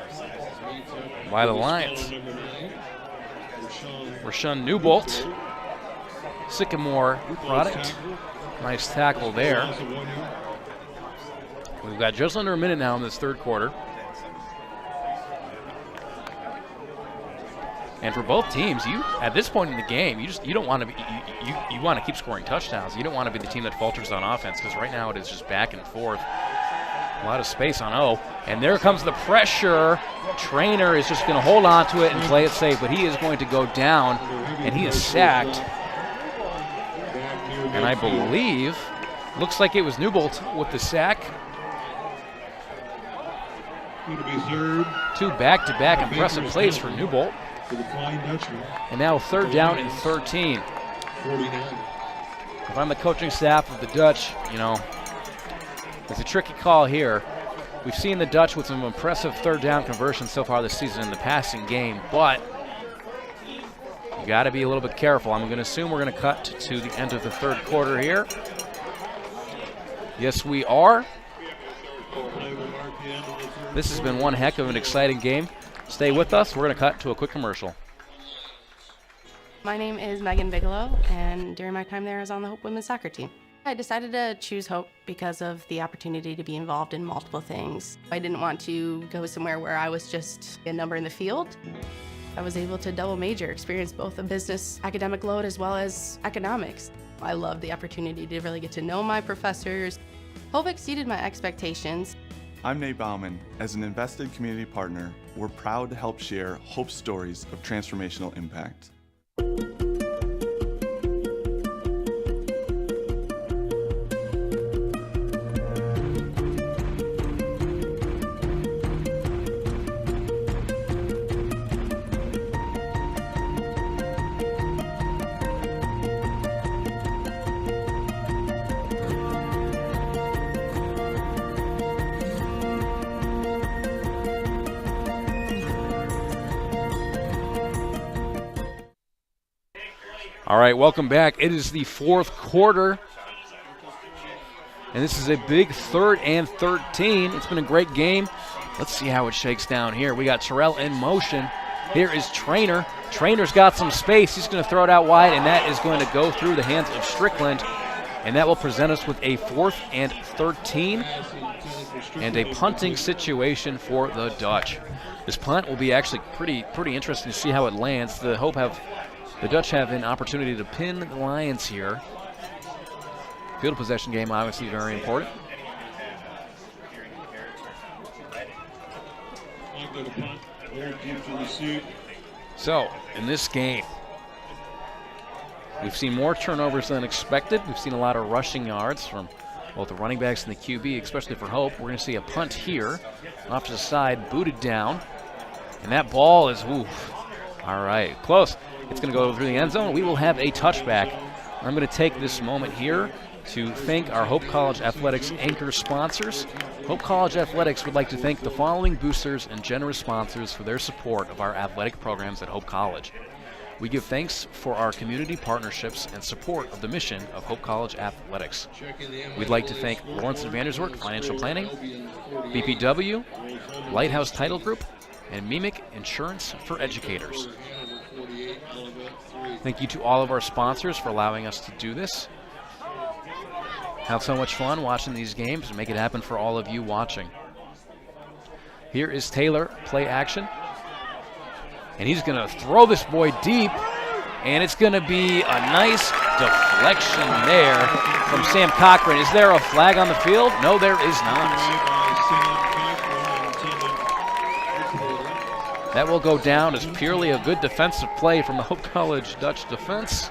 by the Lions. Rashawn Newbolt, Sycamore product. Nice tackle there. We've got just under a minute now in this third quarter. And for both teams, you at this point in the game, you don't want to be you want to keep scoring touchdowns. You don't want to be the team that falters on offense because right now it is just back and forth. A lot of space on O. And there comes the pressure. Trainer is just going to hold on to it and play it safe, but he is going to go down, and he is sacked. And I believe, looks like it was Newbolt with the sack. Two back-to-back impressive plays for Newbolt. And now 3rd down and 13. If I'm the coaching staff of the Dutch, it's a tricky call here. We've seen the Dutch with some impressive 3rd down conversions so far this season in the passing game, but you got to be a little bit careful. I'm going to assume we're going to cut to the end of the third quarter here. Yes, we are. This has been one heck of an exciting game. Stay with us. We're going to cut to a quick commercial. My name is Megan Bigelow, and during my time there, I was on the Hope women's soccer team. I decided to choose Hope because of the opportunity to be involved in multiple things. I didn't want to go somewhere where I was just a number in the field. I was able to double major, experience both a business academic load as well as economics. I loved the opportunity to really get to know my professors. Hope exceeded my expectations. I'm Nate Bauman. As an invested community partner, we're proud to help share Hope's stories of transformational impact. All right, welcome back. It is the fourth quarter, and this is a big 3rd and 13. It's been a great game. Let's see how it shakes down here. We got Terrell in motion. Here is Trainer. Trainer's got some space. He's going to throw it out wide, and that is going to go through the hands of Strickland, and that will present us with a 4th and 13 and a punting situation for the Dutch. This punt will be actually pretty interesting to see how it lands. The Dutch have an opportunity to pin the Lions here. Field possession game, obviously very important. So, in this game, we've seen more turnovers than expected. We've seen a lot of rushing yards from both the running backs and the QB, especially for Hope. We're going to see a punt here, off to the side, booted down. And that ball is, oof. All right, close. It's going to go through the end zone. We will have a touchback. I'm going to take this moment here to thank our Hope College Athletics anchor sponsors. Hope College Athletics would like to thank the following boosters and generous sponsors for their support of our athletic programs at Hope College. We give thanks for our community partnerships and support of the mission of Hope College Athletics. We'd like to thank Lawrence and Vanderswerk Financial Planning, BPW, Lighthouse Title Group, and Mimic Insurance for Educators. Thank you to all of our sponsors for allowing us to do this. Have so much fun watching these games and make it happen for all of you watching. Here is Taylor, play action. And he's going to throw this boy deep, and it's going to be a nice deflection there from Sam Cochran. Is there a flag on the field? No, there is not. That will go down as purely a good defensive play from the Hope College Dutch defense.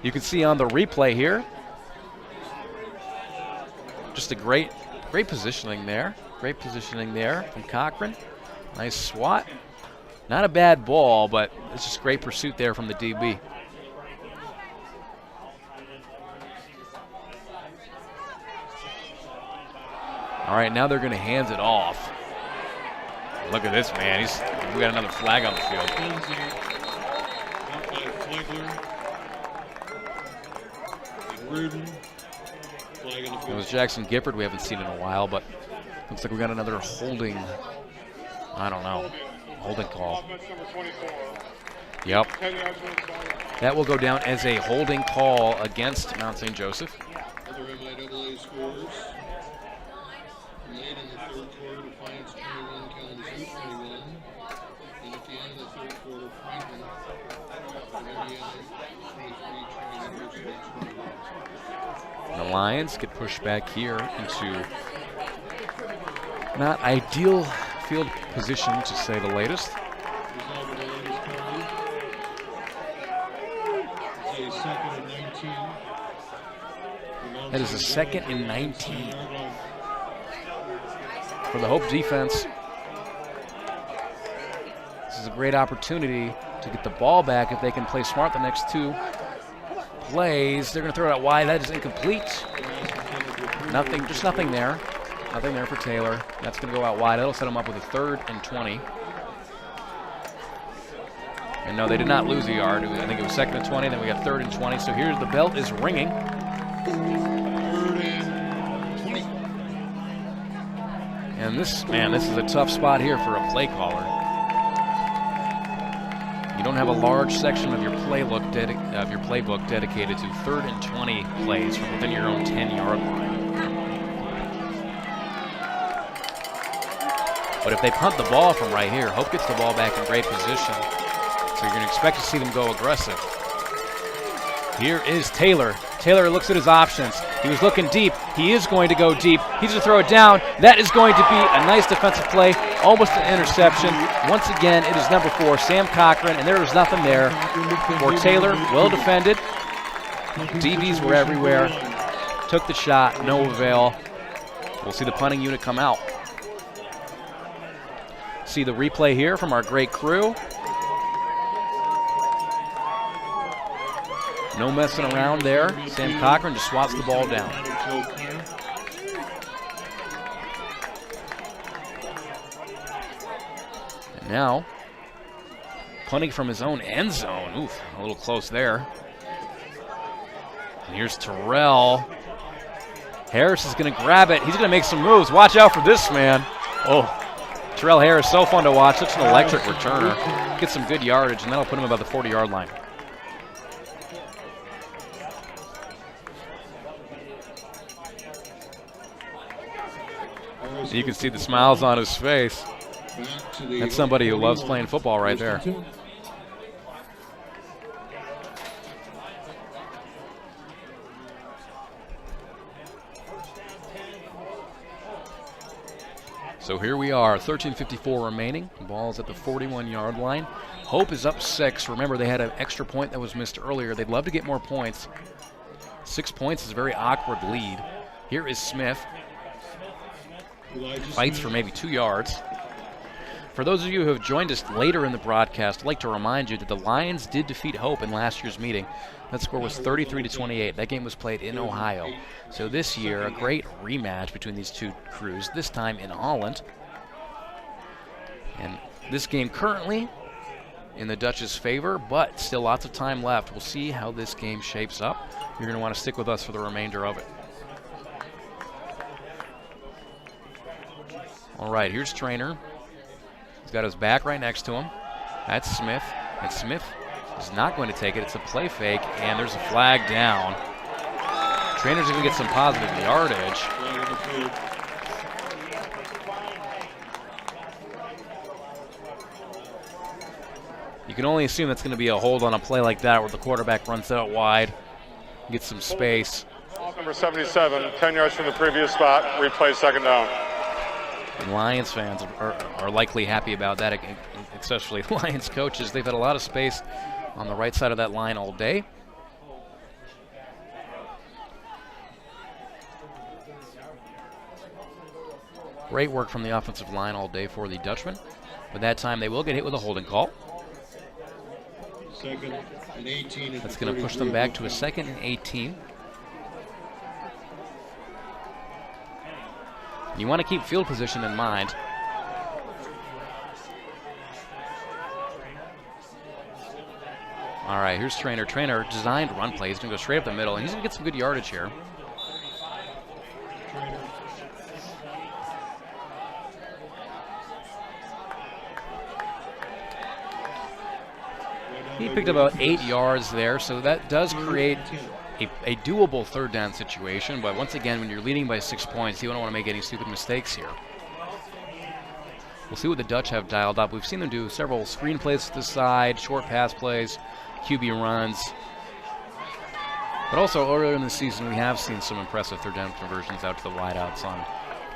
You can see on the replay here, just a great positioning there. Great positioning there from Cochran. Nice swat. Not a bad ball, but it's just great pursuit there from the DB. All right, now they're going to hand it off. Look at this, man. We got another flag on the field. It was Jackson Gifford. We haven't seen in a while, but looks like we got another holding. I don't know. Holding call. Yep. That will go down as a holding call against Mount St. Joseph. Other NCAA scores. Late in the third quarter, Defiance 21, Kalamazoo 21. And at the end of the third quarter, Franklin from Indiana 23, University 21. The Lions get pushed back here into not ideal field position, to say the latest. That is a 2nd and 19. For the Hope defense, this is a great opportunity to get the ball back if they can play smart the next two plays. They're going to throw it out wide. That is incomplete. Nothing, just nothing there. Nothing there for Taylor. That's going to go out wide. That'll set them up with a 3rd and 20. And no, they did not lose a yard. I think it was 2nd and 20. Then we got 3rd and 20. So here's the bell is ringing. And this is a tough spot here for a play caller. You don't have a large section of your playbook dedicated to 3rd and 20 plays from within your own 10-yard line. But if they punt the ball from right here, Hope gets the ball back in great position. So you're going to expect to see them go aggressive. Here is Taylor. Taylor looks at his options. He was looking deep. He is going to go deep. He's going to throw it down. That is going to be a nice defensive play, almost an interception. Once again, it is number 4, Sam Cochran, and there was nothing there for Taylor. Well defended. DBs were everywhere. Took the shot, no avail. We'll see the punting unit come out. See the replay here from our great crew. No messing around there. Sam Cochran just swats the ball down. And now, punting from his own end zone. Oof, a little close there. And here's Terrell. Harris is going to grab it. He's going to make some moves. Watch out for this man. Oh, Terrell Harris, so fun to watch. Such an electric returner. Gets some good yardage, and that'll put him about the 40-yard line. You can see the smiles on his face. That's somebody who loves playing football right there. So here we are, 13:54 remaining. The ball's at the 41-yard line. Hope is up 6. Remember, they had an extra point that was missed earlier. They'd love to get more points. 6 points is a very awkward lead. Here is Smith. Fights for maybe 2 yards. For those of you who have joined us later in the broadcast, I'd like to remind you that the Lions did defeat Hope in last year's meeting. That score was 33-28. That game was played in Ohio. So this year, a great rematch between these two crews, this time in Holland. And this game currently in the Dutch's favor, but still lots of time left. We'll see how this game shapes up. You're going to want to stick with us for the remainder of it. All right, here's Trainer. He's got his back right next to him. That's Smith. And Smith is not going to take it. It's a play fake, and there's a flag down. Trainer's going to get some positive yardage. You can only assume that's going to be a hold on a play like that where the quarterback runs out wide, gets some space. Number 77, 10 yards from the previous spot, replay second down. And Lions fans are likely happy about that, especially Lions coaches. They've had a lot of space on the right side of that line all day. Great work from the offensive line all day for the Dutchmen. But that time they will get hit with a holding call. Second and 18. That's going to push them back to a 2nd and 18. You want to keep field position in mind. All right, here's Trainer. Trainer designed run play. He's going to go straight up the middle, and he's going to get some good yardage here. He picked up about 8 yards there, so that does create a doable third down situation, but once again, when you're leading by 6 points, you don't want to make any stupid mistakes here. We'll see what the Dutch have dialed up. We've seen them do several screen plays to the side, short pass plays, QB runs. But also earlier in the season, we have seen some impressive third down conversions out to the wideouts on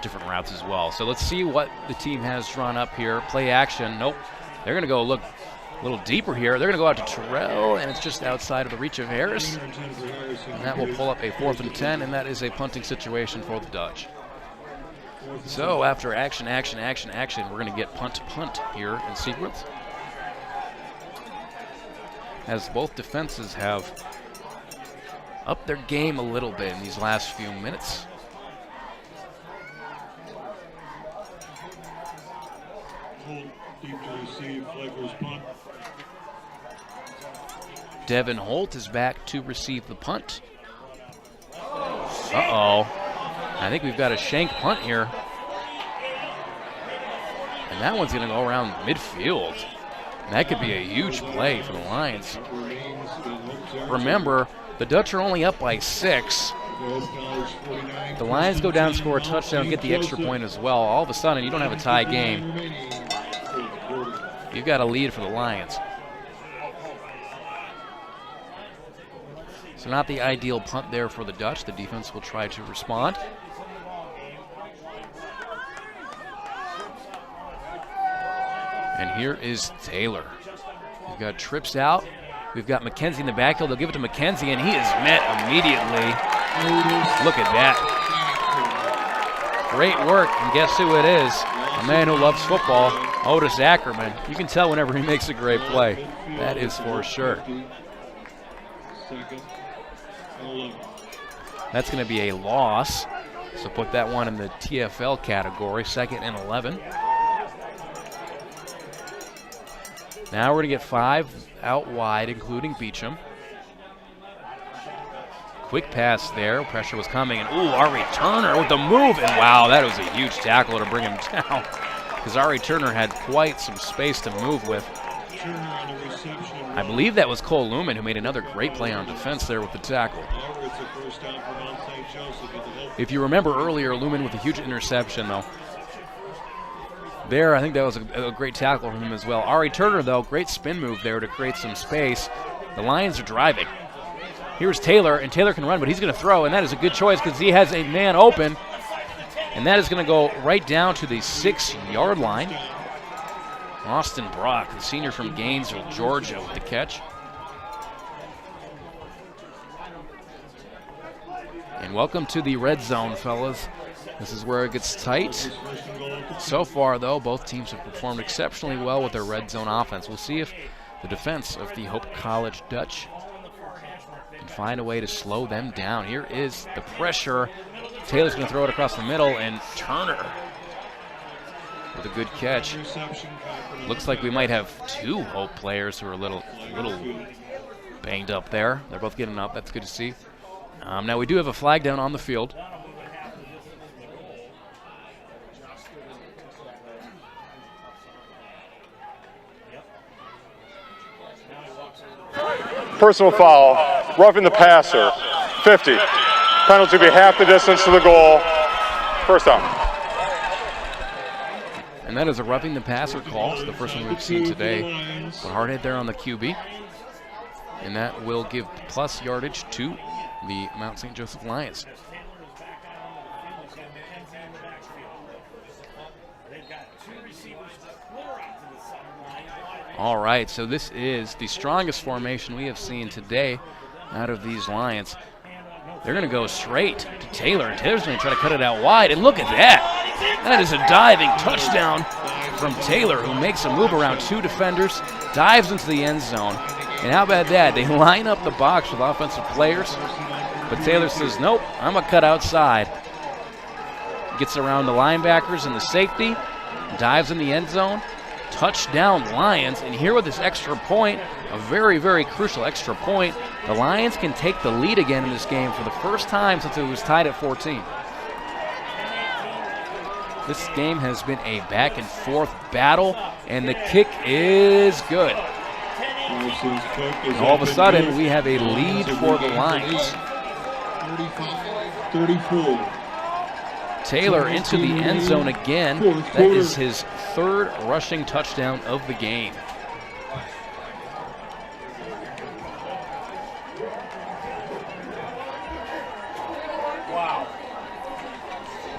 different routes as well. So let's see what the team has drawn up here. Play action. Nope. They're going to go look a little deeper here. They're going to go out to Terrell, and it's just outside of the reach of Harris. And that will pull up a 4th and 10, and that is a punting situation for the Dutch. So after action, we're going to get punt here in sequence. As both defenses have upped their game a little bit in these last few minutes. Deep to receive, Flecker's punt. Devin Holt is back to receive the punt. Uh-oh. I think we've got a shank punt here. And that one's going to go around midfield. And that could be a huge play for the Lions. Remember, the Dutch are only up by 6. The Lions go down, score a touchdown, get the extra point as well. All of a sudden, you don't have a tie game. You've got a lead for the Lions. So not the ideal punt there for the Dutch. The defense will try to respond. And here is Taylor. We've got trips out. We've got McKenzie in the backfield. They'll give it to McKenzie, and he is met immediately. Look at that. Great work, and guess who it is? A man who loves football, Otis Ackerman. You can tell whenever he makes a great play. That is for sure. That's going to be a loss, so put that one in the TFL category, 2nd and 11. Now we're going to get 5 out wide, including Beecham. Quick pass there. Pressure was coming. And, ooh, Ari Turner with the move. And, wow, that was a huge tackle to bring him down because Ari Turner had quite some space to move with. I believe that was Cole Lumen who made another great play on defense there with the tackle. If you remember earlier, Lumen with a huge interception, though. There, I think that was a great tackle from him as well. Ari Turner, though, great spin move there to create some space. The Lions are driving. Here's Taylor, and Taylor can run, but he's going to throw, and that is a good choice because he has a man open. And that is going to go right down to the 6-yard line. Austin Brock, the senior from Gainesville, Georgia, with the catch. And welcome to the red zone, fellas. This is where it gets tight. So far, though, both teams have performed exceptionally well with their red zone offense. We'll see if the defense of the Hope College Dutch can find a way to slow them down. Here is the pressure. Taylor's going to throw it across the middle, and Turner with a good catch. Looks like we might have 2 Hope players who are a little banged up there. They're both getting up. That's good to see. Now we do have a flag down on the field. Personal foul, roughing the passer, 50. Penalty will be half the distance to the goal. First down. And that is a roughing the passer call. It's the first one we've seen today. Put hard hit there on the QB. And that will give plus yardage to the Mount St. Joseph Lions. All right, so this is the strongest formation we have seen today out of these Lions. They're going to go straight to Taylor. Taylor's going to try to cut it out wide, and look at that. That is a diving touchdown from Taylor, who makes a move around 2 defenders, dives into the end zone. And how about that? They line up the box with offensive players, but Taylor says, nope, I'm going to cut outside. Gets around the linebackers and the safety, dives in the end zone. Touchdown Lions, and here with this extra point, a very, very crucial extra point, the Lions can take the lead again in this game for the first time since it was tied at 14. This game has been a back and forth battle, and the kick is good. And all of a sudden, we have a lead for the Lions. 35-34. Taylor into the end zone again. That is his 3rd rushing touchdown of the game.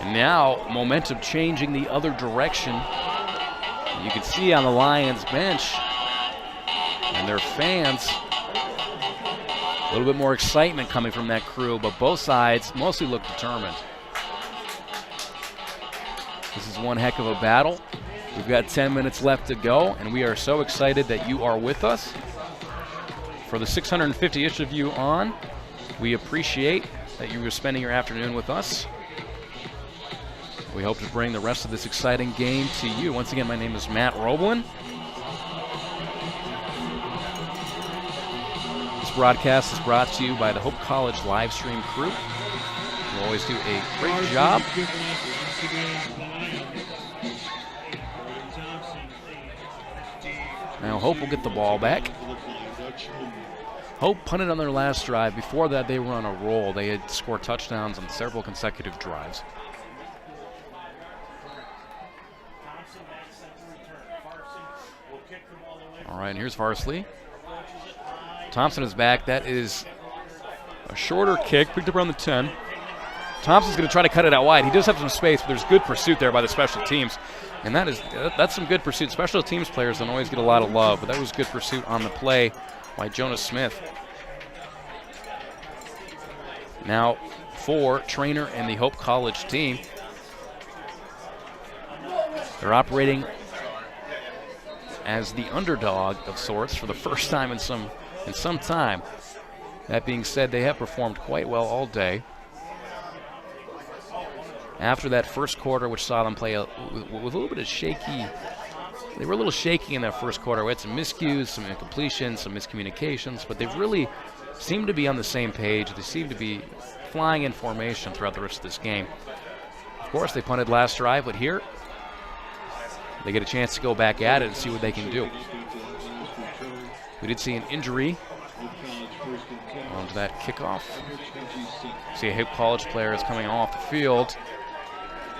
And now momentum changing the other direction. You can see on the Lions bench and their fans, a little bit more excitement coming from that crew, but both sides mostly look determined. This is one heck of a battle. We've got 10 minutes left to go, and we are so excited that you are with us. For the 650-ish of you on, we appreciate that you are spending your afternoon with us. We hope to bring the rest of this exciting game to you. Once again, my name is Matt Roblin. This broadcast is brought to you by the Hope College live stream crew. You always do a great job. Now Hope will get the ball back. Hope punted on their last drive. Before that, they were on a roll. They had scored touchdowns on several consecutive drives. All right, and here's Varsley. Thompson is back. That is a shorter kick, picked up around the 10. Thompson's going to try to cut it out wide. He does have some space, but there's good pursuit there by the special teams. And that's some good pursuit. Special teams players don't always get a lot of love, but that was good pursuit on the play by Jonas Smith. Now for Trainer and the Hope College team. They're operating as the underdog of sorts for the first time in some time. That being said, they have performed quite well all day. After that first quarter, which saw them play with a little bit of shaky, they were a little shaky in that first quarter. We had some miscues, some incompletions, some miscommunications, but they've really seemed to be on the same page. They seem to be flying in formation throughout the rest of this game. Of course, they punted last drive, but here they get a chance to go back at it and see what they can do. We did see an injury onto that kickoff. See a Hope College player is coming off the field.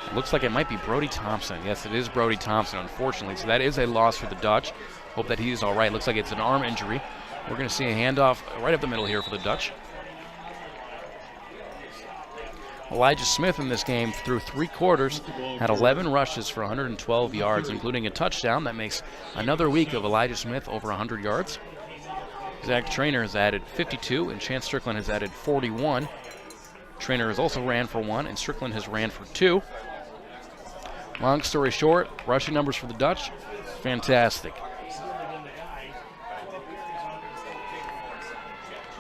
It looks like it might be Brody Thompson. Yes, it is Brody Thompson, unfortunately. So that is a loss for the Dutch. Hope that he's all right. Looks like it's an arm injury. We're going to see a handoff right up the middle here for the Dutch. Elijah Smith in this game through 3 quarters had 11 rushes for 112 yards, including a touchdown. That makes another week of Elijah Smith over 100 yards. Zach Trainer has added 52, and Chance Strickland has added 41. Trainer has also ran for 1, and Strickland has ran for 2. Long story short, rushing numbers for the Dutch, fantastic.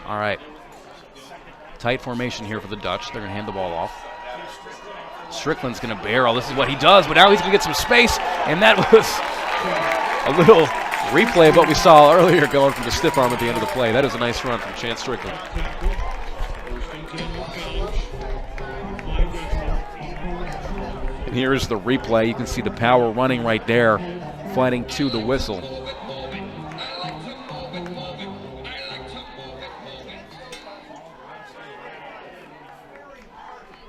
All right. Tight formation here for the Dutch. They're going to hand the ball off. Strickland's going to barrel. This is what he does, but now he's going to get some space, and that was a little replay of what we saw earlier going from the stiff arm at the end of the play. That is a nice run from Chance Strickland. And here is the replay. You can see the power running right there, fighting to the whistle.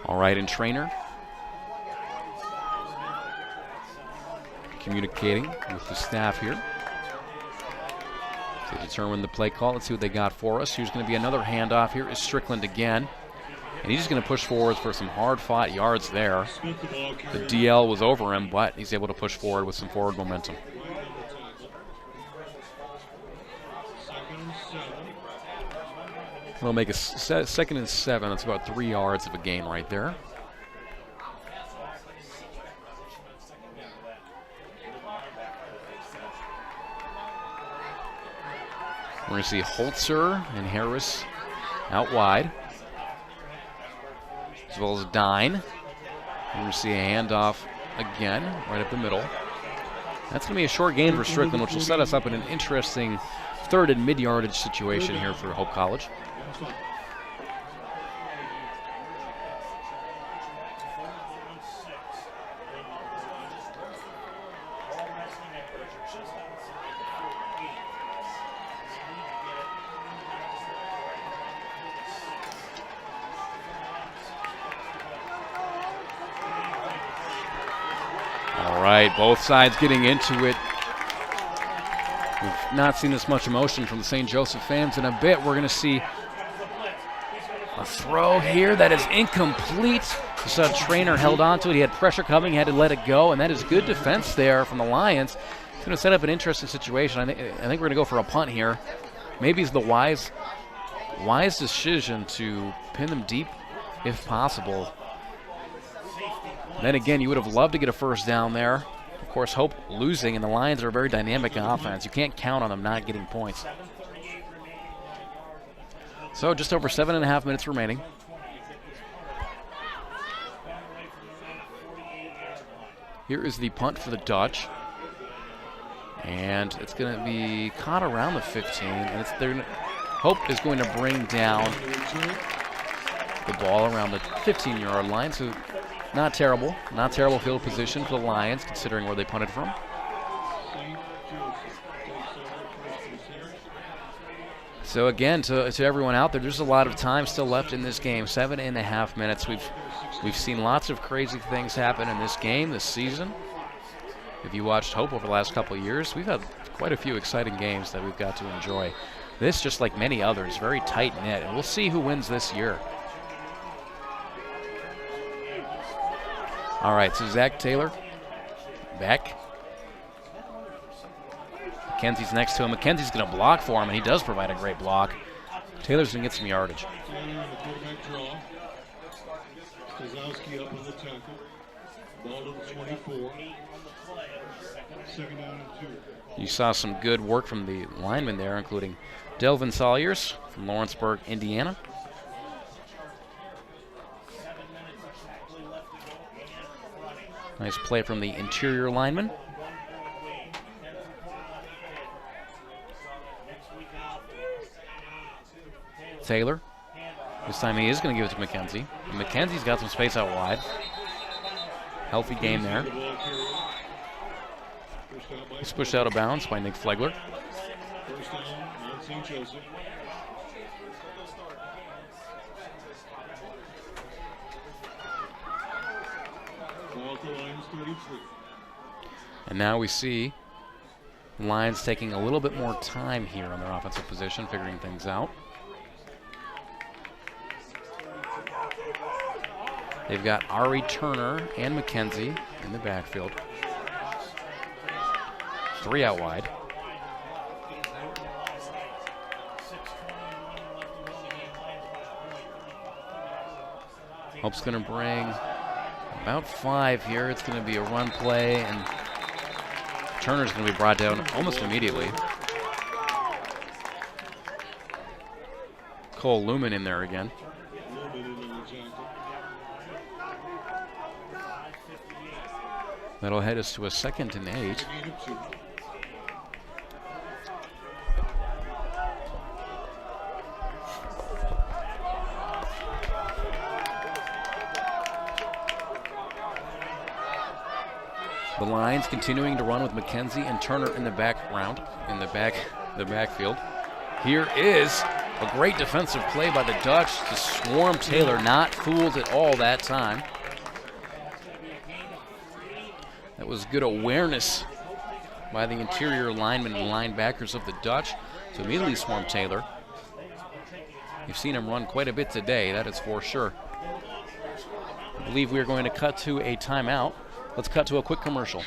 All right, and Trainer communicating with the staff here to determine the play call. Let's see what they got for us. Here's going to be another handoff. Here is Strickland again. And he's just going to push forward for some hard-fought yards there. The DL was over him, but he's able to push forward with some forward momentum. We'll make a 2nd and 7. That's about 3 yards of a gain right there. We're going to see Holzer and Harris out wide, as well as Dine. We're going to see a handoff again, right up the middle. That's going to be a short gain for Strickland, which will set us up in an interesting 3rd and mid-yardage situation here for Hope College. All right, both sides getting into it. We've not seen this much emotion from the St. Joseph fans in a bit. We're going to see a throw here that is incomplete. You saw Trainer held on to it. He had pressure coming, had to let it go, and that is good defense there from the Lions. It's going to set up an interesting situation. I think we're going to go for a punt here. Maybe it's the wise decision to pin them deep if possible. Then again, you would have loved to get a first down there. Of course, Hope losing, and the Lions are a very dynamic offense. You can't count on them not getting points. So just over 7.5 minutes remaining. Here is the punt for the Dutch. And it's going to be caught around the 15. And Hope is going to bring down the ball around the 15-yard line. So not terrible. Not terrible field position for the Lions, considering where they punted from. So again, to everyone out there, there's a lot of time still left in this game. 7.5 minutes. We've seen lots of crazy things happen in this game this season. If you watched Hope over the last couple of years, we've had quite a few exciting games that we've got to enjoy. This, just like many others, very tight-knit, and we'll see who wins this year. All right, so Zach Taylor back. McKenzie's next to him. McKenzie's going to block for him, and he does provide a great block. Taylor's going to get some yardage. Stazowski up on the tackle. Ball to the 24. Second down and 2. You saw some good work from the linemen there, including Delvin Salyers from Lawrenceburg, Indiana. Nice play from the interior lineman. Taylor. This time he is going to give it to McKenzie. And McKenzie's got some space out wide. Healthy game there. He's pushed out of bounds by Nick Flegler. First down, Mount St. Joseph. Ball at the Lions 33. And now we see the Lions taking a little bit more time here on their offensive position, figuring things out. They've got Ari Turner and McKenzie in the backfield. 3 out wide. Hope's going to bring about 5 here. It's going to be a run play, and Turner's going to be brought down almost immediately. Cole Lumen in there again. That'll head us to a 2nd and 8. The Lions continuing to run with McKenzie and Turner in the background, in the backfield. Here is a great defensive play by the Dutch to swarm Taylor, not fooled at all that time. That was good awareness by the interior linemen and linebackers of the Dutch to immediately swarm Taylor. You've seen him run quite a bit today, that is for sure. I believe we are going to cut to a timeout. Let's cut to a quick commercial.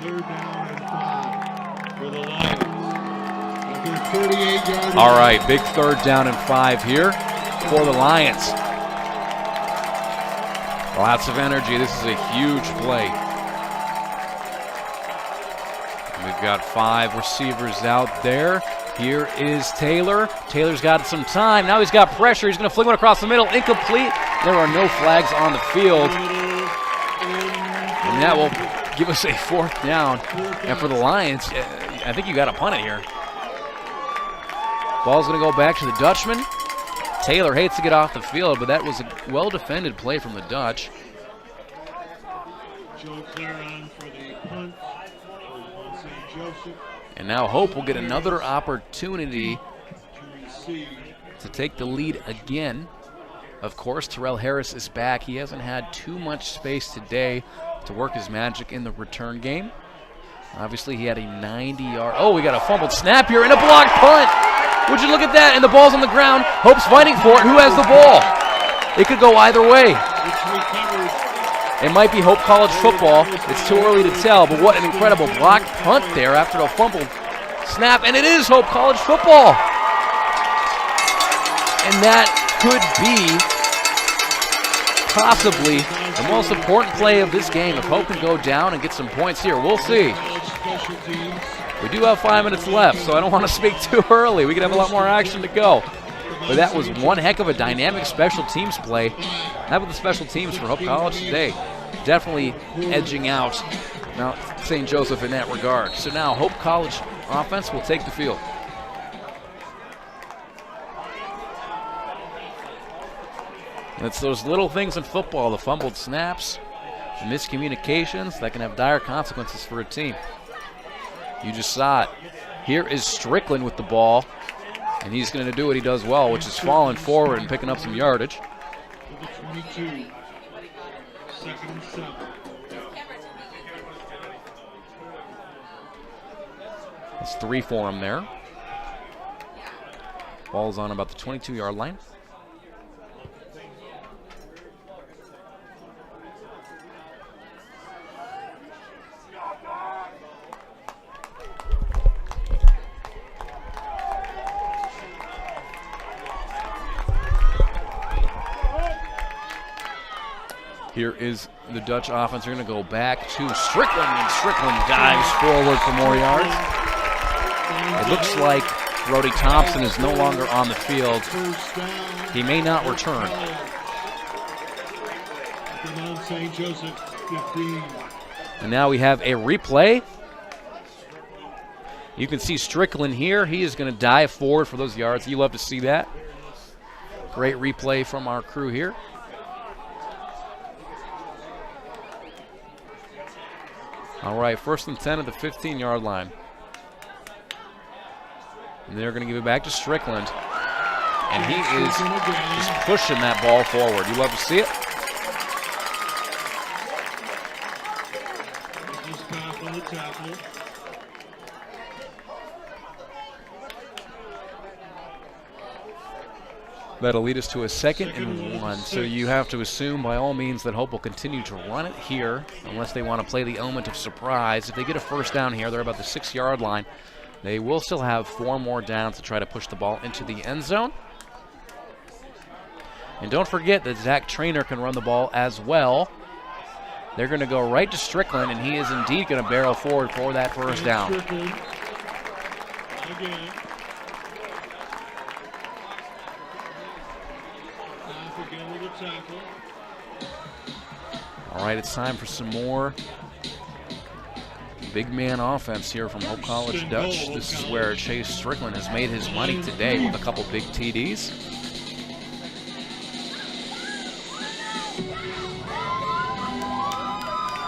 Third down and 5 for the Lions. At their 38-yard All right, big 3rd down and 5 here for the Lions. Lots of energy. This is a huge play. We've got 5 receivers out there. Here is Taylor. Taylor's got some time. Now he's got pressure. He's going to fling one across the middle. Incomplete. There are no flags on the field. And that will give us a 4th down. And for the Lions, I think you got to punt it here. Ball's going to go back to the Dutchman. Taylor hates to get off the field, but that was a well-defended play from the Dutch. Joe Claron for the punt for St. Joseph. And now Hope will get another opportunity to take the lead again. Of course, Terrell Harris is back. He hasn't had too much space today to work his magic in the return game. Obviously, he had a 90-yard. Oh, we got a fumbled snap here and a blocked punt. Would you look at that? And the ball's on the ground. Hope's fighting for it. Who has the ball? It could go either way. It might be Hope College football. It's too early to tell, but what an incredible blocked punt there after a fumbled snap. And it is Hope College football. And that could be possibly the most important play of this game. If Hope can go down and get some points here, we'll see. We do have 5 minutes left, so I don't want to speak too early. We could have a lot more action to go. But that was one heck of a dynamic special teams play. How about the special teams for Hope College today? Definitely edging out Mount St. Joseph in that regard. So now Hope College offense will take the field. It's those little things in football, the fumbled snaps, the miscommunications that can have dire consequences for a team. You just saw it. Here is Strickland with the ball, and he's going to do what he does well, which is falling forward and picking up some yardage. 22, 2nd and 7. It's 3 for him there. Ball's on about the 22-yard line. Here is the Dutch offense. They're going to go back to Strickland, and Strickland dives forward for more yards. It looks like Brody Thompson is no longer on the field. He may not return. St. Joseph 15. And now we have a replay. You can see Strickland here. He is going to dive forward for those yards. You love to see that. Great replay from our crew here. All right, 1st and 10 at the 15-yard line. And they're going to give it back to Strickland. And he is just pushing that ball forward. You love to see it. That'll lead us to a 2nd and 1. So you have to assume by all means that Hope will continue to run it here unless they want to play the element of surprise. If they get a 1st down here, they're about the 6-yard line. They will still have 4 more downs to try to push the ball into the end zone. And don't forget that Zach Traynor can run the ball as well. They're going to go right to Strickland, and he is indeed going to barrel forward for that 1st down. All right, it's time for some more big man offense here from Hope College Dutch. This is where Chase Strickland has made his money today with a couple big TDs.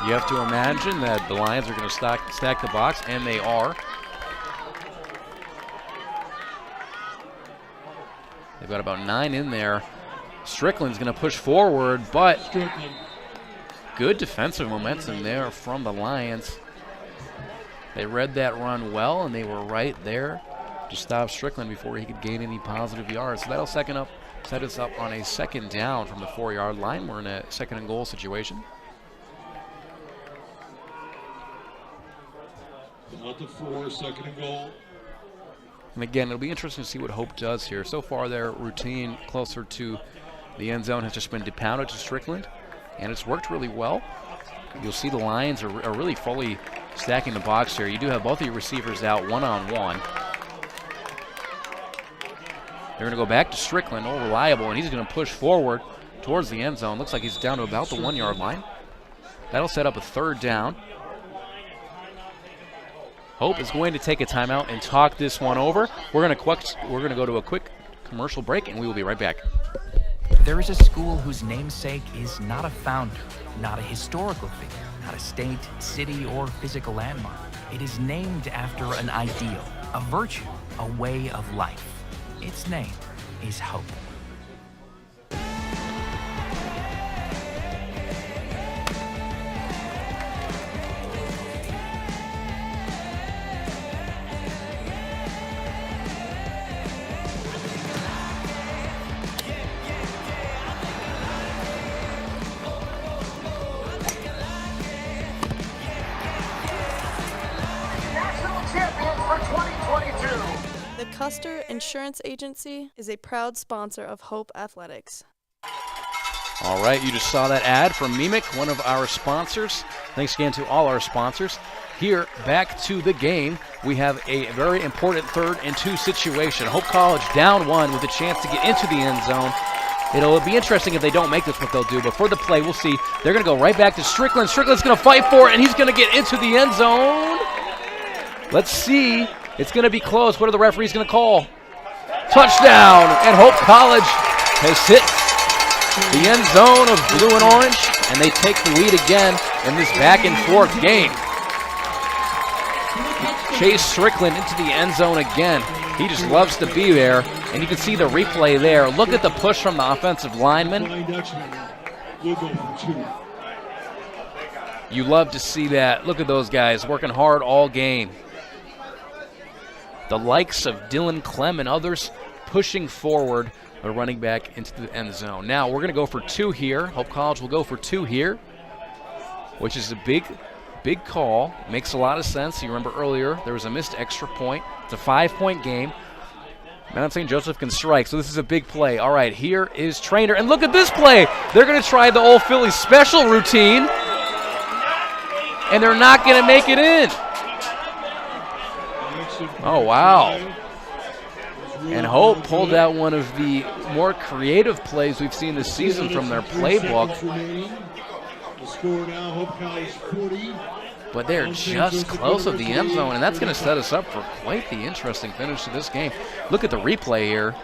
You have to imagine that the Lions are going to stack the box, and they are. They've got about 9 in there. Strickland's going to push forward, but good defensive momentum there from the Lions. They read that run well, and they were right there to stop Strickland before he could gain any positive yards. So that'll set us up on a 2nd down from the 4-yard line. We're in a 2nd and goal situation. About the 4, 2nd and goal. And again, it'll be interesting to see what Hope does here. So far, their routine closer to the end zone has just been depounded to Strickland, and it's worked really well. You'll see the Lions are really fully stacking the box here. You do have both of your receivers out one-on-one. They're going to go back to Strickland, all reliable, and he's going to push forward towards the end zone. Looks like he's down to about the 1-yard line. That'll set up a 3rd down. Hope is going to take a timeout and talk this one over. We're going to go to a quick commercial break, and we will be right back. There is a school whose namesake is not a founder, not a historical figure, not a state, city, or physical landmark. It is named after an ideal, a virtue, a way of life. Its name is Hope. Custer Insurance Agency is a proud sponsor of Hope Athletics. All right, you just saw that ad from Mimic, one of our sponsors. Thanks again to all our sponsors. Here, back to the game, we have a very important 3rd and 2 situation. Hope College down 1 with a chance to get into the end zone. It'll be interesting if they don't make this what they'll do, but for the play, we'll see. They're going to go right back to Strickland. Strickland's going to fight for it, and he's going to get into the end zone. Let's see. It's going to be close. What are the referees going to call? Touchdown, and Hope College has hit the end zone of blue and orange, and they take the lead again in this back-and-forth game. Chase Strickland into the end zone again. He just loves to be there, and you can see the replay there. Look at the push from the offensive lineman. You love to see that. Look at those guys working hard all game. The likes of Dylan Clem and others pushing forward, a running back into the end zone. Now we're going to go for 2 here. Hope College will go for 2 here, which is a big call. Makes a lot of sense. You remember earlier there was a missed extra point. It's a 5-point game. Mount St. Joseph can strike, so this is a big play. All right, here is Trainer, and look at this play. They're going to try the old Philly special routine, and they're not going to make it in. Oh, wow. And Hope pulled out one of the more creative plays we've seen this season from their playbook. But they're just close of the end zone, and that's going to set us up for quite the interesting finish to this game. Look at the replay here.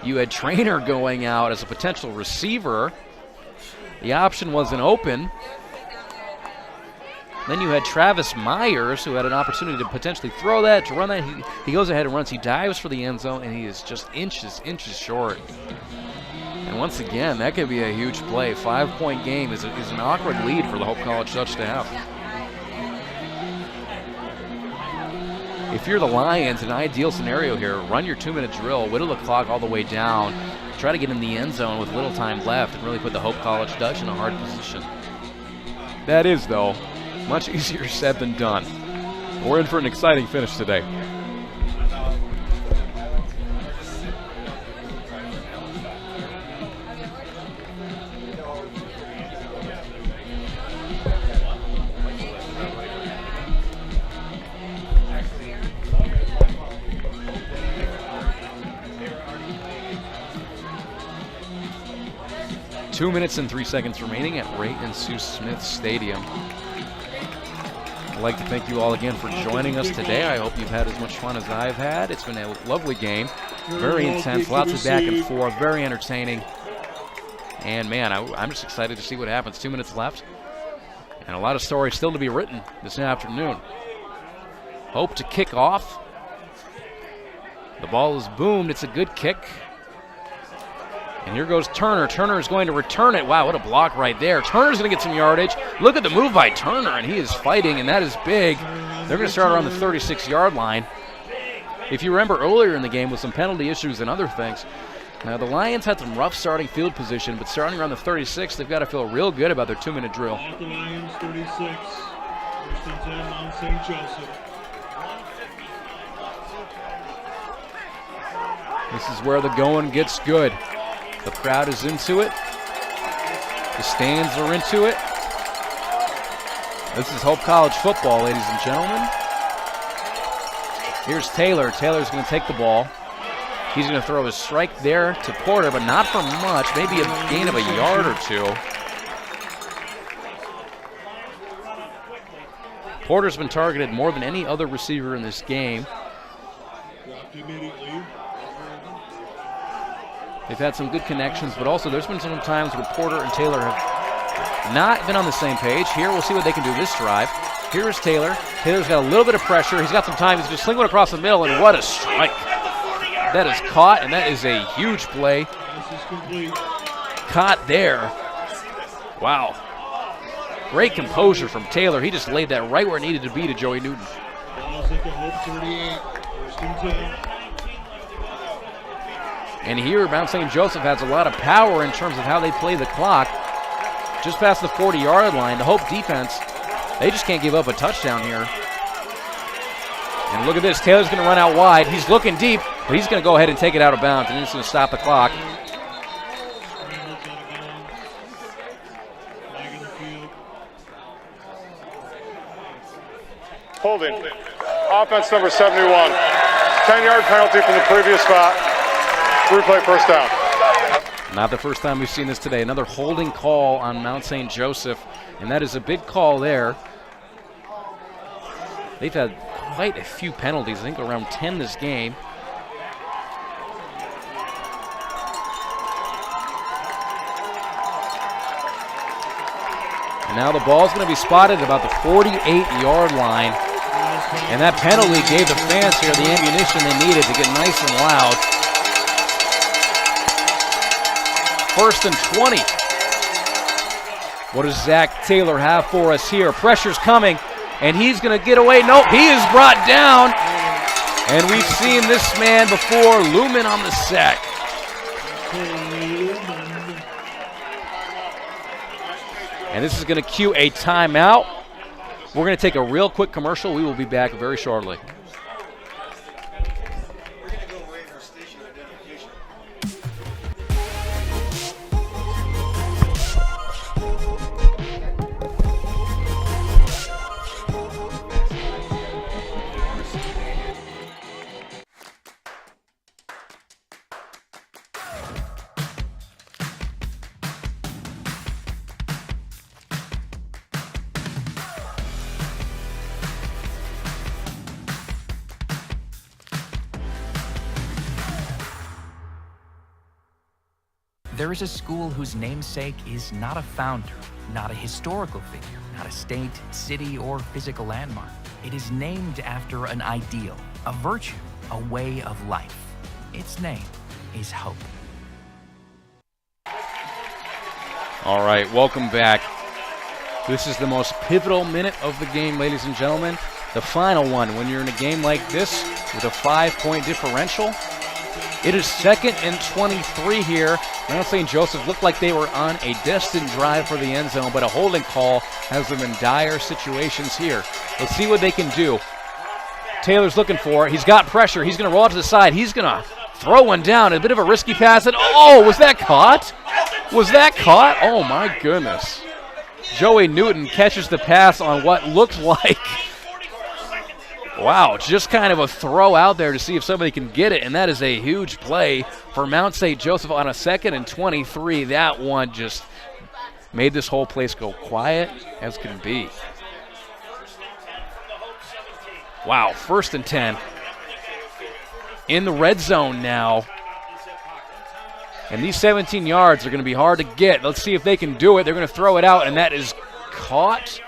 You had Trainer going out as a potential receiver. The option wasn't open. Then you had Travis Myers, who had an opportunity to potentially throw that, to run that. He goes ahead and runs. He dives for the end zone, and he is just inches short. And once again, that could be a huge play. 5-point game is an awkward lead for the Hope College Dutch to have. If you're the Lions, an ideal scenario here, run your 2-minute drill, whittle the clock all the way down, try to get in the end zone with little time left, and really put the Hope College Dutch in a hard position. That is, though, much easier said than done. We're in for an exciting finish today. Two minutes and 3 seconds remaining at Ray and Sue Smith Stadium. I'd like to thank you all again for joining us today. I hope you've had as much fun as I've had. It's been a lovely game, very intense, lots of back and forth, very entertaining. And man, I'm just excited to see what happens. 2 minutes left, and a lot of stories still to be written this afternoon. Hope to kick off. The ball is boomed. It's a good kick. And here goes Turner. Turner is going to return it. Wow, what a block right there. Turner's going to get some yardage. Look at the move by Turner, and he is fighting, and that is big. They're going to start around the 36-yard line. If you remember earlier in the game with some penalty issues and other things, now the Lions had some rough starting field position, but starting around the 36, they've got to feel real good about their 2-minute drill. At the Lions, 36, first and 10, Mount St. Joseph. This is where the going gets good. The crowd is into it. The stands are into it. This is Hope College football, ladies and gentlemen. Here's Taylor. Taylor's going to take the ball. He's going to throw a strike there to Porter, but not for much. Maybe a gain of a yard or two. Porter's been targeted more than any other receiver in this game. Dropped immediately. They've had some good connections, but also there's been some times where Porter and Taylor have not been on the same page. Here, we'll see what they can do this drive. Here is Taylor. Taylor's got a little bit of pressure. He's got some time. He's just slinging it across the middle, and what a strike. That is caught, and that is a huge play. Caught there. Wow. Great composure from Taylor. He just laid that right where it needed to be to Joey Newton. Ball's at the Hope 38, first and 10. And here, Mount St. Joseph has a lot of power in terms of how they play the clock. Just past the 40-yard line, the Hope defense, they just can't give up a touchdown here. And look at this, Taylor's going to run out wide. He's looking deep, but he's going to go ahead and take it out of bounds, and he's going to stop the clock. Holding. Offense number 71. 10-yard penalty from the previous spot. Replay first down. Not the first time we've seen this today. Another holding call on Mount St. Joseph, and that is a big call there. They've had quite a few penalties, I think around 10 this game. And now the ball's going to be spotted about the 48-yard line. And that penalty gave the fans here the ammunition they needed to get nice and loud. 1st and 20. What does Zach Taylor have for us here? Pressure's coming, and he's going to get away. Nope, he is brought down. And we've seen this man before, Lumen on the sack. And this is going to cue a timeout. We're going to take a real quick commercial. We will be back very shortly. There is a school whose namesake is not a founder, not a historical figure, not a state, city, or physical landmark. It is named after an ideal, a virtue, a way of life. Its name is hope. All right, welcome back. This is the most pivotal minute of the game, ladies and gentlemen. The final one, when you're in a game like this with a 5-point differential. It is 2nd and 23 here. Mount St. Joseph looked like they were on a destined drive for the end zone, but a holding call has them in dire situations here. Let's see what they can do. Taylor's looking for it. He's got pressure. He's going to roll out to the side. He's going to throw one down. A bit of a risky pass. And oh, was that caught? Was that caught? Oh, my goodness. Joey Newton catches the pass on what looked like, wow, just kind of a throw out there to see if somebody can get it, and that is a huge play for Mount St. Joseph on a 2nd and 23. That one just made this whole place go quiet as can be. Wow, 1st and 10. In the red zone now. And these 17 yards are going to be hard to get. Let's see if they can do it. They're going to throw it out, and that is caught.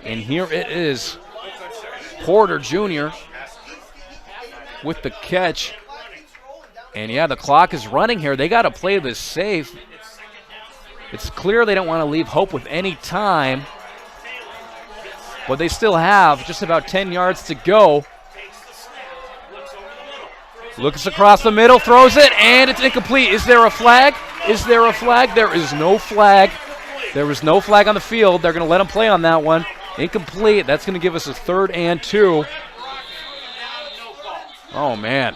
And here it is. Porter Jr. with the catch. And yeah, the clock is running here. They got to play this safe. It's clear they don't want to leave Hope with any time. But they still have just about 10 yards to go. Looks across the middle, throws it, and it's incomplete. Is there a flag? Is there a flag? There is no flag. There is no flag on the field. They're going to let him play on that one. Incomplete. That's going to give us a 3rd and 2. Oh, man.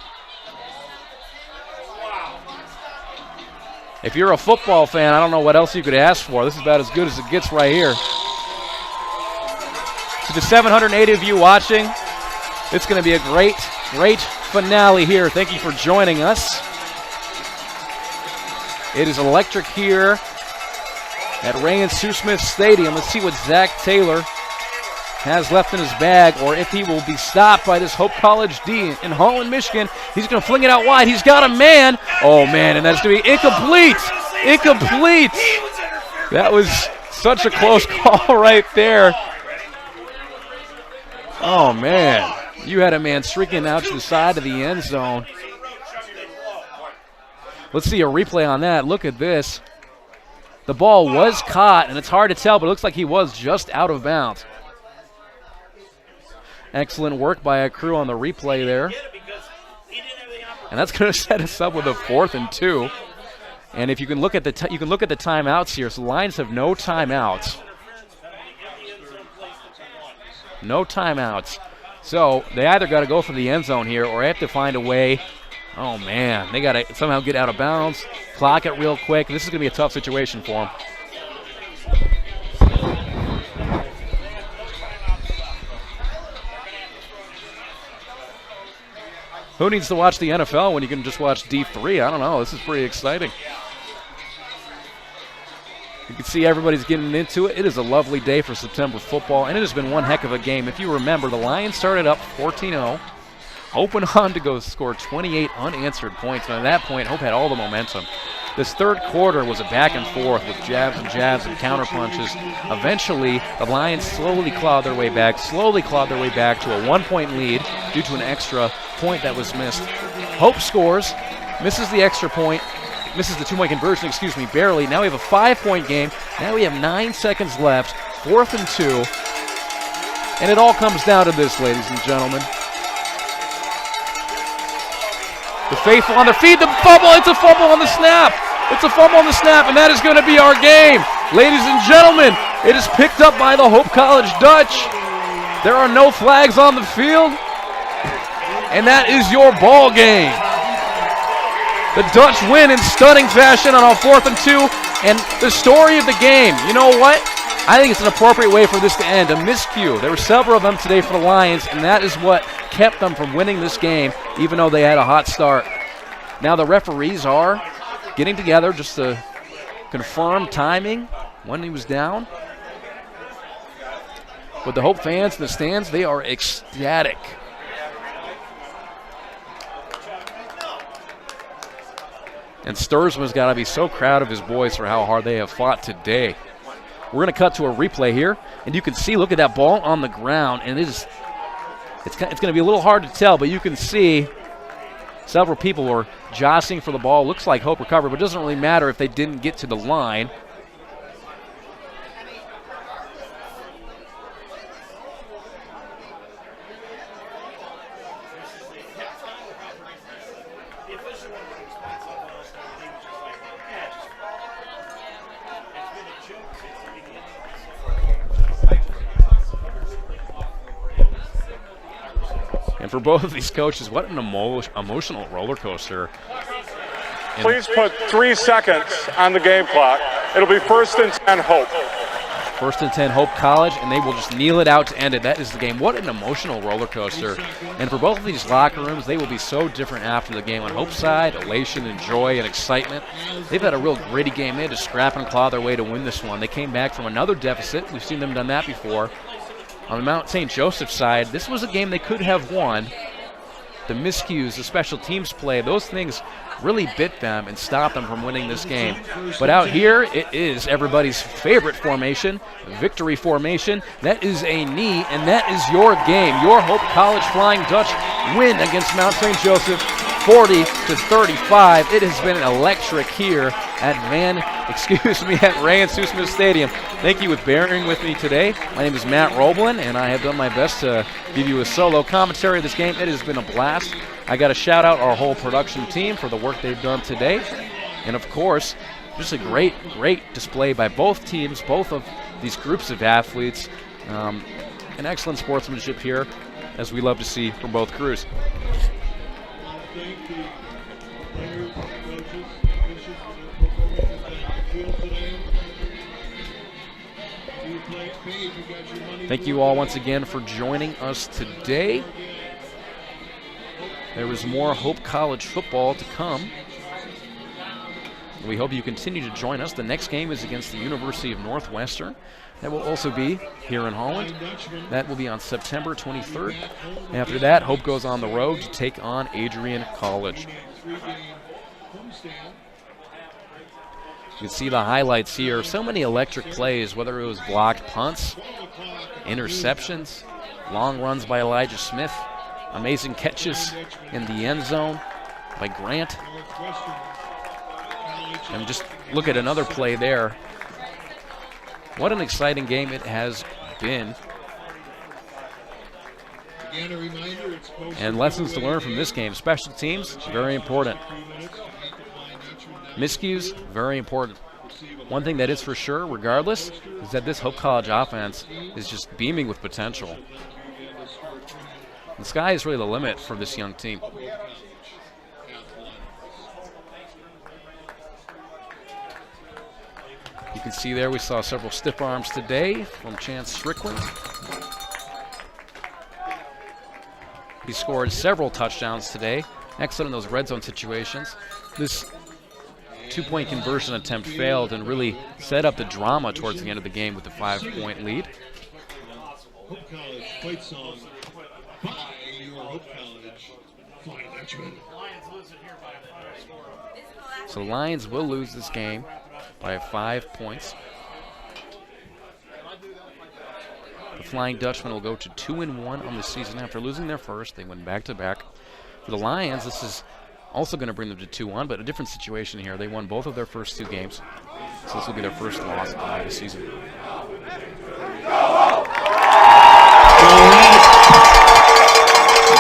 If you're a football fan, I don't know what else you could ask for. This is about as good as it gets right here. To the 780 of you watching, it's going to be a great, great finale here. Thank you for joining us. It is electric here at Ray and Sue Smith Stadium. Let's see what Zach Taylor has left in his bag, or if he will be stopped by this Hope College D in Holland, Michigan. He's going to fling it out wide. He's got a man. Oh, man, and that's going to be incomplete. Incomplete. That was such a close call right there. Oh, man. You had a man streaking out to the side of the end zone. Let's see a replay on that. Look at this. The ball was caught, and it's hard to tell, but it looks like he was just out of bounds. Excellent work by a crew on the replay there. And that's going to set us up with a 4th and 2. And if you can look at the timeouts here, so the Lions have no timeouts. No timeouts. So they either got to go for the end zone here or have to find a way. Oh, man, they got to somehow get out of bounds, clock it real quick. This is going to be a tough situation for them. Who needs to watch the NFL when you can just watch D3? I don't know. This is pretty exciting. You can see everybody's getting into it. It is a lovely day for September football, and it has been one heck of a game. If you remember, the Lions started up 14-0. Hope went on to go score 28 unanswered points, and at that point, Hope had all the momentum. This third quarter was a back and forth with jabs and counter punches. Eventually, the Lions slowly clawed their way back to a 1-point lead due to an extra point that was missed. Hope scores, misses the extra point, misses the 2-point conversion, barely. Now we have a 5-point game. Now we have 9 seconds left, 4th and 2. And it all comes down to this, ladies and gentlemen. The faithful on their feet, the fumble, it's a fumble on the snap. It's a fumble on the snap, and that is going to be our game. Ladies and gentlemen, it is picked up by the Hope College Dutch. There are no flags on the field, and that is your ball game. The Dutch win in stunning fashion on a 4th and 2, and the story of the game, you know what? I think it's an appropriate way for this to end. A miscue. There were several of them today for the Lions, and that is what kept them from winning this game, even though they had a hot start. Now the referees are getting together just to confirm timing when he was down. But the Hope fans in the stands, they are ecstatic. And Sturzman's got to be so proud of his boys for how hard they have fought today. We're going to cut to a replay here, and you can see, look at that ball on the ground, and it's going to be a little hard to tell, but you can see several people were jostling for the ball. Looks like Hope recovered, but it doesn't really matter if they didn't get to the line. And for both of these coaches, what an emotional roller coaster. Please put 3 seconds on the game clock. It'll be 1st and 10 Hope. 1st and 10 Hope College, and they will just kneel it out to end it. That is the game. What an emotional roller coaster. And for both of these locker rooms, they will be so different after the game. On Hope's side, elation and joy and excitement. They've had a real gritty game. They had to scrap and claw their way to win this one. They came back from another deficit. We've seen them done that before. On the Mount St. Joseph side, this was a game they could have won. The miscues, the special teams play, those things really bit them and stopped them from winning this game. But out here, it is everybody's favorite formation, victory formation. That is a knee, and that is your game. Your Hope College Flying Dutch win against Mount St. Joseph, 40-35. It has been electric here at Rand Susma Stadium. Thank you for bearing with me today. My name is Matt Roblin, and I have done my best to give you a solo commentary of this game. It has been a blast. I got to shout out our whole production team for the work they've done today. And of course, just a great display by both teams, both of these groups of athletes. An excellent sportsmanship here, as we love to see from both crews. Thank you all once again for joining us today. There is more Hope College football to come. We hope you continue to join us. The next game is against the University of Northwestern. That will also be here in Holland. That will be on September 23rd. After that, Hope goes on the road to take on Adrian College. You can see the highlights here. So many electric plays, whether it was blocked punts, interceptions, long runs by Elijah Smith, amazing catches in the end zone by Grant. And just look at another play there. What an exciting game it has been. And lessons to learn from this game. Special teams, very important. Miscues, very important. One thing that is for sure, regardless, is that this Hope College offense is just beaming with potential. The sky is really the limit for this young team. You can see there we saw several stiff arms today from Chance Strickland. He scored several touchdowns today. Excellent in those red zone situations. This two-point conversion attempt failed and really set up the drama towards the end of the game with the 5-point lead. Hope College fight song by your Hope College Flying Dutchman. So the Lions will lose this game by 5 points. The Flying Dutchman will go to 2-1 on the season after losing their first. They went back-to-back. For the Lions, this is also going to bring them to 2-1, but a different situation here. They won both of their first 2 games, so this will be their first loss of the season.